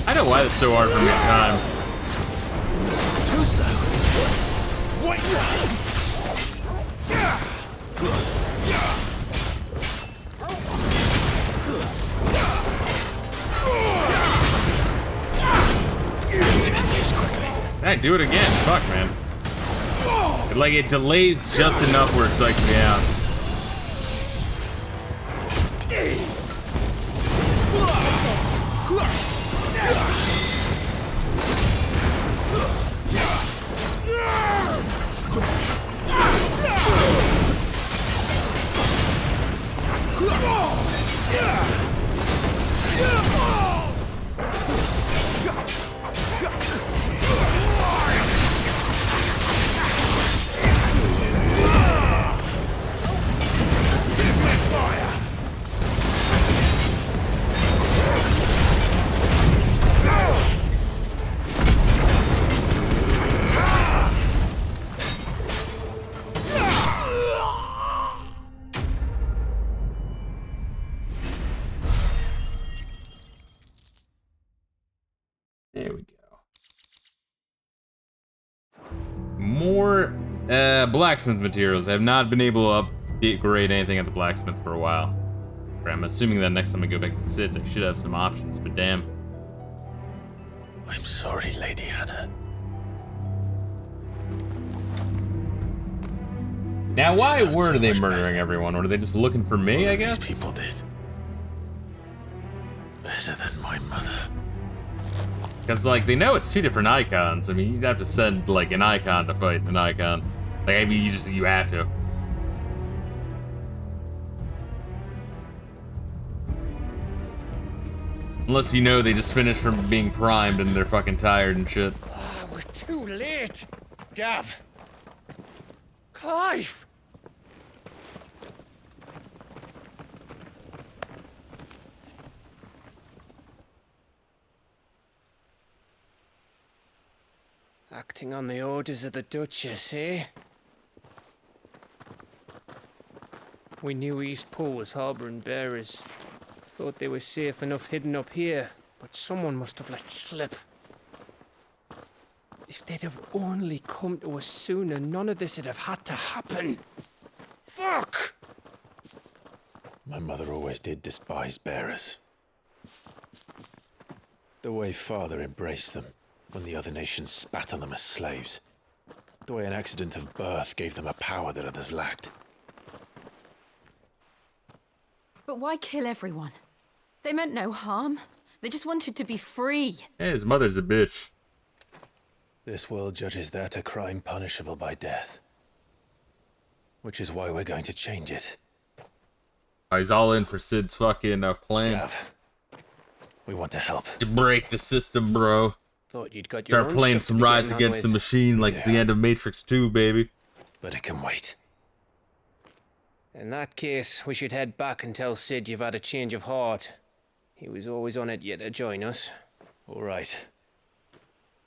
Speaker 1: I don't know why it's so hard for me at time.
Speaker 12: Too slow. Wait.
Speaker 1: Hey, do it again. Fuck, man. Like, it delays just enough where it psychs me out.
Speaker 12: Fire!
Speaker 1: More blacksmith materials. I have not been able to upgrade anything at the blacksmith for a while. I'm assuming that next time I go back to Sid's, I should have some options, but damn.
Speaker 13: I'm sorry, Lady Hannah.
Speaker 1: Now, why were they murdering everyone? Were they just looking for me, I guess?
Speaker 13: These people did. Better than my mother.
Speaker 1: Because, like, they know it's two different icons. I mean, you'd have to send, like, an icon to fight an icon. Like, I mean, you have to. Unless you know they just finished from being primed and they're fucking tired and shit.
Speaker 12: Ah, we're too late. Gav. Clive.
Speaker 17: Acting on the orders of the Duchess, eh? We knew Eastpool was harbouring bearers. Thought they were safe enough hidden up here, but someone must have let slip. If they'd have only come to us sooner, none of this would have had to happen. Fuck!
Speaker 13: My mother always did despise bearers. The way Father embraced them when the other nations spat on them as slaves. The way an accident of birth gave them a power that others lacked.
Speaker 6: But why kill everyone? They meant no harm. They just wanted to be free.
Speaker 1: Hey, his mother's a bitch.
Speaker 13: This world judges that a crime punishable by death. Which is why we're going to change it.
Speaker 1: Oh, he's all in for Sid's fucking plan.
Speaker 13: Gav, we want to help.
Speaker 1: To break the system, bro.
Speaker 17: Thought you'd got your
Speaker 1: Start
Speaker 17: own
Speaker 1: playing
Speaker 17: stuff
Speaker 1: some
Speaker 17: to be
Speaker 1: Rise
Speaker 17: getting on
Speaker 1: Against the
Speaker 17: with.
Speaker 1: Machine like it's the end of Matrix 2, baby.
Speaker 13: But it can wait.
Speaker 17: In that case, we should head back and tell Sid you've had a change of heart. He was always on it yet to join us.
Speaker 13: All right.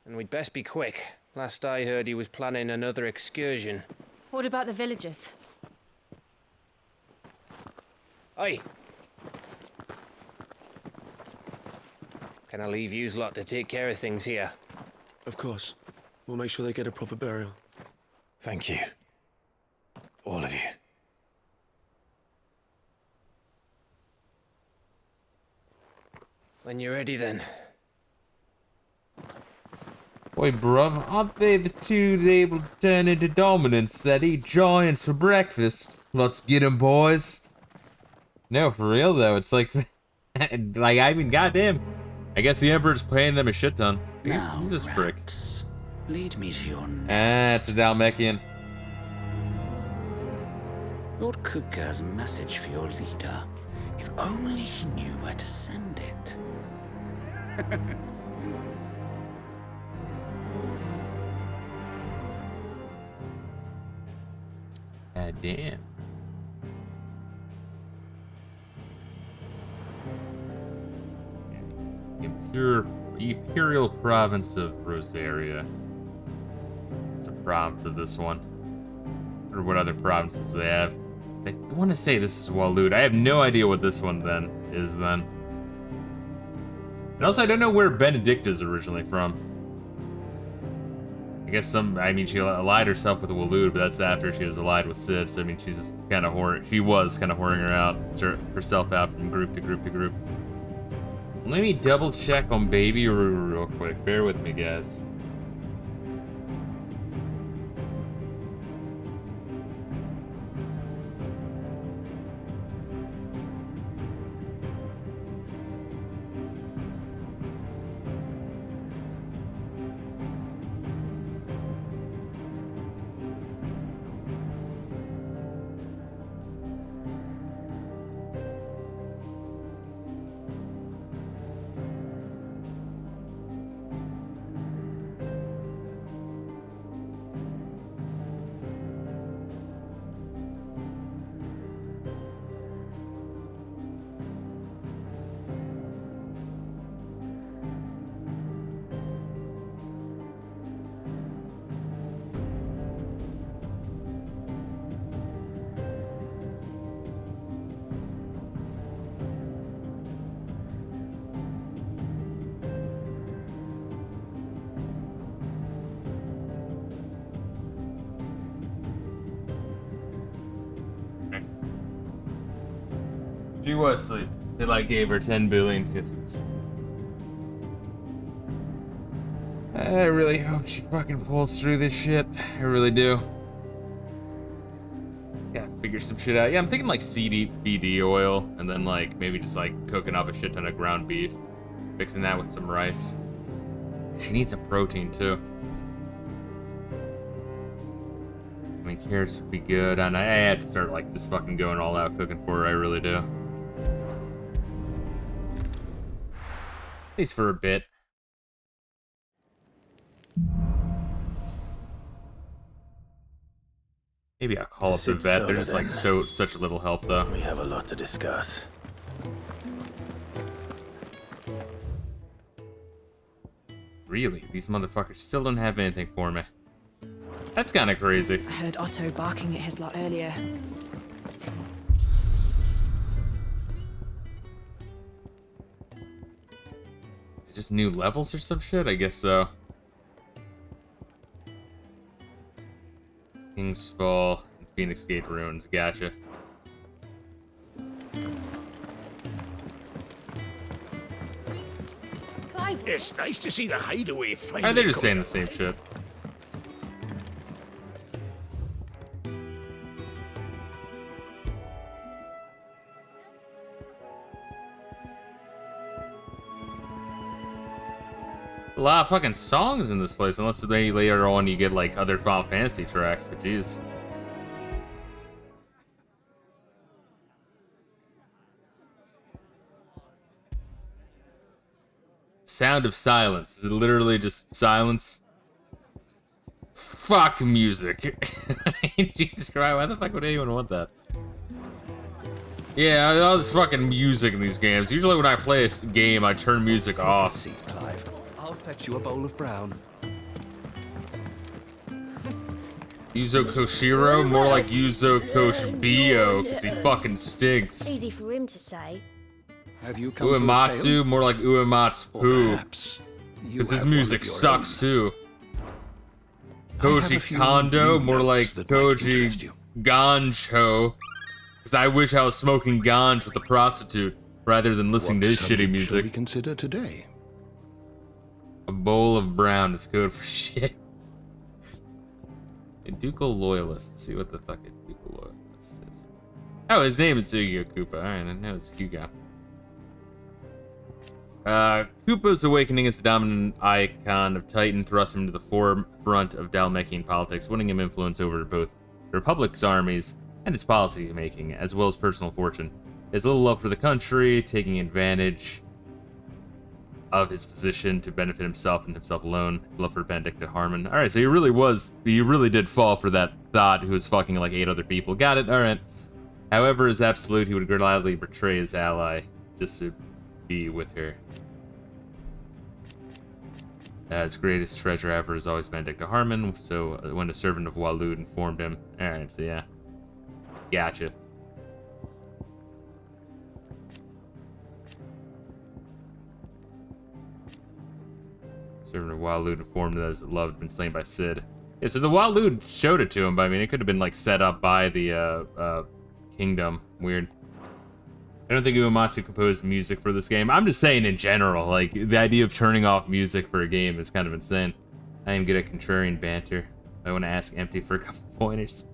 Speaker 17: And we'd best be quick. Last I heard, he was planning another excursion.
Speaker 6: What about the villagers?
Speaker 17: Aye. Can I leave yous lot to take care of things here?
Speaker 18: Of course. We'll make sure they get a proper burial.
Speaker 13: Thank you. All of you.
Speaker 17: When you're ready, then.
Speaker 1: Boy, bruv, aren't they the two that able to turn into dominants that eat giants for breakfast? Let's get 'em, boys. No, for real, though, it's like... like, I mean, goddamn. I guess the Emperor's paying them a shit ton.
Speaker 19: Now,
Speaker 1: He's a prick.
Speaker 19: Lead me to your nest.
Speaker 1: Ah, it's a Dalmekian.
Speaker 19: Lord Kupka has a message for your leader. If only he knew where to send it.
Speaker 1: Ah, damn. Imperial Province of Rosaria. It's the province of this one. Or what other provinces they have. I want to say this is Walud. I have no idea what this one then is then. And also I don't know where Benedicta is originally from. I guess she allied herself with Walud, but that's after she was allied with Sid, so I mean she's just kind of she was kind of whoring herself out from group to group to group. Let me double check on Baby Ruru real quick. Bear with me, guys. She was asleep. Till I gave her 10 billion kisses. I really hope she fucking pulls through this shit. I really do. Gotta figure some shit out. Yeah, I'm thinking like CBD oil, and then like maybe just like cooking up a shit ton of ground beef, mixing that with some rice. She needs some protein too. I mean, carrots would be good, and I had to start like just fucking going all out cooking for her. I really do. At least for a bit. Maybe I'll call up the vet. They're just like such little help though.
Speaker 13: We have a lot to discuss.
Speaker 1: Really? These motherfuckers still don't have anything for me. That's kind of crazy.
Speaker 2: I heard Otto barking at his lot earlier.
Speaker 1: Is it just new levels or some shit? I guess so. King's Fall and Phoenix Gate Ruins. Gotcha.
Speaker 5: It's nice to see the hideaway finally.
Speaker 1: They're just saying the same shit. A lot of fucking songs in this place, unless maybe later on you get like other Final Fantasy tracks, but jeez. Sound of Silence. Is it literally just silence? Fuck music. Jesus Christ, why the fuck would anyone want that? Yeah, all this fucking music in these games. Usually when I play a game, I turn music off.
Speaker 20: Seat, Clive. I'll fetch you a bowl of brown.
Speaker 1: Yuzo Koshiro? More like Yuzo Koshibio, because he fucking stinks.
Speaker 21: Easy for him to say.
Speaker 20: Have you come
Speaker 1: Uematsu, more like Uematsu, because his music sucks too. Koji Kondo, more like Koji Gancho, because I wish I was smoking ganj with a prostitute rather than listening to his shitty music.
Speaker 20: Shall we consider today?
Speaker 1: A bowl of brown is good for shit. A Ducal Loyalist. Let's see what the fuck a Ducal Loyalist is. Oh, his name is Sugiyo Koopa. Alright, I know it's Hugo. Koopa's awakening as the dominant icon of Titan thrust him to the forefront of Dhalmekian politics, winning him influence over both the Republic's armies and its policy making, as well as personal fortune. His little love for the country, taking advantage of his position to benefit himself and himself alone. His love for Benedicta Harmon. Alright, so he really did fall for that thought who was fucking like 8 other people. Got it, alright. However, as absolute, he would gladly betray his ally just to be with her. His greatest treasure ever has always been Benedicta Harmon, so when a servant of Walud informed him. Alright, so yeah. Gotcha. Servant of Walud informed him that his love had been slain by Cid. Yeah, so the Walud showed it to him, but I mean, it could have been like set up by the kingdom. Weird. I don't think Uematsu composed music for this game. I'm just saying in general, like, the idea of turning off music for a game is kind of insane. I am good at contrarian banter. I want to ask Empty for a couple pointers.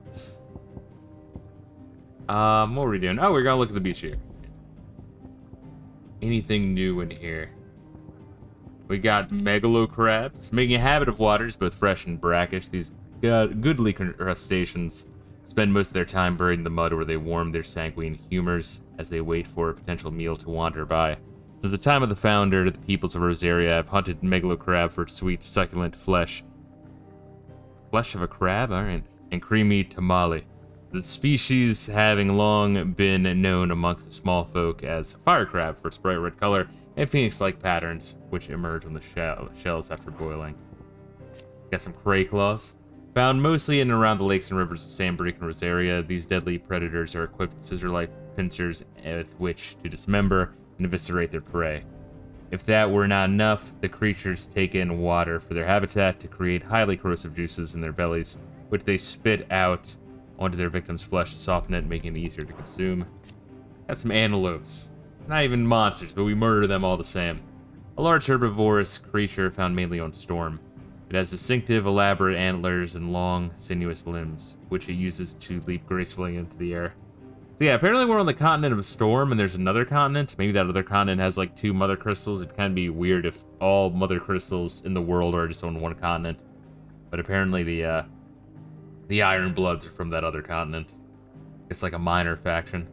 Speaker 1: What were we doing? Oh, we're gonna look at the beach here. Anything new in here? We got megalo crabs, making a habit of waters, both fresh and brackish. These goodly crustaceans spend most of their time buried in the mud where they warm their sanguine humors as they wait for a potential meal to wander by. Since the time of the founder, the peoples of Rosaria have hunted megalo crab for its sweet, succulent flesh. Flesh of a crab? Alright. And creamy tamale. The species having long been known amongst the small folk as fire crab for its bright red color and phoenix-like patterns, which emerge on the shells after boiling. Got some cray claws. Found mostly in and around the lakes and rivers of Sambrique and Rosaria, these deadly predators are equipped with scissor-like pincers with which to dismember and eviscerate their prey. If that were not enough, the creatures take in water for their habitat to create highly corrosive juices in their bellies, which they spit out onto their victim's flesh to soften it, making it easier to consume. Got some antelopes. Not even monsters, but we murder them all the same. A large herbivorous creature found mainly on Storm. It has distinctive, elaborate antlers and long, sinuous limbs, which it uses to leap gracefully into the air. So yeah, apparently we're on the continent of Storm, and there's another continent. Maybe that other continent has like 2 mother crystals. It'd kind of be weird if all mother crystals in the world are just on one continent. But apparently the Iron Bloods are from that other continent. It's like a minor faction.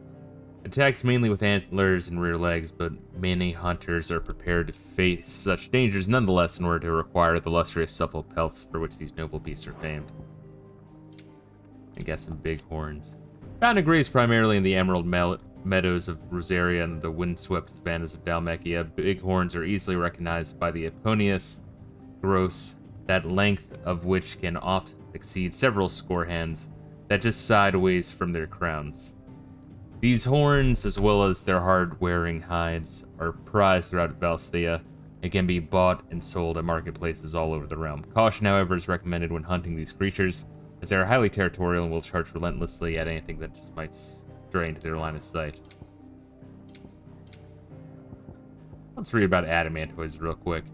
Speaker 1: Attacks mainly with antlers and rear legs, but many hunters are prepared to face such dangers nonetheless in order to acquire the lustrous supple pelts for which these noble beasts are famed. And got some big horns. Found and grazed primarily in the emerald meadows of Rosaria and the windswept savannas of Dalmacia, bighorns are easily recognized by the Eponius gross, that length of which can often exceed several score hands that just sideways from their crowns. These horns, as well as their hard-wearing hides, are prized throughout Valsthea and can be bought and sold at marketplaces all over the realm. Caution, however, is recommended when hunting these creatures, as they are highly territorial and will charge relentlessly at anything that just might stray into their line of sight. Let's read about adamantoids real quick.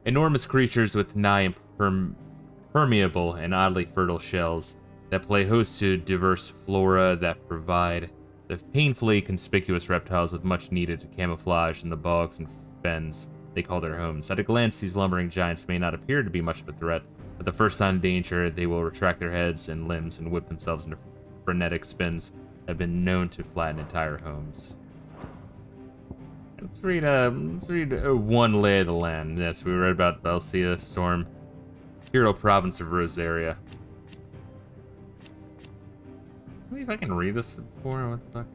Speaker 1: Enormous creatures with nigh impermeable and oddly fertile shells that play host to diverse flora that provide the painfully conspicuous reptiles with much needed camouflage in the bogs and fens they call their homes. At a glance, these lumbering giants may not appear to be much of a threat, but the first sign of danger, they will retract their heads and limbs and whip themselves into frenetic spins that have been known to flatten entire homes. Let's read one lay of the land. Yes, we read about Valsthea, Storm, Hero Province of Rosaria. Maybe if I can read this before. What the fuck?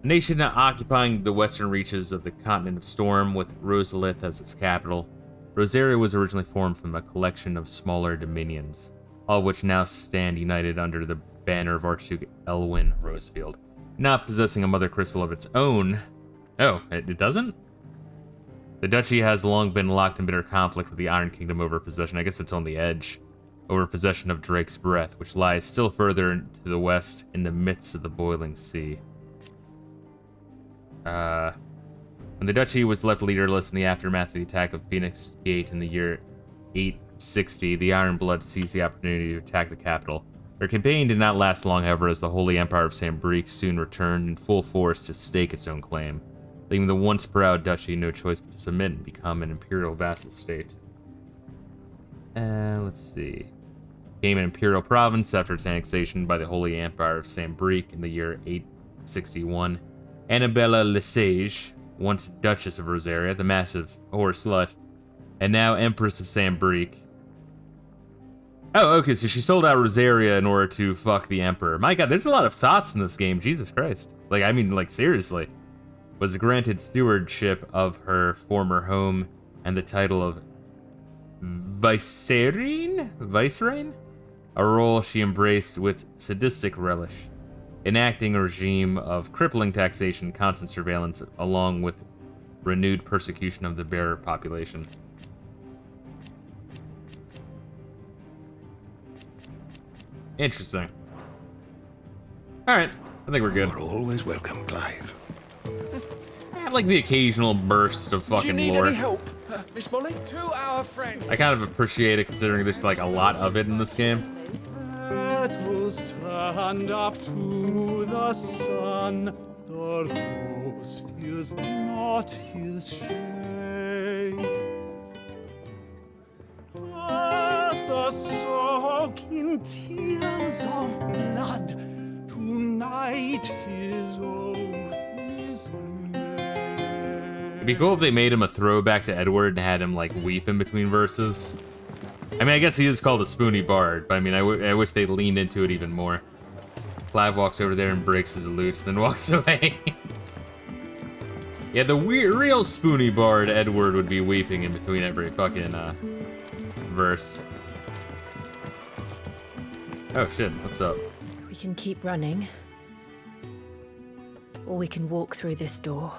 Speaker 1: A nation occupying the western reaches of the continent of Storm, with Rosalith as its capital. Rosaria was originally formed from a collection of smaller dominions, all of which now stand united under the banner of Archduke Elwyn Rosefield. Not possessing a mother crystal of its own. Oh, it doesn't? The duchy has long been locked in bitter conflict with the Iron Kingdom over possession. I guess it's on the edge. Over possession of Drake's Breath, which lies still further to the west in the midst of the boiling sea. When the duchy was left leaderless in the aftermath of the attack of Phoenix Gate in the year 860, the Iron Blood seized the opportunity to attack the capital. Their campaign did not last long, however, as the Holy Empire of Sambrique soon returned in full force to stake its own claim, leaving the once proud duchy no choice but to submit and become an imperial vassal state. Let's see. Became an imperial province after its annexation by the Holy Empire of Sambrique in the year 861. Annabella Lesage, once Duchess of Rosaria, the massive whore slut, and now Empress of Sambrique. Oh, okay, so she sold out Rosaria in order to fuck the Emperor. My god, there's a lot of thoughts in this game, Jesus Christ. Like, I mean, like, seriously. Was granted stewardship of her former home and the title of Vicereine? A role she embraced with sadistic relish, enacting a regime of crippling taxation, constant surveillance, along with renewed persecution of the bearer population. Interesting. Alright, I think we're good.
Speaker 12: You're always welcome, Clive.
Speaker 1: I have like the occasional burst of fucking
Speaker 15: Do you need
Speaker 1: lore.
Speaker 15: any help, Miss Molly? To our friend.
Speaker 1: I kind of appreciate it considering there's like a lot of it in this game.
Speaker 21: Petals turned up to the sun, the rose feels not his shade. Earth soak in tears of blood, tonight his oath is made.
Speaker 1: It'd be cool if they made him a throwback to Edward and had him like weep in between verses. I mean, I guess he is called a spoony bard, but I mean, I wish they leaned into it even more. Clive walks over there and breaks his lute, then walks away. Yeah, the real spoony bard, Edward, would be weeping in between every fucking verse. Oh shit, what's up?
Speaker 10: We can keep running, or we can walk through this door.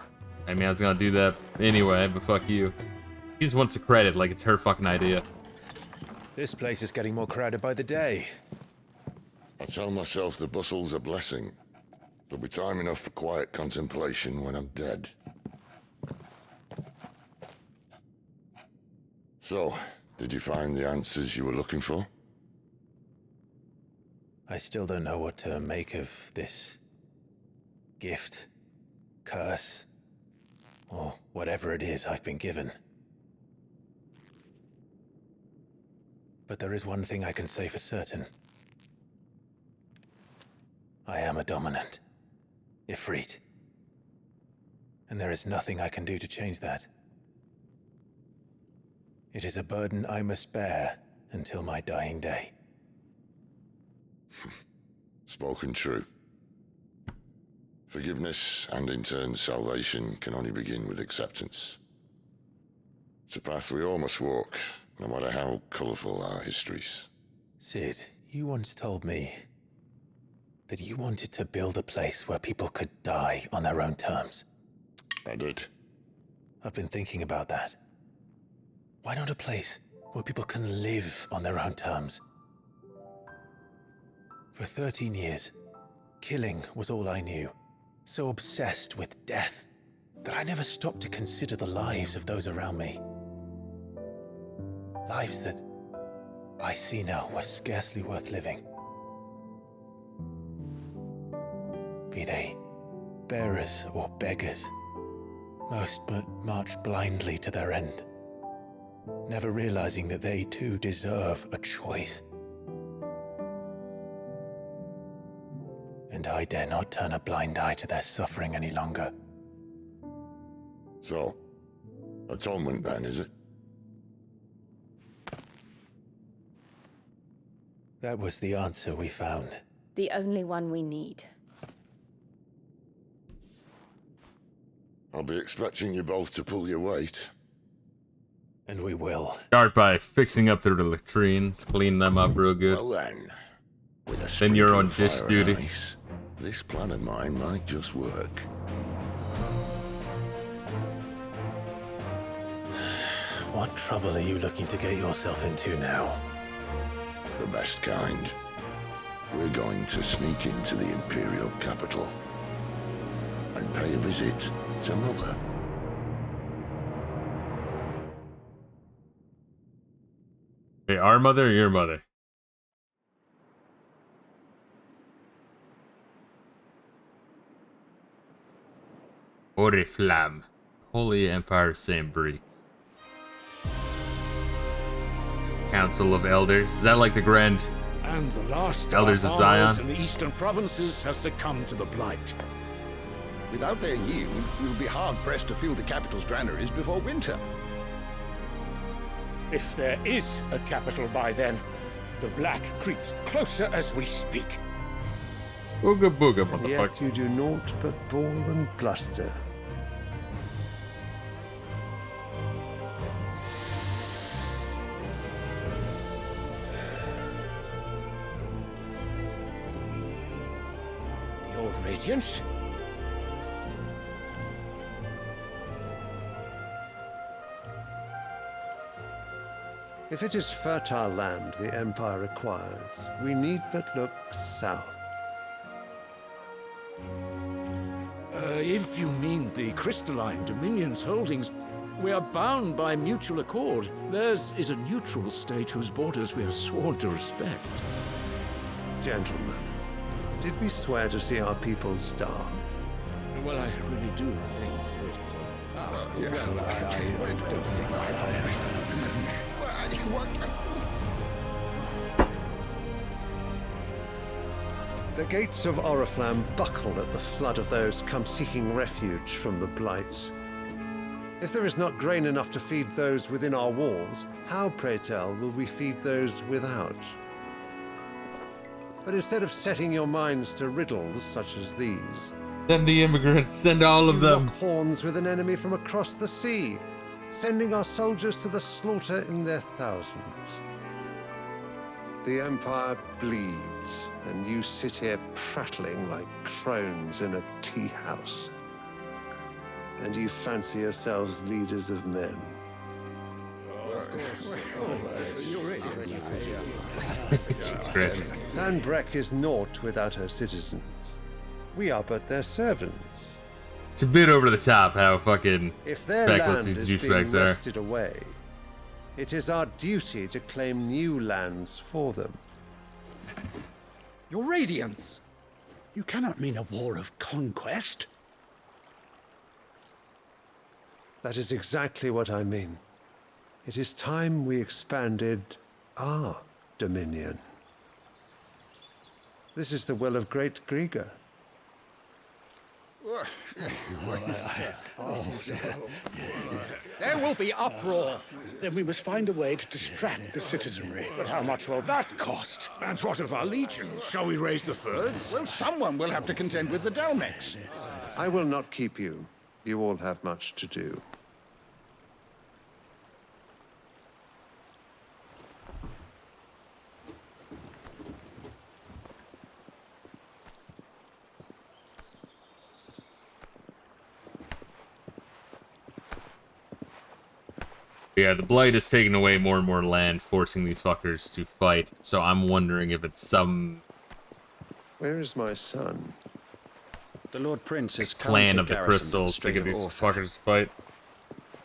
Speaker 1: I mean, I was gonna do that anyway, but fuck you. She just wants the credit like it's her fucking idea.
Speaker 14: This place is getting more crowded by the day.
Speaker 22: I tell myself the bustle's a blessing.
Speaker 7: There'll be time enough for quiet contemplation when I'm dead. So, did you find the answers you were looking for?
Speaker 13: I still don't know what to make of this gift, curse, or whatever it is I've been given. But there is one thing I can say for certain. I am a dominant, Ifrit. And there is nothing I can do to change that. It is a burden I must bear until my dying day.
Speaker 7: Spoken true. Forgiveness and in turn salvation can only begin with acceptance. It's a path we all must walk, no matter how colourful our histories.
Speaker 13: Sid, you once told me that you wanted to build a place where people could die on their own terms.
Speaker 7: I did.
Speaker 13: I've been thinking about that. Why not a place where people can live on their own terms? For 13 years, killing was all I knew. So obsessed with death that I never stopped to consider the lives of those around me. Lives that I see now were scarcely worth living. Be they bearers or beggars, most march blindly to their end, never realizing that they too deserve a choice. And I dare not turn a blind eye to their suffering any longer.
Speaker 7: So, atonement then, is it?
Speaker 13: That was the answer we found.
Speaker 10: The only one we need.
Speaker 7: I'll be expecting you both to pull your weight.
Speaker 13: And we will.
Speaker 1: Start by fixing up the latrines, clean them up real good.
Speaker 7: Well then, with a
Speaker 1: then you're on
Speaker 7: sprinkle of
Speaker 1: dish
Speaker 7: fire
Speaker 1: duty.
Speaker 7: and ice, this plan of mine might just work.
Speaker 13: What trouble are you looking to get yourself into now?
Speaker 7: The best kind. We're going to sneak into the Imperial capital and pay a visit to Mother.
Speaker 1: Hey, our mother or your mother? Oriflamme. Holy Empire Saint Brick. Council of Elders. Is that like the Grand
Speaker 5: And the last
Speaker 1: Elders of
Speaker 5: our
Speaker 1: Zion?
Speaker 5: lords in the eastern provinces has succumbed to the blight.
Speaker 22: Without their yield, we will be hard-pressed to fill the capital's granaries before winter.
Speaker 21: If there is a capital by then, the black creeps closer as we speak.
Speaker 1: Booga booga,
Speaker 8: And yet
Speaker 1: motherfucker.
Speaker 8: you do naught but bawl and bluster.
Speaker 21: Your Radiance?
Speaker 8: If it is fertile land the Empire requires, we need but look south.
Speaker 5: If you mean the crystalline Dominion's holdings, we are bound by mutual accord. Theirs is a neutral state whose borders we are sworn to respect.
Speaker 8: Gentlemen, did we swear to see our people starve?
Speaker 5: Well, I really do think
Speaker 8: The gates of Oriflamme buckle at the flood of those come seeking refuge from the blight. If there is not grain enough to feed those within our walls, how, pray tell, will we feed those without? But instead of setting your minds to riddles such as these,
Speaker 1: Send the immigrants, send all of
Speaker 8: you
Speaker 1: them.
Speaker 8: lock horns with an enemy from across the sea, sending our soldiers to the slaughter in their thousands. The Empire bleeds, and you sit here prattling like crones in a tea house. And you fancy yourselves leaders of men.
Speaker 1: Great.
Speaker 8: Sanbreque is naught without her citizens.
Speaker 3: We are but their servants.
Speaker 1: It's a bit over the top how fucking
Speaker 3: If their
Speaker 1: feckless
Speaker 3: land
Speaker 1: these
Speaker 3: is being
Speaker 1: douchebags are.
Speaker 3: wrested away, it is our duty to claim new lands for them.
Speaker 11: Your Radiance! You cannot mean a war of conquest.
Speaker 3: That is exactly what I mean. It is time we expanded our dominion. This is the will of great Grieger.
Speaker 11: There will be uproar. Then we must find a way to distract the citizenry.
Speaker 21: But how much will that cost? And what of our legions? Shall we raise the furs?
Speaker 22: Well, someone will have to contend with the Dalmex.
Speaker 3: I will not keep you. You all have much to do.
Speaker 1: Yeah, the Blight is taking away more and more land, forcing these fuckers to fight. So I'm wondering if it's some...
Speaker 3: Where is my son?
Speaker 9: The Lord Prince is
Speaker 1: clan of the
Speaker 9: garrisoned at
Speaker 1: crystals to
Speaker 9: Strait
Speaker 1: get
Speaker 9: of
Speaker 1: these
Speaker 9: Ortha.
Speaker 1: fuckers to fight.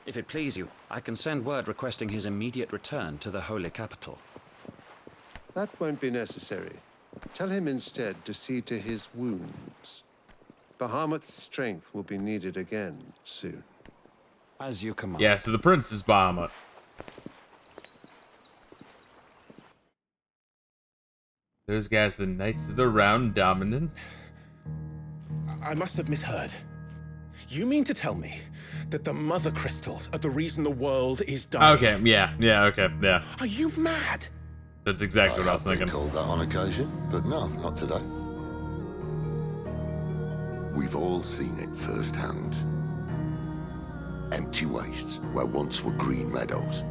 Speaker 9: If it please you, I can send word requesting his immediate return to the Holy Capital.
Speaker 3: That won't be necessary. Tell him instead to see to his wounds. Bahamut's strength will be needed again soon.
Speaker 9: As you command.
Speaker 1: Yeah, so the Prince is Bahamut. Those guys, the Knights of the Round Dominant.
Speaker 21: I must have misheard. You mean to tell me that the Mother Crystals are the reason the world is dying?
Speaker 1: Okay, yeah, okay, yeah.
Speaker 21: Are you mad?
Speaker 1: That's exactly what I was
Speaker 7: have been
Speaker 1: thinking.
Speaker 7: called that on occasion, but no, not today. We've all seen it firsthand. Empty wastes where once were green meadows.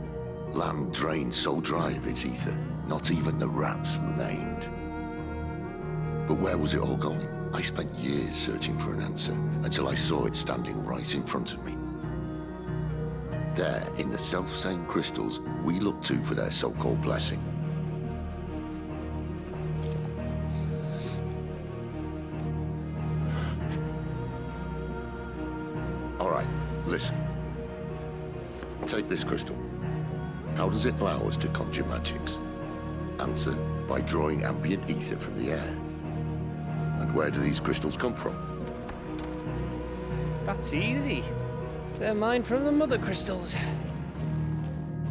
Speaker 7: Land drained so dry of its ether, not even the rats remained. But where was it all going? I spent years searching for an answer until I saw it standing right in front of me. There, in the self-same crystals we look to for their so-called blessing. All right, listen. Take this crystal. How does it allow us to conjure magics? Answer, by drawing ambient ether from the air. And where do these crystals come from?
Speaker 17: That's easy. They're mine from the Mother Crystals.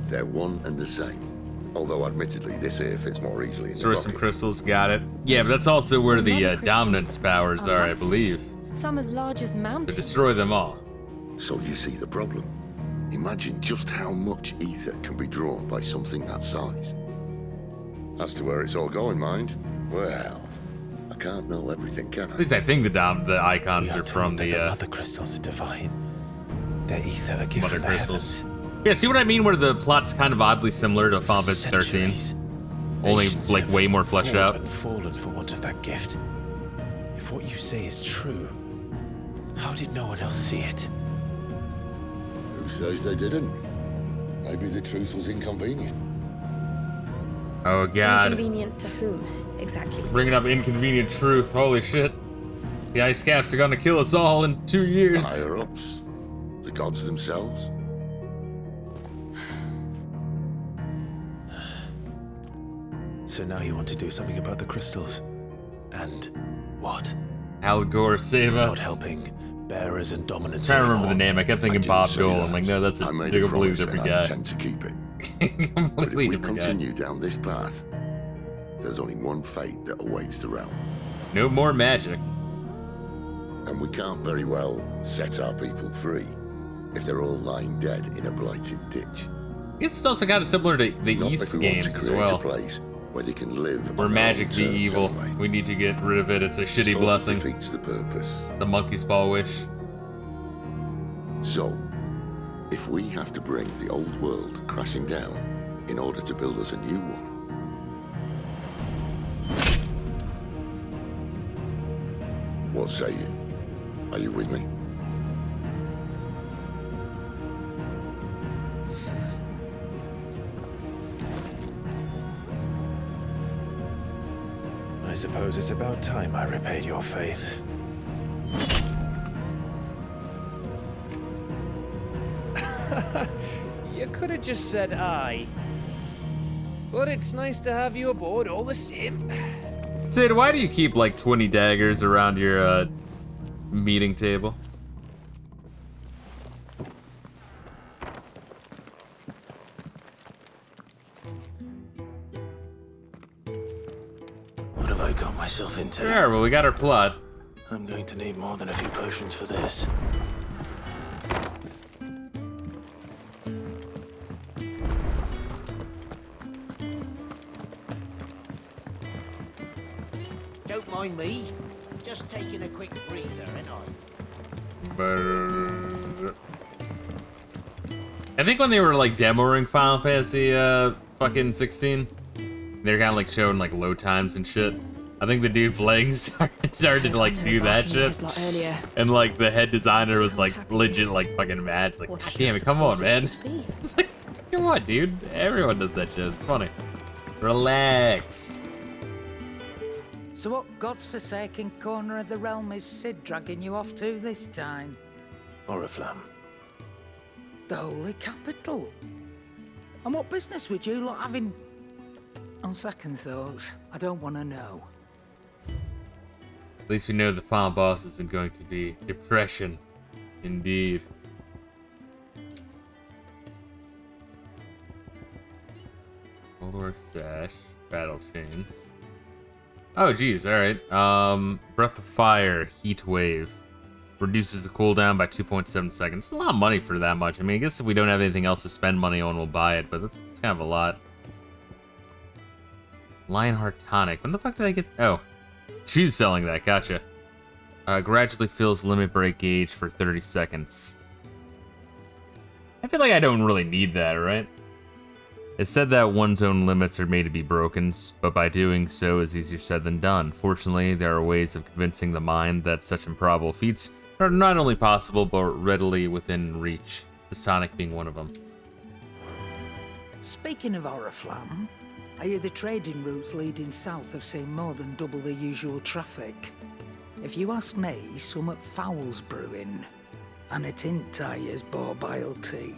Speaker 7: They're one and the same. Although admittedly, this here fits more easily in the
Speaker 1: Source some
Speaker 7: rocket.
Speaker 1: crystals, got it. Yeah, but that's also where the
Speaker 6: Mother crystals
Speaker 1: dominance powers are, I
Speaker 6: massive.
Speaker 1: believe.
Speaker 6: Some as large as
Speaker 1: To
Speaker 6: mountains.
Speaker 1: destroy them all.
Speaker 7: So you see the problem. Imagine just how much ether can be drawn by something that size. As to where it's all going, mind, well, I can't know everything, can I?
Speaker 1: At least I think the icons
Speaker 13: We
Speaker 1: are from
Speaker 13: told that
Speaker 1: the
Speaker 13: Mother Crystals are divine. Their ether a gift
Speaker 1: Mother
Speaker 13: from the
Speaker 1: Crystals.
Speaker 13: heavens.
Speaker 1: Yeah, see what I mean? Where the plot's kind of oddly similar to Final Fantasy 13. Only
Speaker 13: Nations
Speaker 1: like
Speaker 13: have
Speaker 1: way more fleshed
Speaker 13: fought
Speaker 1: out.
Speaker 13: and fallen for want of that gift. If what you say is true, how did no one else see it?
Speaker 7: Who says they didn't? Maybe the truth was inconvenient.
Speaker 1: Oh god.
Speaker 10: Inconvenient to whom, exactly?
Speaker 1: Bringing up inconvenient truth. Holy shit. The ice caps are gonna kill us all in 2 years.
Speaker 7: Higher ups, the gods themselves.
Speaker 13: So now you want to do something about the crystals. And what?
Speaker 1: Al Gore, save
Speaker 13: Not
Speaker 1: us.
Speaker 13: helping bearers and dominants.
Speaker 1: I'm trying to remember the name. I kept thinking Bob Dole. I'm like, no, that's a
Speaker 7: I made
Speaker 1: completely
Speaker 7: promise
Speaker 1: different
Speaker 7: and I
Speaker 1: guy.
Speaker 7: intend to keep it.
Speaker 1: Completely
Speaker 7: But if we
Speaker 1: different guy.
Speaker 7: continue down this path, there's only one fate that awaits the realm.
Speaker 1: No more magic.
Speaker 7: And we can't very well set our people free if they're all lying dead in a blighted ditch.
Speaker 1: It's also kind of similar to the
Speaker 7: Not
Speaker 1: East
Speaker 7: if we want
Speaker 1: games
Speaker 7: to
Speaker 1: as
Speaker 7: create
Speaker 1: well.
Speaker 7: a place where they can live
Speaker 1: Where
Speaker 7: on their
Speaker 1: magic
Speaker 7: own
Speaker 1: be
Speaker 7: terms
Speaker 1: evil.
Speaker 7: anyway.
Speaker 1: We need to get rid of it. It's a shitty
Speaker 7: So
Speaker 1: blessing.
Speaker 7: defeats the purpose.
Speaker 1: The monkey's paw wish.
Speaker 7: So, if we have to bring the old world crashing down in order to build us a new one, what say you? Are you with me?
Speaker 13: I suppose it's about time I repaid your faith.
Speaker 17: You could have just said aye. But it's nice to have you aboard all the same.
Speaker 1: Sid, why do you keep like 20 daggers around your meeting table?
Speaker 14: What have I got myself into?
Speaker 1: Yeah, well, we got our plot.
Speaker 14: I'm going to need more than a few potions for this.
Speaker 8: Don't mind me. Just taking a quick breather, ain't I?
Speaker 1: I think when they were like demoing Final Fantasy fucking 16, they were kind of like showing like load times and shit. I think the dude playing started to like do that shit, and like the head designer was like legit like fucking mad. It's like, God damn it, come on, man. It's like, come on, dude. Everyone does that shit. It's funny. Relax.
Speaker 4: So what God's forsaken corner of the realm is Sid dragging you off to this time?
Speaker 14: Oriflamme.
Speaker 4: The Holy Capital. And what business would you lot having? On second thoughts, I don't want to know.
Speaker 1: At least we know the final boss isn't going to be depression. Indeed. Bulwark Sash. Battle Chains. Oh, geez, alright. Breath of Fire. Heat Wave. Reduces the cooldown by 2.7 seconds. It's a lot of money for that much. I mean, I guess if we don't have anything else to spend money on, we'll buy it, but that's kind of a lot. Lionheart Tonic. When the fuck did I get... Oh. She's selling that. Gotcha. Gradually fills limit break gauge for 30 seconds. I feel like I don't really need that, right? It's said that one's own limits are made to be broken, but by doing so is easier said than done. Fortunately, there are ways of convincing the mind that such improbable feats are not only possible, but readily within reach. This tonic being one of them.
Speaker 4: Speaking of Oriflamme, I hear the trading routes leading south have seen more than double the usual traffic. If you ask me, summat foul's brewing, and it ain't Tyre's borbile tea.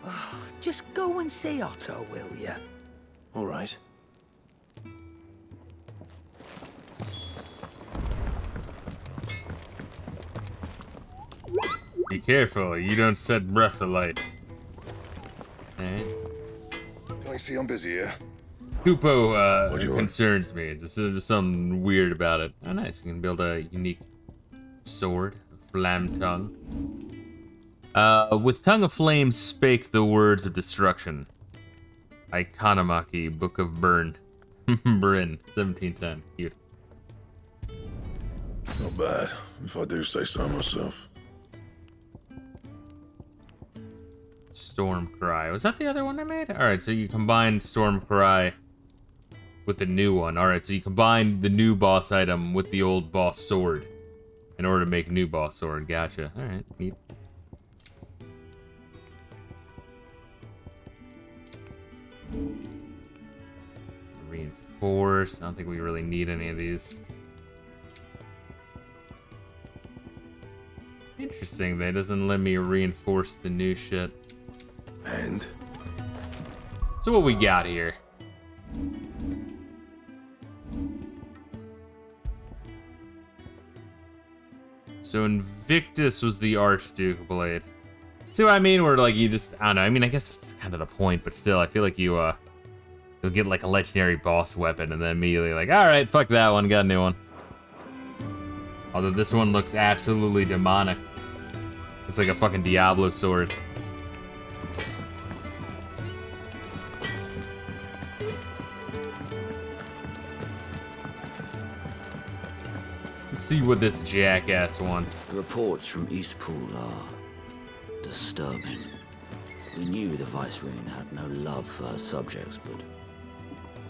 Speaker 4: Oh, just go and see Otto, will ya?
Speaker 14: All right.
Speaker 1: Be careful, you don't set breath alight. Okay.
Speaker 22: I see I'm busy here.
Speaker 1: Kupo concerns me. There's something weird about it. Oh, nice. We can build a unique sword, a flam tongue. With tongue of flame spake the words of destruction. Ikonomaki, Book of Burn. Bryn, 1710. Cute.
Speaker 12: Not bad, if I do say so myself.
Speaker 1: Storm Cry. Was that the other one I made? Alright, so you combined Storm Cry with the new one. Alright, so you combine the new boss item with the old boss sword in order to make a new boss sword. Gotcha. Alright, neat. Reinforce. I don't think we really need any of these. Interesting, that doesn't let me reinforce the new shit.
Speaker 12: And?
Speaker 1: So what we got here? So Invictus was the Archduke blade. See what I mean? Where like you just, I don't know, I mean I guess that's kind of the point, but still I feel like you'll get like a legendary boss weapon and then immediately like, alright, fuck that one, got a new one. Although this one looks absolutely demonic. It's like a fucking Diablo sword. Let's see what this jackass wants.
Speaker 19: The reports from Eastpool are disturbing. We knew the Viceroy had no love for her subjects, but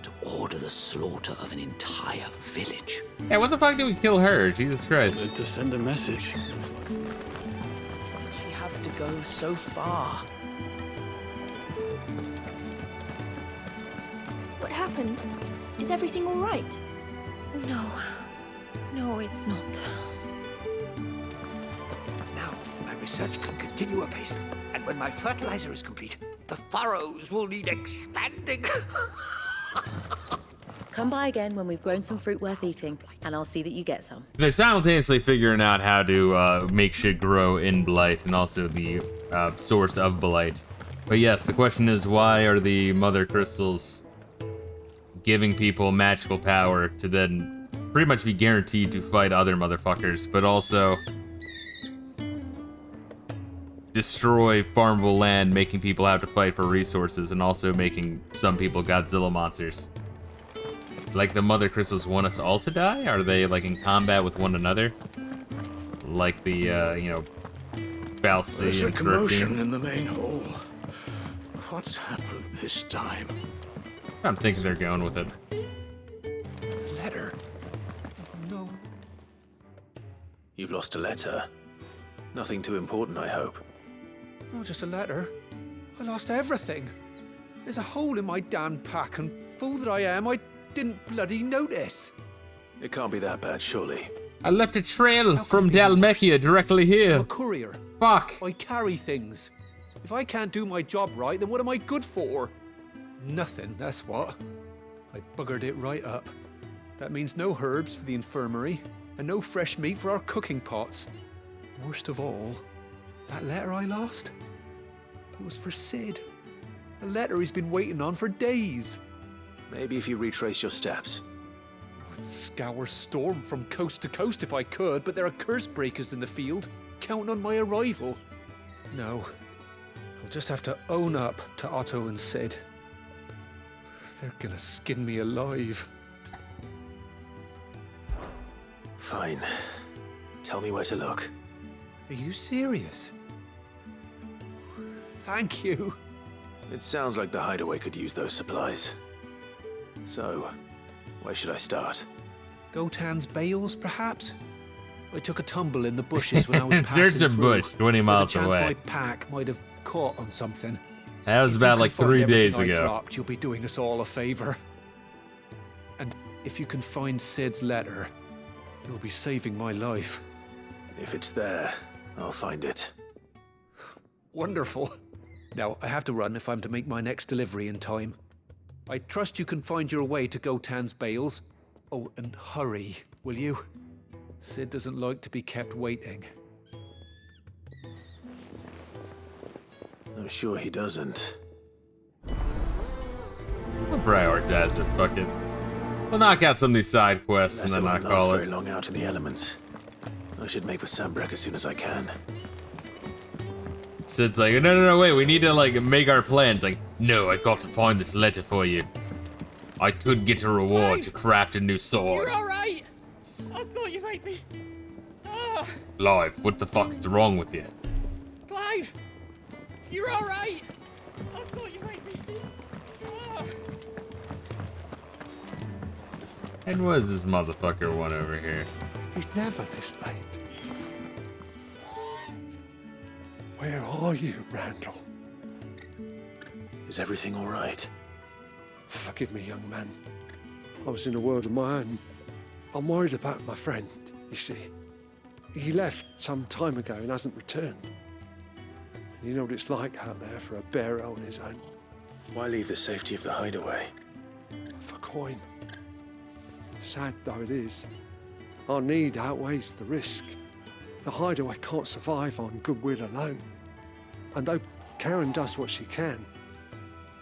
Speaker 19: to order the slaughter of an entire village.
Speaker 1: Yeah, what the fuck did we kill her? Jesus Christ.
Speaker 18: To send a message.
Speaker 4: She have to go so far.
Speaker 10: What happened? Is everything all right?
Speaker 16: No, it's not.
Speaker 2: research can continue apace. And when my fertilizer is complete, the furrows will need expanding.
Speaker 16: Come by again when we've grown some fruit worth eating, and I'll see that you get some.
Speaker 1: They're simultaneously figuring out how to make shit grow in Blight and also the source of Blight. But yes, the question is, why are the Mother Crystals giving people magical power to then pretty much be guaranteed to fight other motherfuckers, but also destroy farmable land, making people have to fight for resources, and also making some people Godzilla monsters? Like, the Mother Crystals want us all to die? Are they, like, in combat with one another? Like the, you know, Balsi
Speaker 5: There's a
Speaker 1: and
Speaker 5: commotion
Speaker 1: Corruption?
Speaker 5: in the main hole. What's happened this time?
Speaker 1: I'm thinking they're going with it.
Speaker 2: Letter? No.
Speaker 14: You've lost a letter. Nothing too important, I hope.
Speaker 11: Not just a letter. I lost everything. There's a hole in my damn pack, and fool that I am, I didn't bloody notice.
Speaker 14: It can't be that bad, surely.
Speaker 1: I left a trail from Dalmechia directly here.
Speaker 11: I'm a courier.
Speaker 1: Fuck.
Speaker 11: I carry things. If I can't do my job right, then what am I good for? Nothing, that's what. I buggered it right up. That means no herbs for the infirmary, and no fresh meat for our cooking pots. Worst of all, that letter I lost, it was for Sid. A letter he's been waiting on for days.
Speaker 14: Maybe if you retrace your steps.
Speaker 11: I'd scour Storm from coast to coast if I could, but there are curse breakers in the field, counting on my arrival. No, I'll just have to own up to Otto and Sid. They're gonna skin me alive.
Speaker 14: Fine. Tell me where to look.
Speaker 11: Are you serious? Thank you.
Speaker 14: It sounds like the hideaway could use those supplies. So, where should I start?
Speaker 11: Gotan's bales, perhaps? I took a tumble in the bushes when I was passing
Speaker 1: Search a
Speaker 11: through.
Speaker 1: bush 20 miles
Speaker 11: There's a chance
Speaker 1: away.
Speaker 11: my pack might have caught on something.
Speaker 1: That was
Speaker 11: If you
Speaker 1: about
Speaker 11: can
Speaker 1: like
Speaker 11: find
Speaker 1: 3
Speaker 11: everything
Speaker 1: days
Speaker 11: I
Speaker 1: ago.
Speaker 11: dropped, you'll be doing us all a favor. And if you can find Sid's letter, you'll be saving my life.
Speaker 14: If it's there, I'll find it.
Speaker 11: Wonderful. Now, I have to run if I'm to make my next delivery in time. I trust you can find your way to Gotan's bales. Oh, and hurry, will you? Sid doesn't like to be kept waiting.
Speaker 14: I'm sure he doesn't.
Speaker 1: We'll prioritize it, fuck it. We'll knock out some of these side quests and then not
Speaker 14: Letter won't last
Speaker 1: call
Speaker 14: very
Speaker 1: it.
Speaker 14: long out in the elements. I should make for Sambrek as soon as I can.
Speaker 1: Sid's like, no, wait, we need to like make our plans. Like, no, I got to find this letter for you. I could get a reward to craft a new sword.
Speaker 12: You're alright! I thought you might be... Ah,
Speaker 1: Live, what the fuck is wrong with you?
Speaker 12: Clive! You're alright! I thought you might be... Ah.
Speaker 1: And what is this motherfucker want over here?
Speaker 3: He's never this late. Where are you, Randall?
Speaker 14: Is everything all right?
Speaker 3: Forgive me, young man. I was in a world of my own. I'm worried about my friend, you see. He left some time ago and hasn't returned. And you know what it's like out there for a bearer on his own.
Speaker 14: Why leave the safety of the hideaway?
Speaker 3: For coin. Sad though it is, our need outweighs the risk. The hideaway can't survive on goodwill alone. And though Karen does what she can,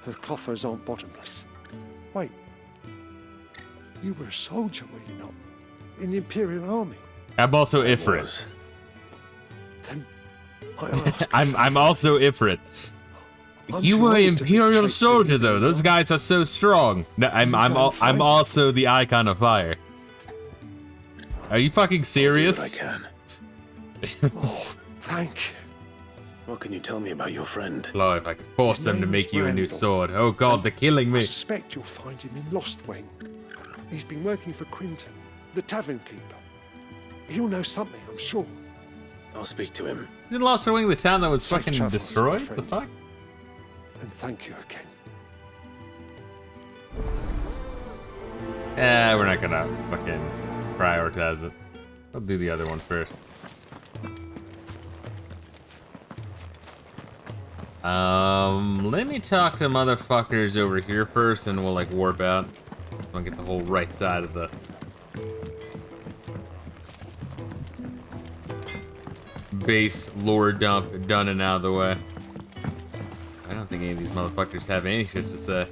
Speaker 3: her coffers aren't bottomless. Wait, you were a soldier, were you not? In the Imperial Army?
Speaker 1: I'm also Ifrit.
Speaker 3: Then I ask
Speaker 1: I'm also Ifrit. You were Imperial soldier though. Those guys are so strong. No, I'm also the icon of fire. Are you fucking serious?
Speaker 14: I can.
Speaker 3: Oh, thank you.
Speaker 14: What can you tell me about your friend?
Speaker 1: Clive, I could force them to make you a new sword. Oh god, they're killing me.
Speaker 3: I suspect you'll find him in Lost Wing. He's been working for Quinton, the tavern keeper. He'll know something, I'm sure.
Speaker 14: I'll speak to him.
Speaker 1: Isn't Lost Wing the town that was
Speaker 3: Safe
Speaker 1: fucking
Speaker 3: travels,
Speaker 1: destroyed?
Speaker 3: my
Speaker 1: The
Speaker 3: friend.
Speaker 1: fuck?
Speaker 3: And thank you again.
Speaker 1: We're not gonna fucking prioritize it. I'll do the other one first. Let me talk to motherfuckers over here first, and we'll like warp out. I'll get the whole right side of the base lore dump done and out of the way. I don't think any of these motherfuckers have any shit to say.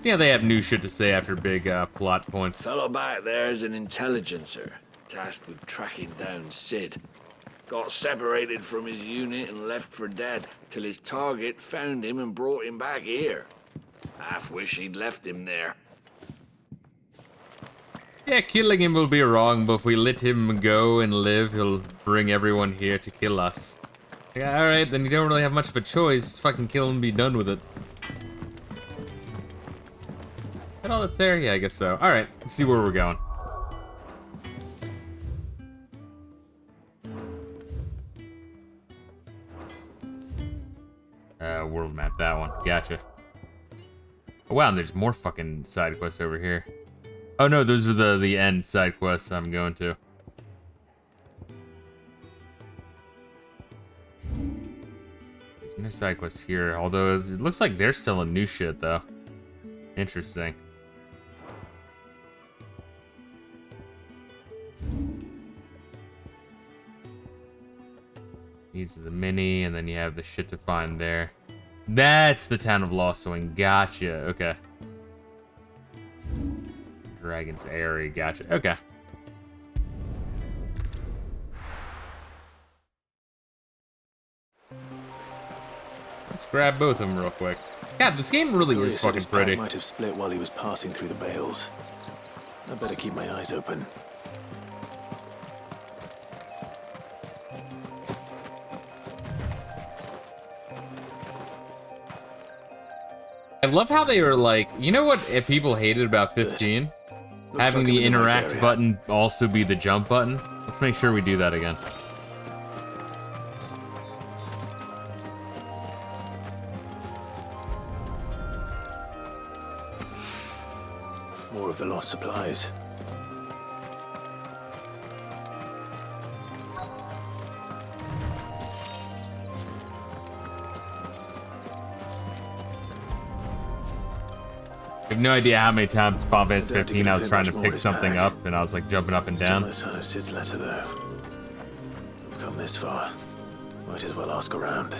Speaker 1: Yeah, they have new shit to say after big plot points.
Speaker 15: Fellow back there is an intelligencer, tasked with tracking down Sid. Got separated from his unit and left for dead, till his target found him and brought him back here. Half wish he'd left him there.
Speaker 1: Yeah, killing him will be wrong, but if we let him go and live, he'll bring everyone here to kill us. Yeah, alright, then you don't really have much of a choice. Just fucking kill him and be done with it. That all that's there? Yeah, I guess so. Alright, let's see where we're going. World map, that one. Gotcha. Oh, wow, and there's more fucking side quests over here. Oh no, those are the end side quests I'm going to. There's no side quests here, although it looks like they're selling new shit though. Interesting. These are the mini, and then you have the shit to find there. That's the town of Lost Wing. Gotcha. Okay. Dragon's Airy. Gotcha. Okay. Let's grab both of them real quick. God, this game really is fucking pretty.
Speaker 14: Might have split while he was passing through the bales. I better keep my eyes open.
Speaker 1: I love how they were like, you know what if people hated about 15? Having the interact button also be the jump button. Let's make sure we do that again.
Speaker 14: More of the lost supplies.
Speaker 1: I have no idea how many times Final Fantasy 15 I was trying to pick something up and I was like jumping up and down.
Speaker 14: No sign of Sid's letter though. We've come this far. Might as well ask around.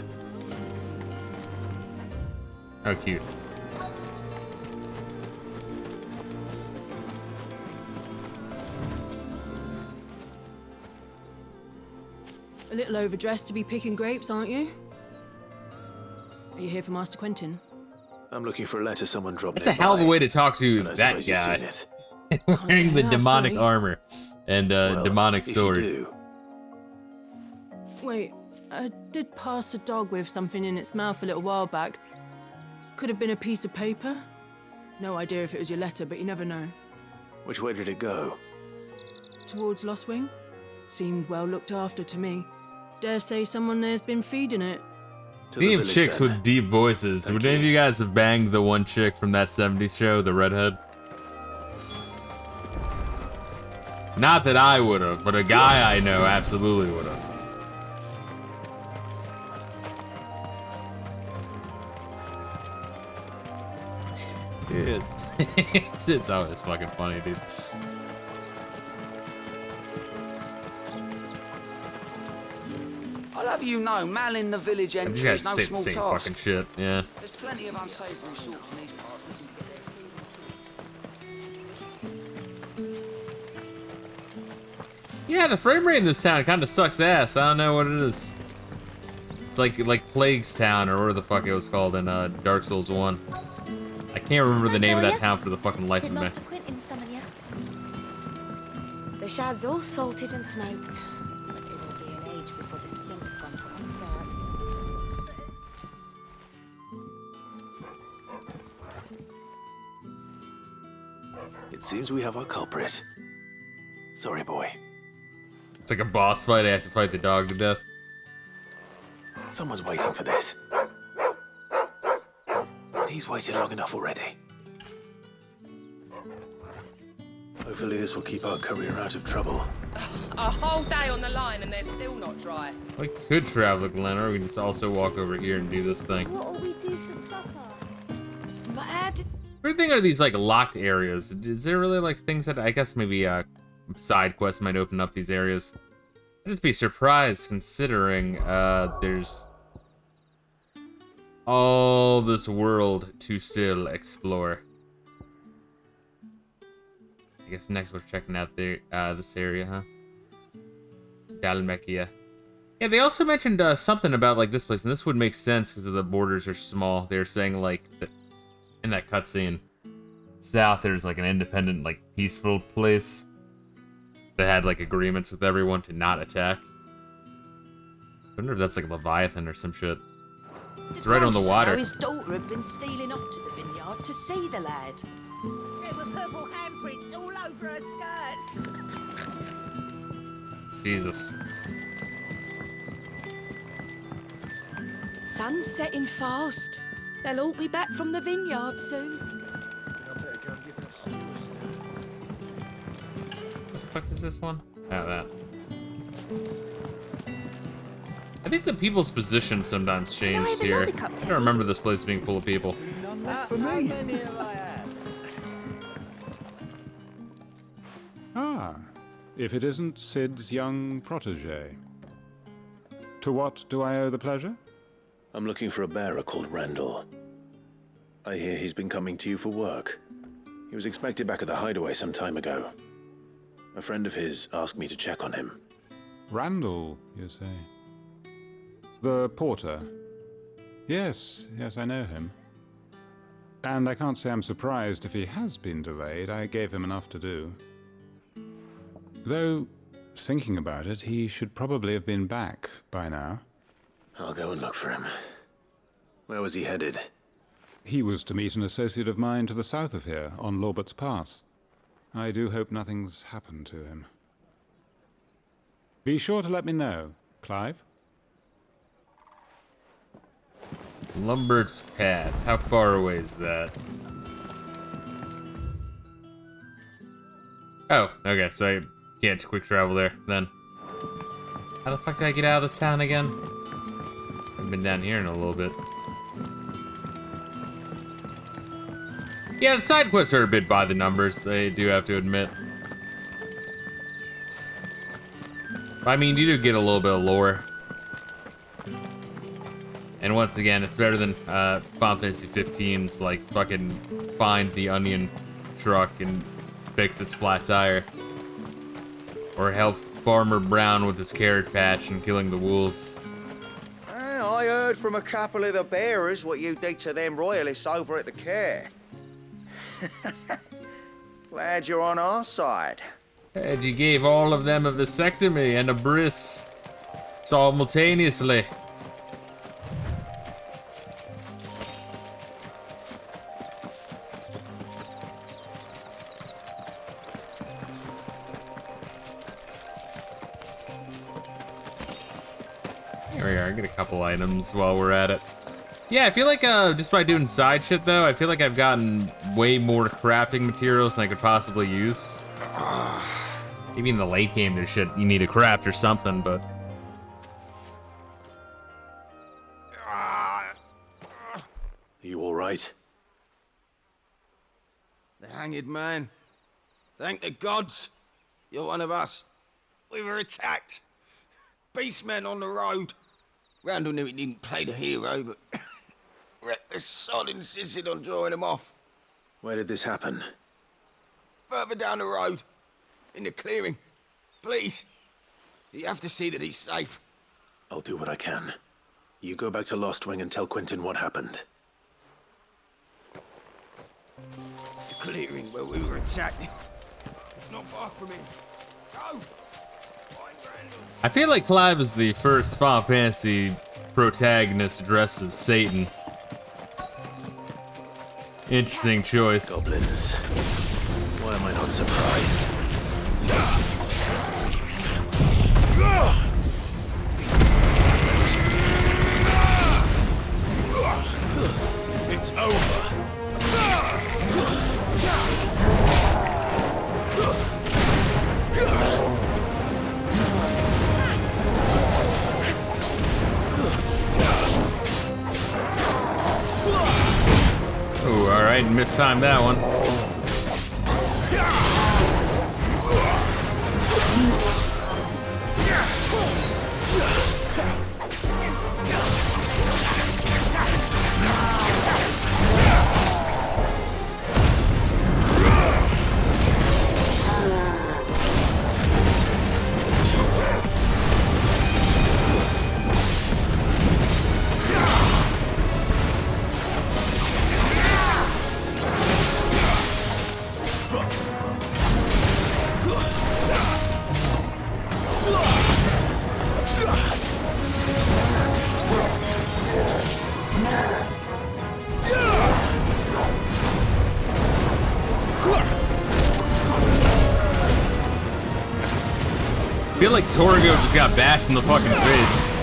Speaker 1: Oh, cute.
Speaker 20: A little overdressed to be picking grapes, aren't you? Are you here for Master Quentin?
Speaker 14: I'm looking for a letter someone dropped.
Speaker 1: That's a hell of a way to talk to that guy. Wearing the demonic armor and demonic sword.
Speaker 20: Wait, I did pass a dog with something in its mouth a little while back. Could have been a piece of paper. No idea if it was your letter, but you never know.
Speaker 14: Which way did it go?
Speaker 20: Towards Lost Wing. Seemed well looked after to me. Dare say someone there's been feeding it.
Speaker 1: Speaking of chicks with deep voices, would any of you guys have banged the one chick from that 70s show, the redhead? Not that I would have, but a guy I know absolutely would have. It's always fucking funny, dude.
Speaker 19: I'll have you know, manning the village
Speaker 1: You
Speaker 19: entry
Speaker 1: guys
Speaker 19: is no
Speaker 1: say the
Speaker 19: small
Speaker 1: same
Speaker 19: task.
Speaker 1: fucking shit, yeah.
Speaker 19: There's plenty of unsavory sorts in these parts. We can get their food.
Speaker 1: Yeah, the frame rate in this town kind of sucks ass. I don't know what it is. It's like Plague's Town, or whatever the fuck it was called in Dark Souls 1. I can't remember the name of that town for the fucking life of me.
Speaker 23: Master Quentin summon you? The shad's all salted and smoked. But it will be an age before the stink's gone from our skirts.
Speaker 14: It seems we have our culprit. Sorry, boy.
Speaker 1: It's like a boss fight. I have to fight the dog to death.
Speaker 14: Someone's waiting for this. He's waited long enough already. Hopefully this will keep our courier out of trouble.
Speaker 6: A whole day on the line and they're still not dry.
Speaker 1: We could travel, Glen, or we can just also walk over here and do this thing.
Speaker 23: What'll we do for supper?
Speaker 6: But how did...
Speaker 1: What thing are these, like, locked areas? Is there really, like, things that, I guess maybe, side quests might open up these areas? I'd just be surprised considering, there's all this world to still explore. I guess next we're checking out the, this area, huh? Dalmekia. Yeah, they also mentioned, something about, like, this place, and this would make sense because the borders are small. They were saying, like, in that cutscene, south there's, like, an independent, like, peaceful place that had, like, agreements with everyone to not attack. I wonder if that's, like, Leviathan or some shit. It's right on the water.
Speaker 6: His daughter had been stealing off to the vineyard to see the lad.
Speaker 23: There were purple handprints all over her skirts.
Speaker 1: Jesus.
Speaker 6: Sun's setting fast. They'll all be back from the vineyard soon.
Speaker 1: What the fuck is this one? Oh, that. I think the people's position sometimes changed here. I don't remember this place being full of people.
Speaker 22: For me.
Speaker 9: Ah, if it isn't Sid's young protege. To what do I owe the pleasure?
Speaker 14: I'm looking for a bearer called Randall. I hear he's been coming to you for work. He was expected back at the hideaway some time ago. A friend of his asked me to check on him.
Speaker 9: Randall, you say? The porter? Yes, I know him. And I can't say I'm surprised if he has been delayed. I gave him enough to do. Though, thinking about it, he should probably have been back by now.
Speaker 14: I'll go and look for him. Where was he headed?
Speaker 9: He was to meet an associate of mine to the south of here, on Lorbert's Pass. I do hope nothing's happened to him. Be sure to let me know, Clive.
Speaker 1: Lombert's Pass. How far away is that? Oh, okay, so I can't quick travel there, then. How the fuck did I get out of this town again? I've been down here in a little bit. Yeah, the side quests are a bit by the numbers, I do have to admit. I mean, you do get a little bit of lore. And once again, it's better than Final Fantasy 15's, like, fucking find the onion truck and fix its flat tire. Or help Farmer Brown with his carrot patch and killing the wolves.
Speaker 21: I heard from a couple of the bearers what you did to them royalists over at the care. Glad you're on our side.
Speaker 1: And you gave all of them a vasectomy and a bris simultaneously. Here we are, get a couple items while we're at it. Yeah, I feel like just by doing side shit though, I feel like I've gotten way more crafting materials than I could possibly use. Maybe in the late game there's shit you need to craft or something, but...
Speaker 14: Are you alright?
Speaker 21: The hanged man. Thank the gods. You're one of us. We were attacked. Beastmen on the road. Randall knew he didn't play the hero, but reckless sod insisted on drawing him off.
Speaker 14: Where did this happen?
Speaker 21: Further down the road. In the clearing. Please. You have to see that he's safe.
Speaker 14: I'll do what I can. You go back to Lost Wing and tell Quentin what happened.
Speaker 21: The clearing where we were attacked. It's not far from here. Go!
Speaker 1: I feel like Clive is the first Final Fantasy protagonist dressed as Satan. Interesting choice.
Speaker 14: Goblins. Why am I not surprised?
Speaker 12: It's over.
Speaker 1: mistimed that one. I feel like Torgo just got bashed in the fucking face.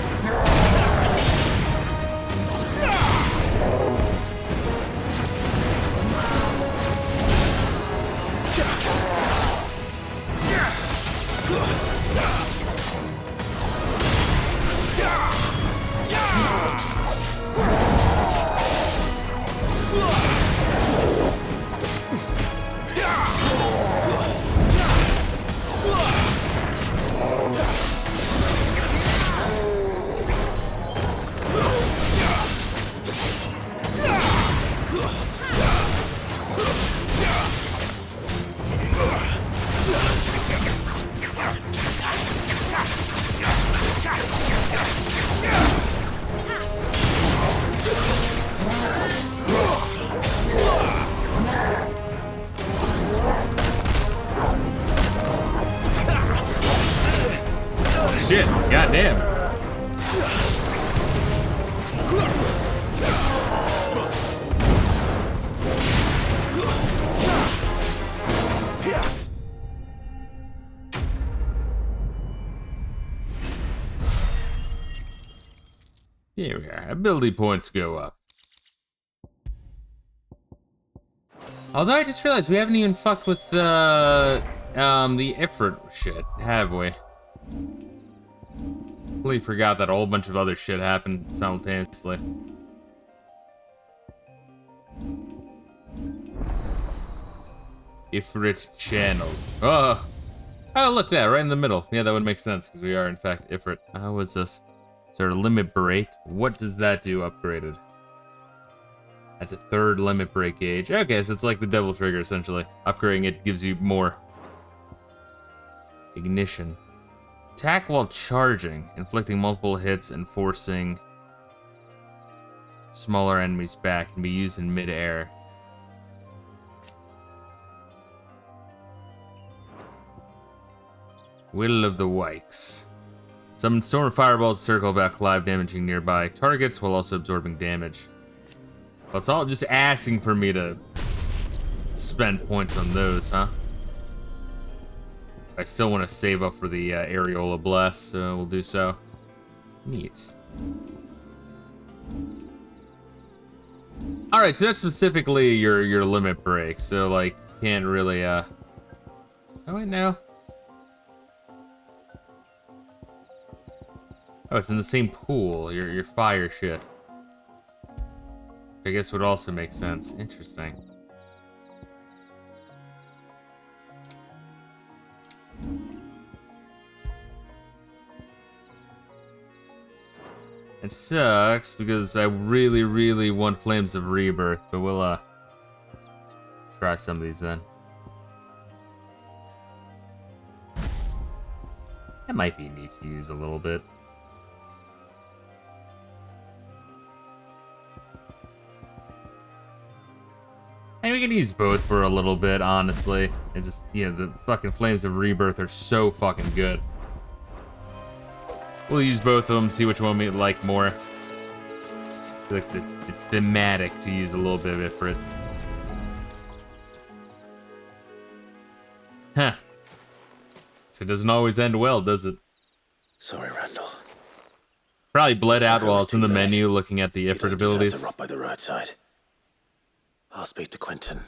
Speaker 1: Shit, goddamn. Here we are. Ability points go up. Although I just realized we haven't even fucked with the Ifrit shit, have we? Completely forgot that a whole bunch of other shit happened simultaneously. Ifrit channel. Oh, look there, right in the middle. Yeah, that would make sense because we are in fact Ifrit. How is this? Sort of limit break. What does that do upgraded? That's a third limit break gauge. Okay, so it's like the devil trigger essentially. Upgrading it gives you more. Ignition. Attack while charging, inflicting multiple hits and forcing smaller enemies back, can be used in mid-air. Will of the Wikes. Summon storm fireballs circle about Clive, damaging nearby targets while also absorbing damage. Well, it's all just asking for me to spend points on those, huh? I still want to save up for the Areola Blast, so we'll do so. Neat. Alright, so that's specifically your limit break, so like, can't really, Oh wait, no. Oh, it's in the same pool, your fire shit. I guess would also make sense. Interesting. It sucks because I really, really want Flames of Rebirth, but we'll try some of these then. That might be neat to use a little bit. And we can use both for a little bit, honestly. It's just, you know, the fucking Flames of Rebirth are so fucking good. We'll use both of them, see which one we like more. It's thematic to use a little bit of it for it. Huh. So it doesn't always end well, does it?
Speaker 22: Sorry, Randall.
Speaker 1: Probably bled out while it's in the menu looking at the Ifrit abilities.
Speaker 22: To rot by the roadside. I'll speak to Quentin.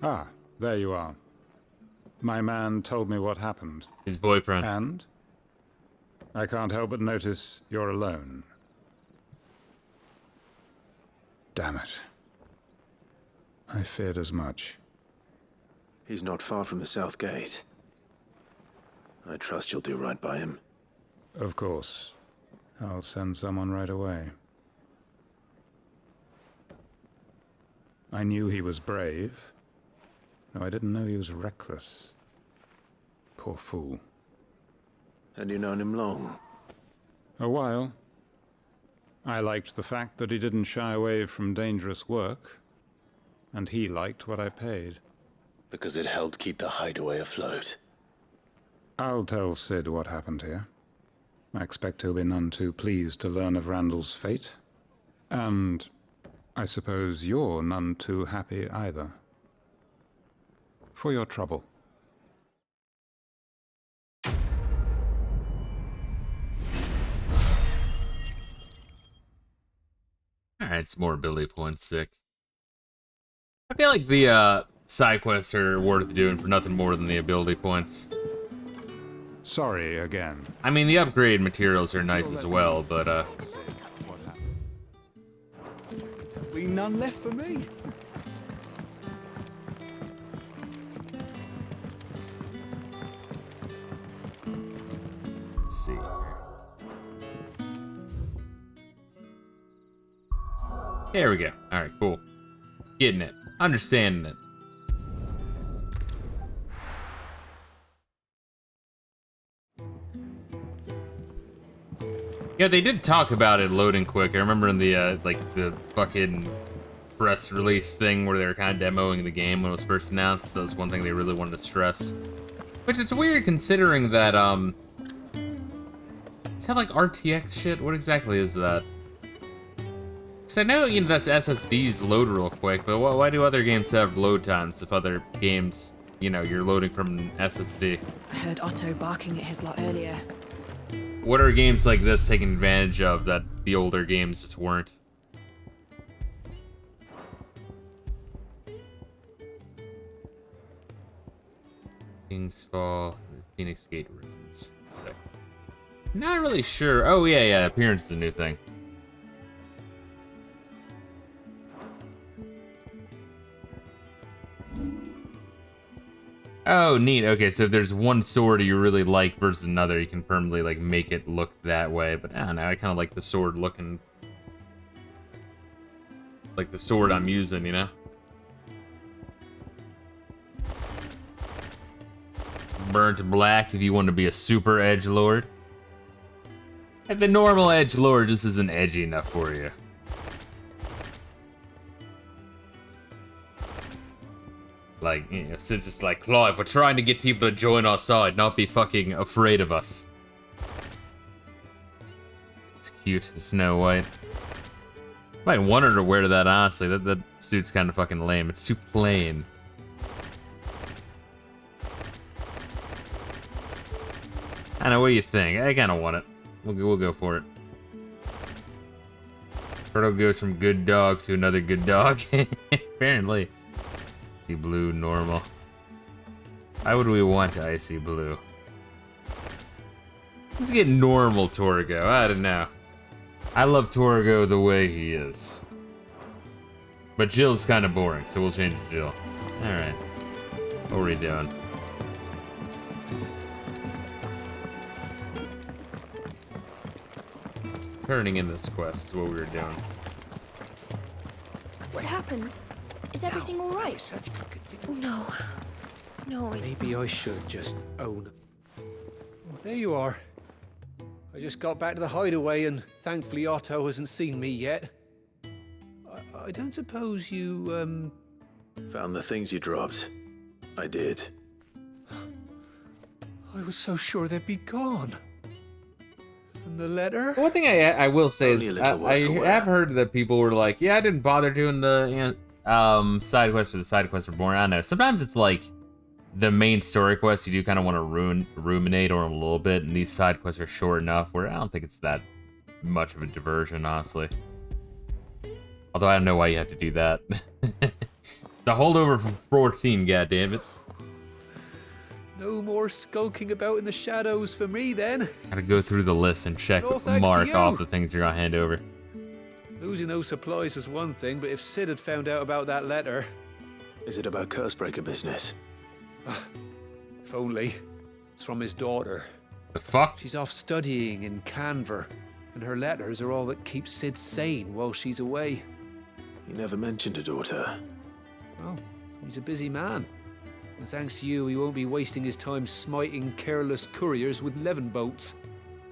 Speaker 9: Ah, there you are. My man told me what happened.
Speaker 1: His boyfriend.
Speaker 9: And? I can't help but notice you're alone. Damn it. I feared as much.
Speaker 14: He's not far from the south gate. I trust you'll do right by him.
Speaker 9: Of course. I'll send someone right away. I knew he was brave, though I didn't know he was reckless. Poor fool.
Speaker 14: And you known him long?
Speaker 9: A while. I liked the fact that he didn't shy away from dangerous work, and he liked what I paid.
Speaker 14: Because it helped keep the hideaway afloat.
Speaker 9: I'll tell Sid what happened here. I expect he'll be none too pleased to learn of Randall's fate. And I suppose you're none too happy either. For your trouble.
Speaker 1: Alright, it's more ability points, sick. I feel like the side quests are worth doing for nothing more than the ability points.
Speaker 9: Sorry again.
Speaker 1: I mean, the upgrade materials are nice as well, but
Speaker 7: Be none left for me.
Speaker 1: let's see here. There we go. Alright, cool. Getting it. Understanding it. Yeah, they did talk about it loading quick. I remember in the, like, the fucking press release thing where they were kind of demoing the game when it was first announced. That was one thing they really wanted to stress. Which, it's weird considering that, is that like RTX shit? What exactly is that? Because I know, you know, that's SSDs load real quick, but why do other games have load times if other games, you know, you're loading from an SSD?
Speaker 6: I heard Otto barking at his lot earlier.
Speaker 1: What are games like this taking advantage of that the older games just weren't? King's Fall, Phoenix Gate Ruins. So, not really sure. Oh yeah, appearance is a new thing. Oh, neat. Okay, so if there's one sword you really like versus another, you can permanently, like, make it look that way. But, I don't know, I kind of like the sword looking... like the sword I'm using, you know? Burnt black if you want to be a super edgelord. And the normal edgelord just isn't edgy enough for you. Like, you know, it's just like, Clive, we're trying to get people to join our side, not be fucking afraid of us. It's cute, Snow White. Might want her to wear that, honestly. That suit's kind of fucking lame. It's too plain. I know, what do you think? I kind of want it. We'll go for it. Turtle goes from good dog to another good dog. Apparently. Icy blue, normal. Why would we want icy blue? Let's get normal Torgo. I don't know. I love Torgo the way he is. But Jill's kind of boring, so we'll change to Jill. Alright. What are we doing? Turning in this quest is what we were doing.
Speaker 6: What happened? Is everything all right? No. No, it's...
Speaker 11: Maybe I should just own it. Well, there you are. I just got back to the hideaway and thankfully Otto hasn't seen me yet. I don't suppose you,
Speaker 14: Found the things you dropped. I did.
Speaker 11: I was so sure they'd be gone. And the letter?
Speaker 1: One thing I will say is I have heard that people were like, yeah, I didn't bother doing the side quests or the side quests were boring. I don't know. Sometimes it's like the main story quests you do kind of want to ruminate on a little bit, and these side quests are short enough where I don't think it's that much of a diversion, honestly. Although I don't know why you have to do that. The holdover from 14, goddammit.
Speaker 11: No more skulking about in the shadows for me, then.
Speaker 1: Gotta go through the list and check,
Speaker 11: No thanks to
Speaker 1: mark
Speaker 11: you.
Speaker 1: off the things you're gonna hand over.
Speaker 11: Losing those supplies is one thing, but if Sid had found out about that letter...
Speaker 14: Is it about Cursebreaker business?
Speaker 11: If only. It's from his daughter.
Speaker 1: The fuck?
Speaker 11: She's off studying in Canver, and her letters are all that keep Sid sane while she's away.
Speaker 14: You never mentioned a daughter.
Speaker 11: Well, he's a busy man. And thanks to you, he won't be wasting his time smiting careless couriers with levin bolts.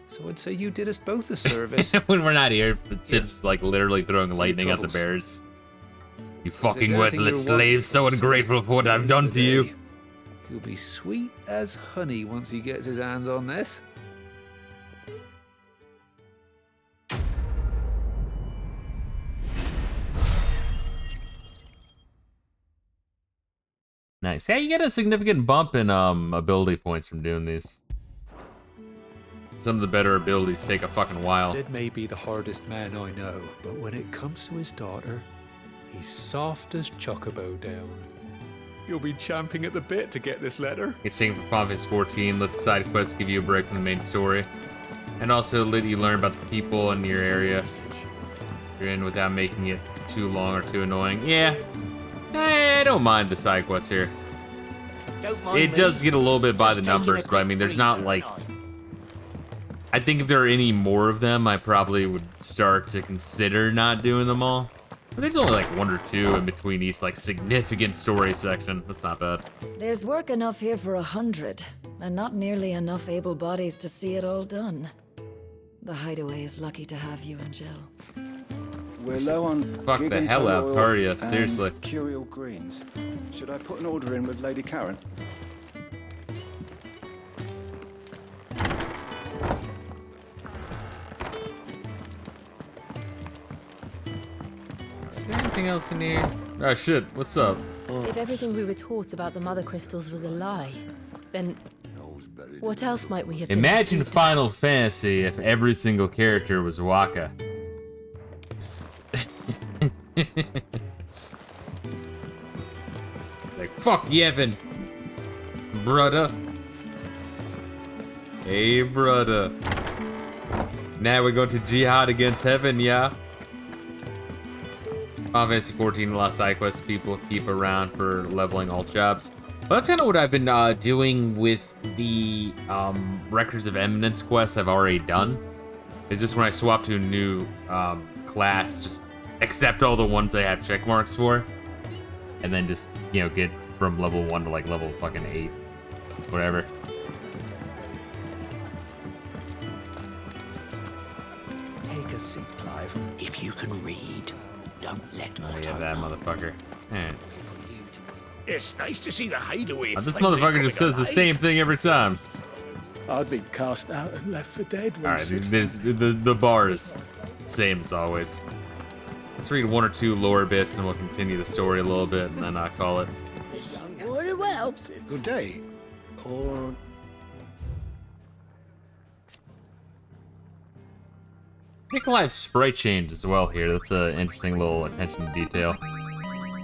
Speaker 11: So I'd say you did us both a service.
Speaker 1: When we're not here, Sid's like literally throwing lightning at the bears. You fucking worthless slave, so ungrateful for what I've done to you.
Speaker 11: He'll be sweet as honey once he gets his hands on this.
Speaker 1: Nice. Yeah, you get a significant bump in ability points from doing these. Some of the better abilities take a fucking while.
Speaker 11: Sid may be the hardest man I know, but when it comes to his daughter, he's soft as Chocobo down. You'll be champing at the bit to get this letter.
Speaker 1: It's taken from Final Fantasy 14. Let the side quests give you a break from the main story. And also let you learn about the people in your area you're in without making it too long or too annoying. Yeah, I don't mind the side quests here. It does get a little bit by the numbers, but I mean, there's not like... I think if there are any more of them, I probably would start to consider not doing them all. But there's only like one or two in between each like significant story section. That's not bad.
Speaker 8: There's work enough here for 100, and not nearly enough able bodies to see it all done. The Hideaway is lucky to have you and Jill.
Speaker 13: We're low on
Speaker 1: Fuck the hell out, Tardia, seriously.
Speaker 13: Curial greens. Should I put an order in with Lady Karen?
Speaker 1: Anything else in here? Oh shit, what's up?
Speaker 10: If everything we were taught about the mother crystals was a lie, then what else might we have been
Speaker 1: Imagine
Speaker 10: deceived
Speaker 1: Final Fantasy if every single character was Waka. It's like, fuck Yevon, brother. Hey, brother. Now we're going to jihad against heaven, yeah? Final Fantasy 14, a lot of side quests people keep around for leveling alt jobs. Well, that's kind of what I've been doing with the Records of Eminence quests I've already done. Is this when I swap to a new class, just accept all the ones I have check marks for, and then just, you know, get from level 1 to like level fucking 8, whatever.
Speaker 2: Take a seat, Clive. If you can read, don't let
Speaker 1: Oh yeah, that motherfucker. Eh.
Speaker 5: It's nice to see the Hideaway.
Speaker 1: This motherfucker just says the same thing every time.
Speaker 3: I'd been cast out and left for dead. When
Speaker 1: Alright, the bar is same as always. Let's read one or two lore bits, and we'll continue the story a little bit, and then I'll call it.
Speaker 22: Very well. Good day. Or...
Speaker 1: Nikolai's sprite changed as well here. That's an interesting little attention to detail.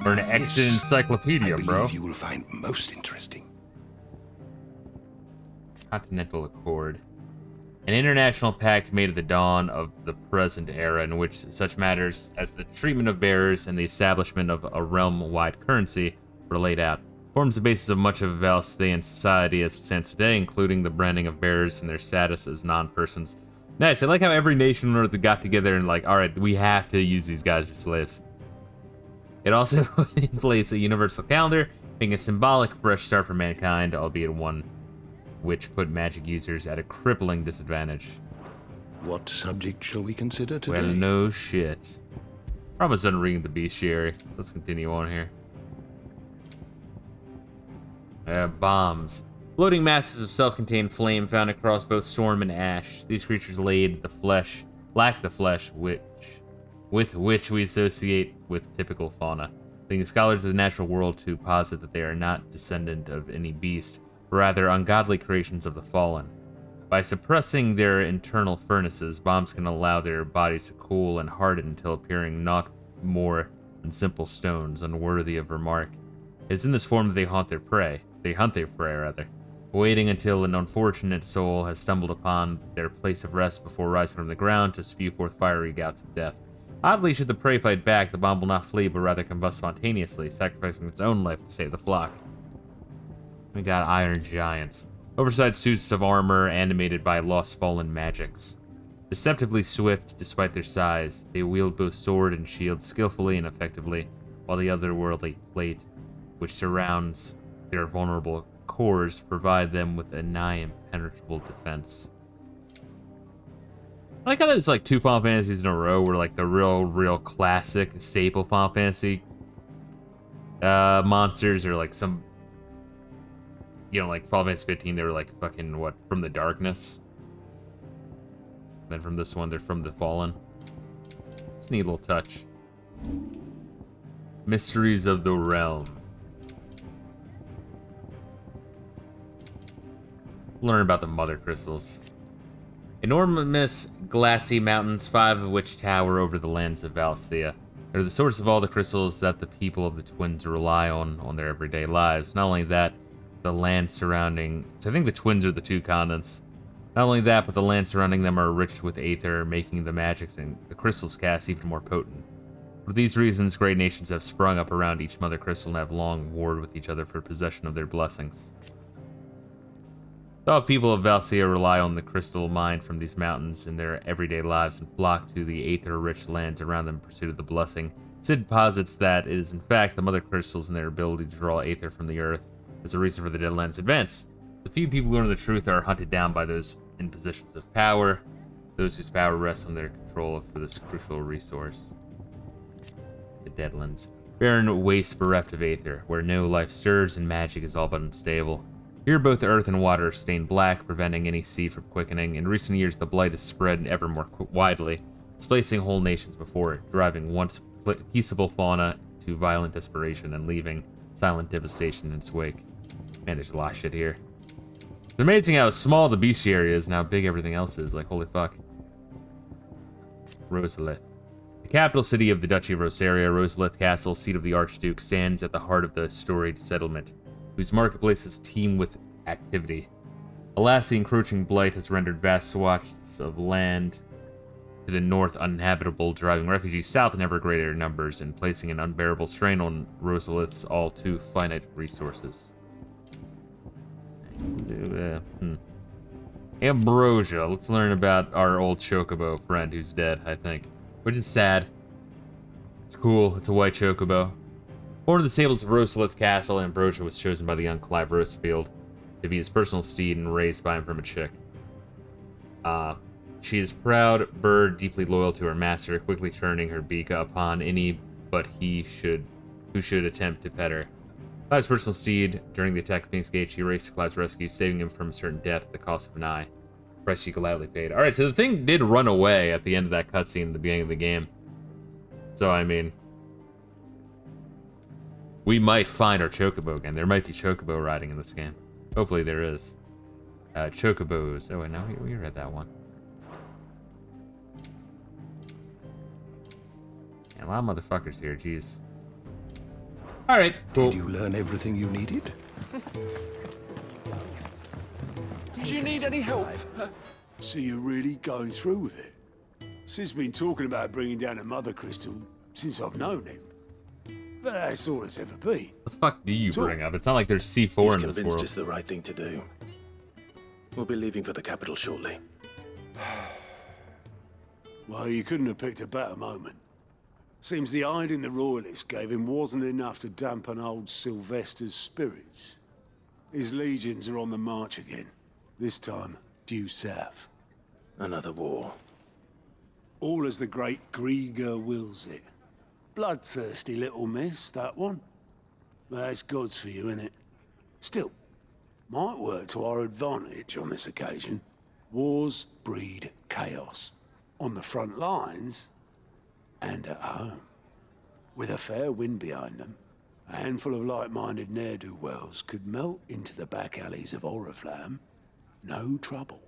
Speaker 1: Or an extra encyclopedia, bro.
Speaker 22: You will find most interesting.
Speaker 1: Continental Accord. An international pact made at the dawn of the present era in which such matters as the treatment of bearers and the establishment of a realm-wide currency were laid out. Forms the basis of much of Valstean society as it stands today, including the branding of bearers and their status as non-persons. Nice, I like how every nation on Earth got together and like, alright, we have to use these guys as slaves. It also put in place a universal calendar, being a symbolic fresh start for mankind, albeit one which put magic users at a crippling disadvantage.
Speaker 22: What subject shall we consider today?
Speaker 1: Well, no shit. Almost done reading the bestiary. Let's continue on here. Bombs. Floating masses of self-contained flame found across both storm and ash. These creatures lack the flesh, with which we associate with typical fauna, leading scholars of the natural world to posit that they are not descendant of any beast, but rather ungodly creations of the fallen. By suppressing their internal furnaces, bombs can allow their bodies to cool and harden until appearing not more and simple stones, unworthy of remark. It is in this form that they hunt their prey. Waiting until an unfortunate soul has stumbled upon their place of rest before rising from the ground to spew forth fiery gouts of death. Oddly, should the prey fight back, the bomb will not flee, but rather combust spontaneously, sacrificing its own life to save the flock. We got iron giants. Oversized suits of armor animated by lost fallen magics. Deceptively swift despite their size, they wield both sword and shield skillfully and effectively, while the otherworldly plate, which surrounds their vulnerable cores, provide them with a nigh impenetrable defense. I like how there's like 2 Final Fantasies in a row where like the real classic staple Final Fantasy monsters are like some, you know, like Final Fantasy 15, they were like fucking what, from the darkness. Then from this one, they're from the fallen. It's a neat little touch. Mysteries of the Realm. Learn about the mother crystals. Enormous glassy mountains, 5 of which tower over the lands of Valsthea. They're the source of all the crystals that the people of the Twins rely on their everyday lives. Not only that, the land surrounding... So I think the Twins are the 2 continents. Not only that, but the land surrounding them are rich with aether, making the magics and the crystals cast even more potent. For these reasons, great nations have sprung up around each mother crystal and have long warred with each other for possession of their blessings. The people of Valsthea rely on the crystal mined from these mountains in their everyday lives and flock to the aether-rich lands around them in pursuit of the blessing. Sid posits that it is in fact the mother crystals and their ability to draw aether from the earth as a reason for the Deadlands advance. The few people who learn the truth are hunted down by those in positions of power, those whose power rests on their control for this crucial resource. The Deadlands. Barren waste bereft of aether, where no life stirs and magic is all but unstable. Here both earth and water are stained black, preventing any seed from quickening. In recent years, the blight has spread ever more widely, displacing whole nations before it, driving once peaceable fauna to violent desperation and leaving silent devastation in its wake. Man, there's a lot of shit here. It's amazing how small the bestiary is and how big everything else is. Like, holy fuck. Rosalith. The capital city of the Duchy of Rosaria, Rosalith Castle, seat of the Archduke, stands at the heart of the storied settlement, whose marketplaces teem with activity. Alas, the encroaching blight has rendered vast swaths of land to the north uninhabitable, driving refugees south in ever greater numbers and placing an unbearable strain on Rosalith's all too finite resources. Ambrosia. Let's learn about our old Chocobo friend who's dead, I think. Which is sad. It's cool. It's a white Chocobo. Born in the stables of Rosalith Castle, Ambrosia was chosen by the young Clive Rosefield to be his personal steed and raised by him from a chick. She is proud bird, deeply loyal to her master, quickly turning her beak upon any but who should attempt to pet her. Clive's personal steed, during the attack of Phoenix Gate, she raced to Clive's rescue, saving him from a certain death at the cost of an eye. Price she gladly paid. Alright, so the thing did run away at the end of that cutscene at the beginning of the game. So, I mean, we might find our Chocobo again. There might be Chocobo riding in this game. Hopefully there is. Chocobos. Oh, wait, no, we read that one. Yeah, a lot of motherfuckers here, jeez. Alright, cool.
Speaker 22: Did you learn everything you needed?
Speaker 12: Do you need any help?
Speaker 4: So you're really going through with it? Sid's been talking about bringing down a mother crystal since I've known him. But that's all it's ever been.
Speaker 1: The fuck do you bring up? It's not like there's C4 in this
Speaker 14: He's
Speaker 1: world.
Speaker 14: convinced it's the right thing to do. We'll be leaving for the capital shortly.
Speaker 4: Well, you couldn't have picked a better moment. Seems the hiding the royalists gave him wasn't enough to dampen old Sylvester's spirits. His legions are on the march again. This time, due south.
Speaker 14: Another war.
Speaker 4: All as the great Grieger wills it. Bloodthirsty little miss, that one. That's God's for you, innit? Still, might work to our advantage on this occasion. Wars breed chaos. On the front lines, and at home. With a fair wind behind them, a handful of like-minded ne'er-do-wells could melt into the back alleys of Oriflamme. No trouble.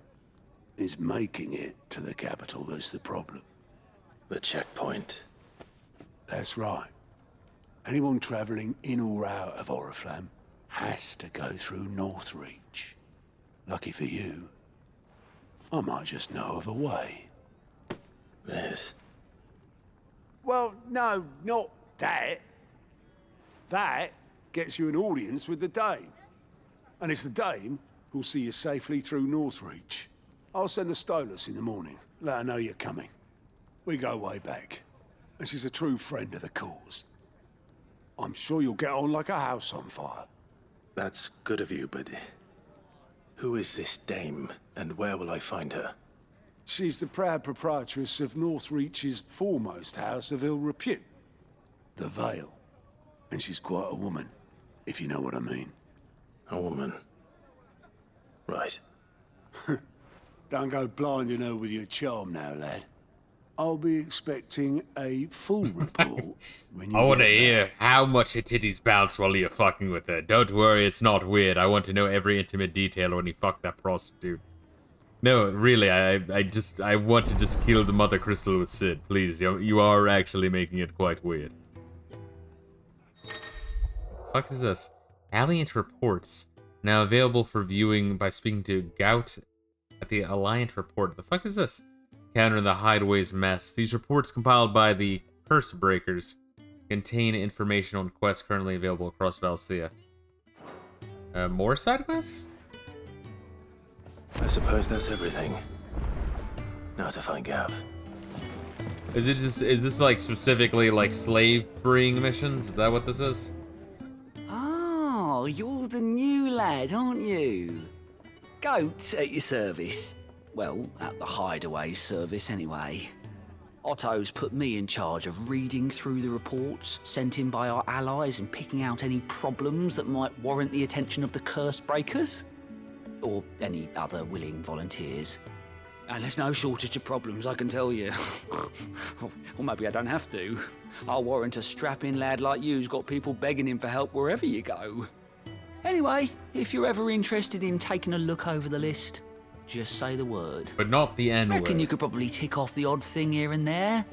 Speaker 4: It's making it to the capital that's the problem.
Speaker 14: The checkpoint.
Speaker 4: That's right. Anyone travelling in or out of Oriflamme has to go through Northreach. Lucky for you, I might just know of a way.
Speaker 19: This?
Speaker 4: Well, no, not that. That gets you an audience with the Dame. And it's the Dame who'll see you safely through Northreach. I'll send the Stolas in the morning. Let her know you're coming. We go way back. And she's a true friend of the cause. I'm sure you'll get on like a house on fire.
Speaker 14: That's good of you, but who is this dame, and where will I find her?
Speaker 4: She's the proud proprietress of Northreach's foremost house of ill repute, the Vale. And she's quite a woman, if you know what I mean.
Speaker 14: A woman? Right.
Speaker 4: Don't go blinding her with your charm now, lad. I'll be expecting a full report when you
Speaker 1: I want to
Speaker 4: get
Speaker 1: hear how much her titties bounce while you're fucking with her. Don't worry, it's not weird. I want to know every intimate detail when you fuck that prostitute. No, really, I want to just kill the Mother Crystal with Sid. Please, you are actually making it quite weird. What the fuck is this? Alliant reports. Now available for viewing by speaking to Gout at the Alliant Report. The fuck is this? Countering the Hideaway's mess. These reports compiled by the Curse Breakers contain information on quests currently available across Valsthea. More side quests?
Speaker 14: I suppose that's everything. Now to find Gav.
Speaker 1: Is this like specifically like slave freeing missions? Is that what this is?
Speaker 19: Oh, you're the new lad, aren't you? Goat at your service. Well, at the Hideaway service anyway. Otto's put me in charge of reading through the reports sent in by our allies and picking out any problems that might warrant the attention of the Curse Breakers. Or any other willing volunteers. And there's no shortage of problems, I can tell you. Or maybe I don't have to. I'll warrant a strapping lad like you's got people begging him for help wherever you go. Anyway, if you're ever interested in taking a look over the list, just say the word.
Speaker 1: But not the N-word.
Speaker 19: Reckon you could probably tick off the odd thing here and there.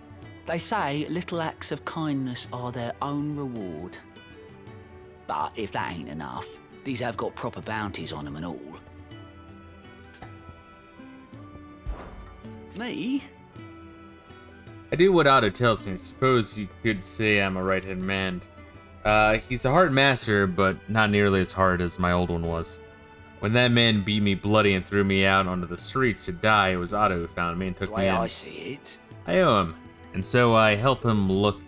Speaker 19: They say little acts of kindness are their own reward. But if that ain't enough, these have got proper bounties on them and all. Me?
Speaker 1: I do what Otto tells me. Suppose you could say I'm a right-hand man. He's a hard master, but not nearly as hard as my old one was. When that man beat me bloody and threw me out onto the streets to die, it was Otto who found me and took me in.
Speaker 19: I see it.
Speaker 1: I owe him, and so I help him look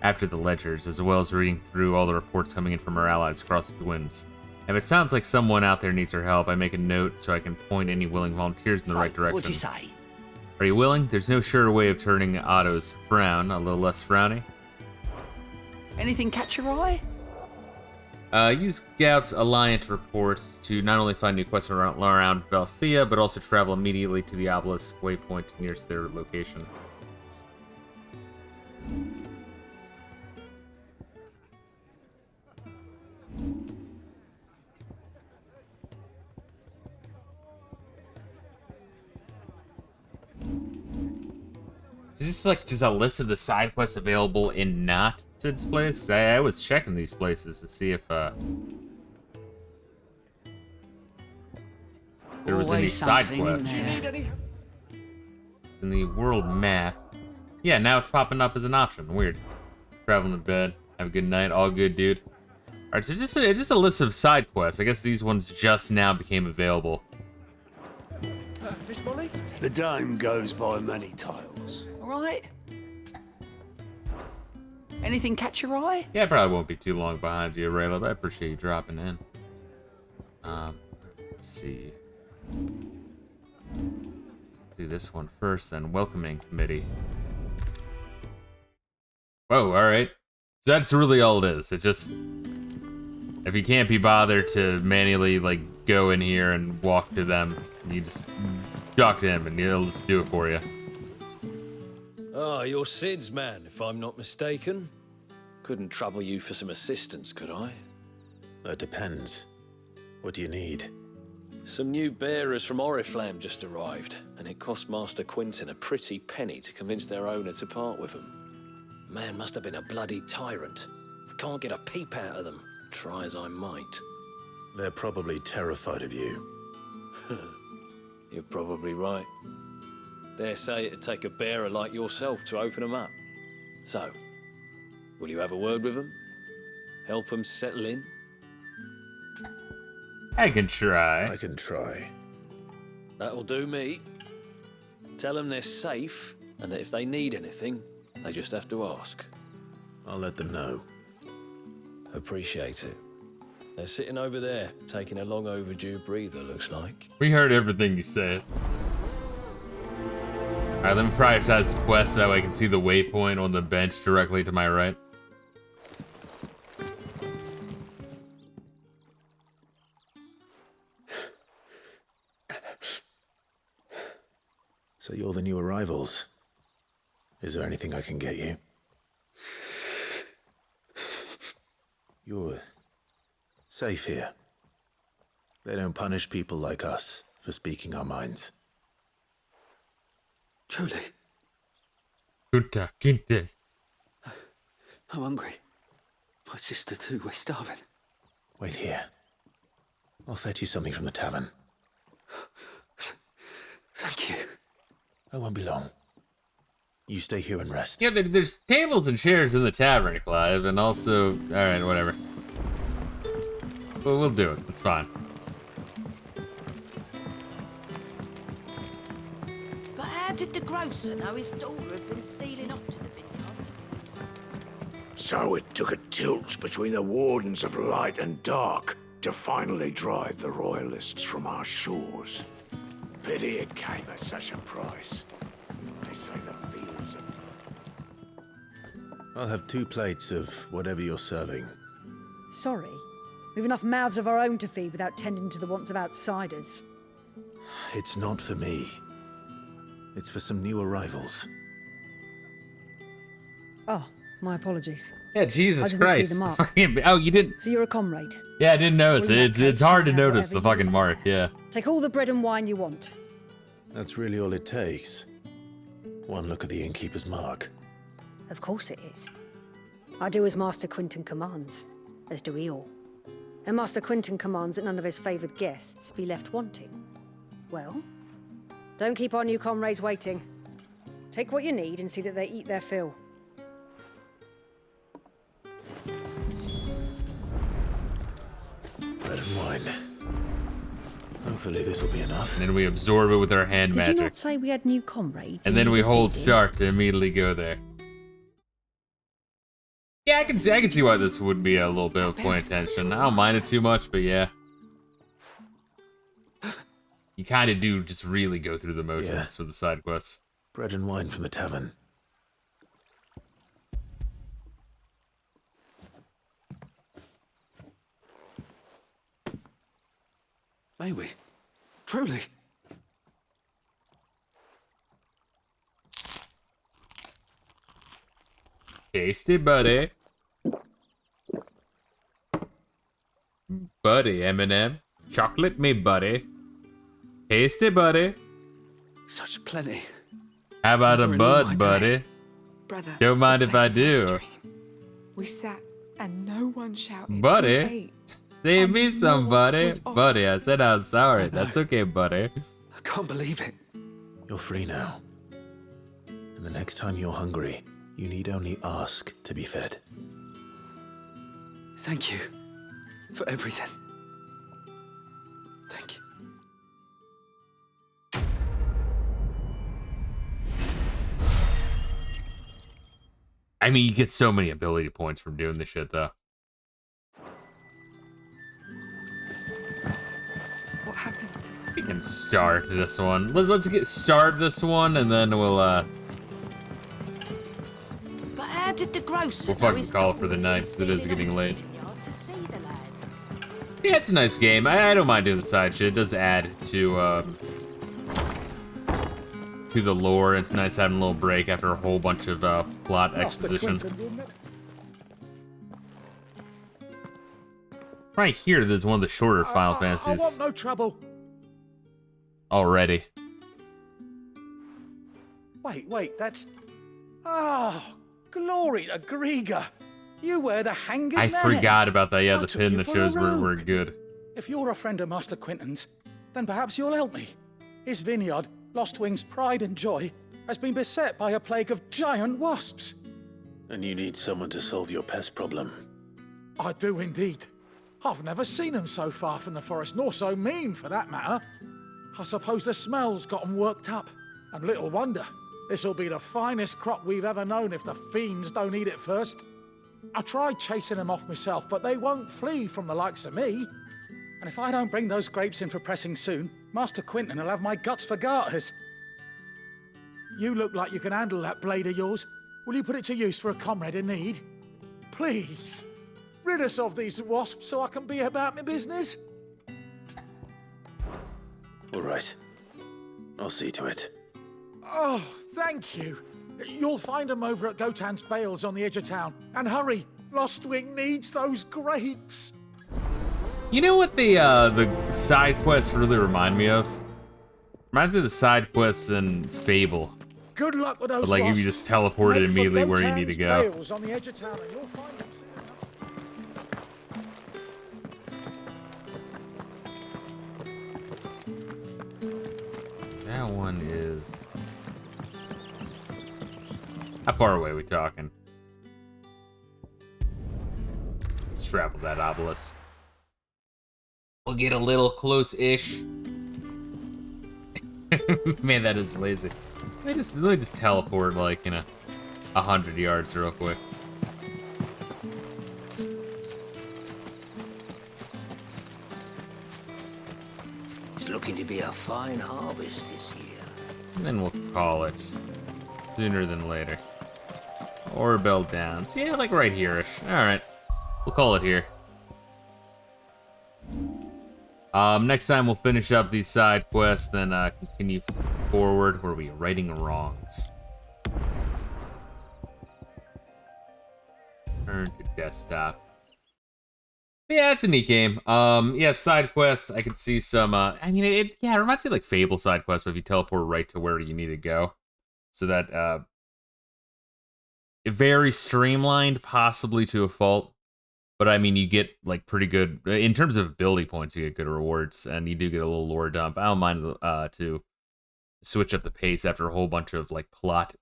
Speaker 1: after the ledgers, as well as reading through all the reports coming in from our allies across the twins. If it sounds like someone out there needs our help, I make a note so I can point any willing volunteers in the right direction.
Speaker 19: What'd you say?
Speaker 1: Are you willing? There's no surer way of turning Otto's frown a little less frowny.
Speaker 19: Anything catch your eye?
Speaker 1: Use Gout's Alliant reports to not only find new quests around Valsthea, but also travel immediately to the obelisk waypoint nearest their location. Is this just a list of the side quests available in not Sid's place? 'Cause I was checking these places to see if there was any side quests. It's in the world map. Yeah, now it's popping up as an option. Weird. Traveling to bed. Have a good night. All good, dude. Alright, so it's just a list of side quests. I guess these ones just now became available.
Speaker 4: Miss Molly? The Dame goes by many titles.
Speaker 19: Alright. Anything catch your eye?
Speaker 1: Yeah, I probably won't be too long behind you, Rayla, but I appreciate you dropping in. Let's see. Do this one first, then. Welcoming committee. Whoa, alright. So that's really all it is. It's just... if you can't be bothered to manually, go in here and walk to them, you just talk to him and he'll just do it for you.
Speaker 16: Ah, you're Sid's man, if I'm not mistaken. Couldn't trouble you for some assistance, could I?
Speaker 14: That depends. What do you need?
Speaker 16: Some new bearers from Oriflamme just arrived, and it cost Master Quinton a pretty penny to convince their owner to part with them. Man must have been a bloody tyrant. I can't get a peep out of them, try as I might.
Speaker 15: They're probably terrified of you.
Speaker 16: You're probably right. Dare say it'd take a bearer like yourself to open them up. So, will you have a word with them? Help them settle in?
Speaker 1: I can try.
Speaker 15: I can try.
Speaker 16: That'll do me. Tell them they're safe, and that if they need anything, they just have to ask.
Speaker 15: I'll let them know.
Speaker 16: Appreciate it. They're sitting over there, taking a long overdue breather, looks like.
Speaker 1: We heard everything you said. Alright, let me prioritize the quest so that way I can see the waypoint on the bench directly to my right.
Speaker 15: So you're the new arrivals. Is there anything I can get you? You're safe here. They don't punish people like us for speaking our minds.
Speaker 2: Truly.
Speaker 1: Kunta Kinte.
Speaker 2: I'm hungry. My sister too, we're starving.
Speaker 15: Wait here. I'll fetch you something from the tavern.
Speaker 2: Thank you.
Speaker 15: I won't be long. You stay here and rest.
Speaker 1: Yeah, there's tables and chairs in the tavern, Clive, and also... Alright, whatever. But we'll do it. It's fine.
Speaker 23: But how did the grocer know his daughter had been stealing up to the vineyard?
Speaker 5: So it took a tilt between the Wardens of Light and Dark to finally drive the Royalists from our shores. Pity it came at such a price. They say the fields are...
Speaker 15: I'll have 2 plates of whatever you're serving.
Speaker 17: Sorry. We've enough mouths of our own to feed without tending to the wants of outsiders.
Speaker 15: It's not for me. It's for some new arrivals.
Speaker 17: Oh, my apologies.
Speaker 1: Yeah, Jesus
Speaker 17: I didn't
Speaker 1: Christ.
Speaker 17: see the mark.
Speaker 1: Oh, you didn't...
Speaker 17: So you're a comrade.
Speaker 1: Yeah, I didn't notice
Speaker 17: Well, in
Speaker 1: it.
Speaker 17: that
Speaker 1: It's
Speaker 17: case,
Speaker 1: hard to
Speaker 17: you can have
Speaker 1: notice the
Speaker 17: whatever you
Speaker 1: fucking mark, yeah.
Speaker 17: Take all the bread and wine you want.
Speaker 15: That's really all it takes. One look at the innkeeper's mark.
Speaker 17: Of course it is. I do as Master Quinton commands, as do we all. And Master Quinton commands that none of his favoured guests be left wanting. Well, don't keep our new comrades waiting. Take what you need and see that they eat their fill.
Speaker 15: Bread and wine. Hopefully this will be enough.
Speaker 1: And then we absorb it with our hand
Speaker 17: Did
Speaker 1: magic.
Speaker 17: you not say we had new comrades?
Speaker 1: And then we hold start to immediately go there. Yeah, I can see why this would be a little bit of point of tension. I don't mind it too much, but yeah. You kind of do just really go through the motions for the side quests.
Speaker 15: Bread and wine from the tavern.
Speaker 2: May we? Truly?
Speaker 1: Tasty, buddy. Buddy, M&M. Chocolate me, buddy. Tasty, buddy.
Speaker 2: Such plenty.
Speaker 1: How about a
Speaker 2: Never in all my
Speaker 1: bud, buddy?
Speaker 2: days.
Speaker 18: Brother,
Speaker 1: Don't mind
Speaker 18: this
Speaker 1: if I
Speaker 18: place is like a
Speaker 1: do.
Speaker 18: dream. We sat and no one shouted. We
Speaker 1: Buddy.
Speaker 18: ate.
Speaker 1: Save me some, buddy.
Speaker 18: was off.
Speaker 1: Buddy, I said I was sorry. That's okay, buddy.
Speaker 2: I can't believe it.
Speaker 15: You're free now. And the next time you're hungry, you need only ask to be fed.
Speaker 2: Thank you for everything. Thank you.
Speaker 1: I mean, you get so many ability points from doing this shit, though.
Speaker 18: What happens to us?
Speaker 1: We can start this one. Let's start this one, and then we'll
Speaker 23: But how did the grocer know
Speaker 1: fucking
Speaker 23: his
Speaker 1: call it
Speaker 23: daughter
Speaker 1: for the
Speaker 23: had
Speaker 1: night,
Speaker 23: been
Speaker 1: 'cause it is
Speaker 23: stealing
Speaker 1: getting
Speaker 23: up to
Speaker 1: late.
Speaker 23: the vineyard to see the lad?
Speaker 1: Yeah, it's a nice game. I don't mind doing the side shit. It does add to the lore. It's nice having a little break after a whole bunch of plot exposition. Right here, this is one of the shorter Final
Speaker 3: I
Speaker 1: Fantasies
Speaker 3: want no trouble.
Speaker 1: already.
Speaker 3: Wait, that's... Oh, glory to Griga.
Speaker 7: You wear the hanging
Speaker 1: I
Speaker 7: net.
Speaker 1: forgot about that. Yeah,
Speaker 7: I
Speaker 1: the
Speaker 7: took
Speaker 1: pin
Speaker 7: you
Speaker 1: that
Speaker 7: for a
Speaker 1: shows we're
Speaker 7: rogue.
Speaker 1: good.
Speaker 7: If you're a friend of Master Quinton's, then perhaps you'll help me. His vineyard, Lostwing's pride and joy, has been beset by a plague of giant wasps.
Speaker 15: And you need someone to solve your pest problem.
Speaker 7: I do indeed. I've never seen them so far from the forest, nor so mean, for that matter. I suppose the smell's got 'em worked up. And little wonder. This'll be the finest crop we've ever known if the fiends don't eat it first. I tried chasing them off myself, but they won't flee from the likes of me. And if I don't bring those grapes in for pressing soon, Master Quinton will have my guts for garters. You look like you can handle that blade of yours. Will you put it to use for a comrade in need? Please, rid us of these wasps so I can be about my business.
Speaker 15: All right. I'll see to it.
Speaker 7: Oh, thank you. You'll find them over at Gotan's Bales on the edge of town. And hurry, Lostwing needs those grapes.
Speaker 1: You know what the side quests really remind me of? Reminds me of the side quests in Fable.
Speaker 7: Good luck with those
Speaker 1: But like if you just teleported immediately where you need to go.
Speaker 7: Bales on the edge of town and you'll find them soon enough.
Speaker 1: That one is... How far away are we talking? Let's travel that obelisk. We'll get a little close-ish. Man, that is lazy. Let me just teleport like, 100 yards real quick.
Speaker 2: It's looking to be a fine harvest this year.
Speaker 1: And then we'll call it sooner than later. Or bell down. So yeah, like right here-ish. Alright. We'll call it here. Next time we'll finish up these side quests, then continue forward where we are righting wrongs. Turn to desktop. But yeah, it's a neat game. Yeah, side quests, I can see some, I mean, it reminds me of like Fable side quests, but if you teleport right to where you need to go. So that, very streamlined, possibly to a fault. But I mean, you get like pretty good in terms of ability points. You get good rewards, and you do get a little lore dump. I don't mind to switch up the pace after a whole bunch of like plot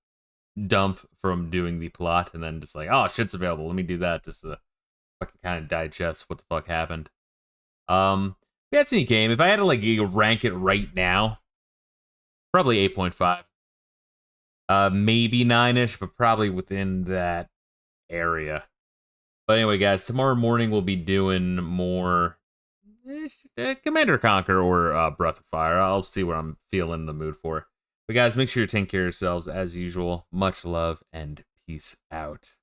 Speaker 1: dump from doing the plot, and then just like, oh, shit's available. Let me do that. Just to fucking kind of digest what the fuck happened. Yeah, it's a neat game. If I had to like rank it right now, probably 8.5. Maybe 9-ish, but probably within that area. But anyway, guys, tomorrow morning we'll be doing more Commander Conquer or Breath of Fire. I'll see what I'm feeling in the mood for. But guys, make sure you take care of yourselves as usual. Much love and peace out.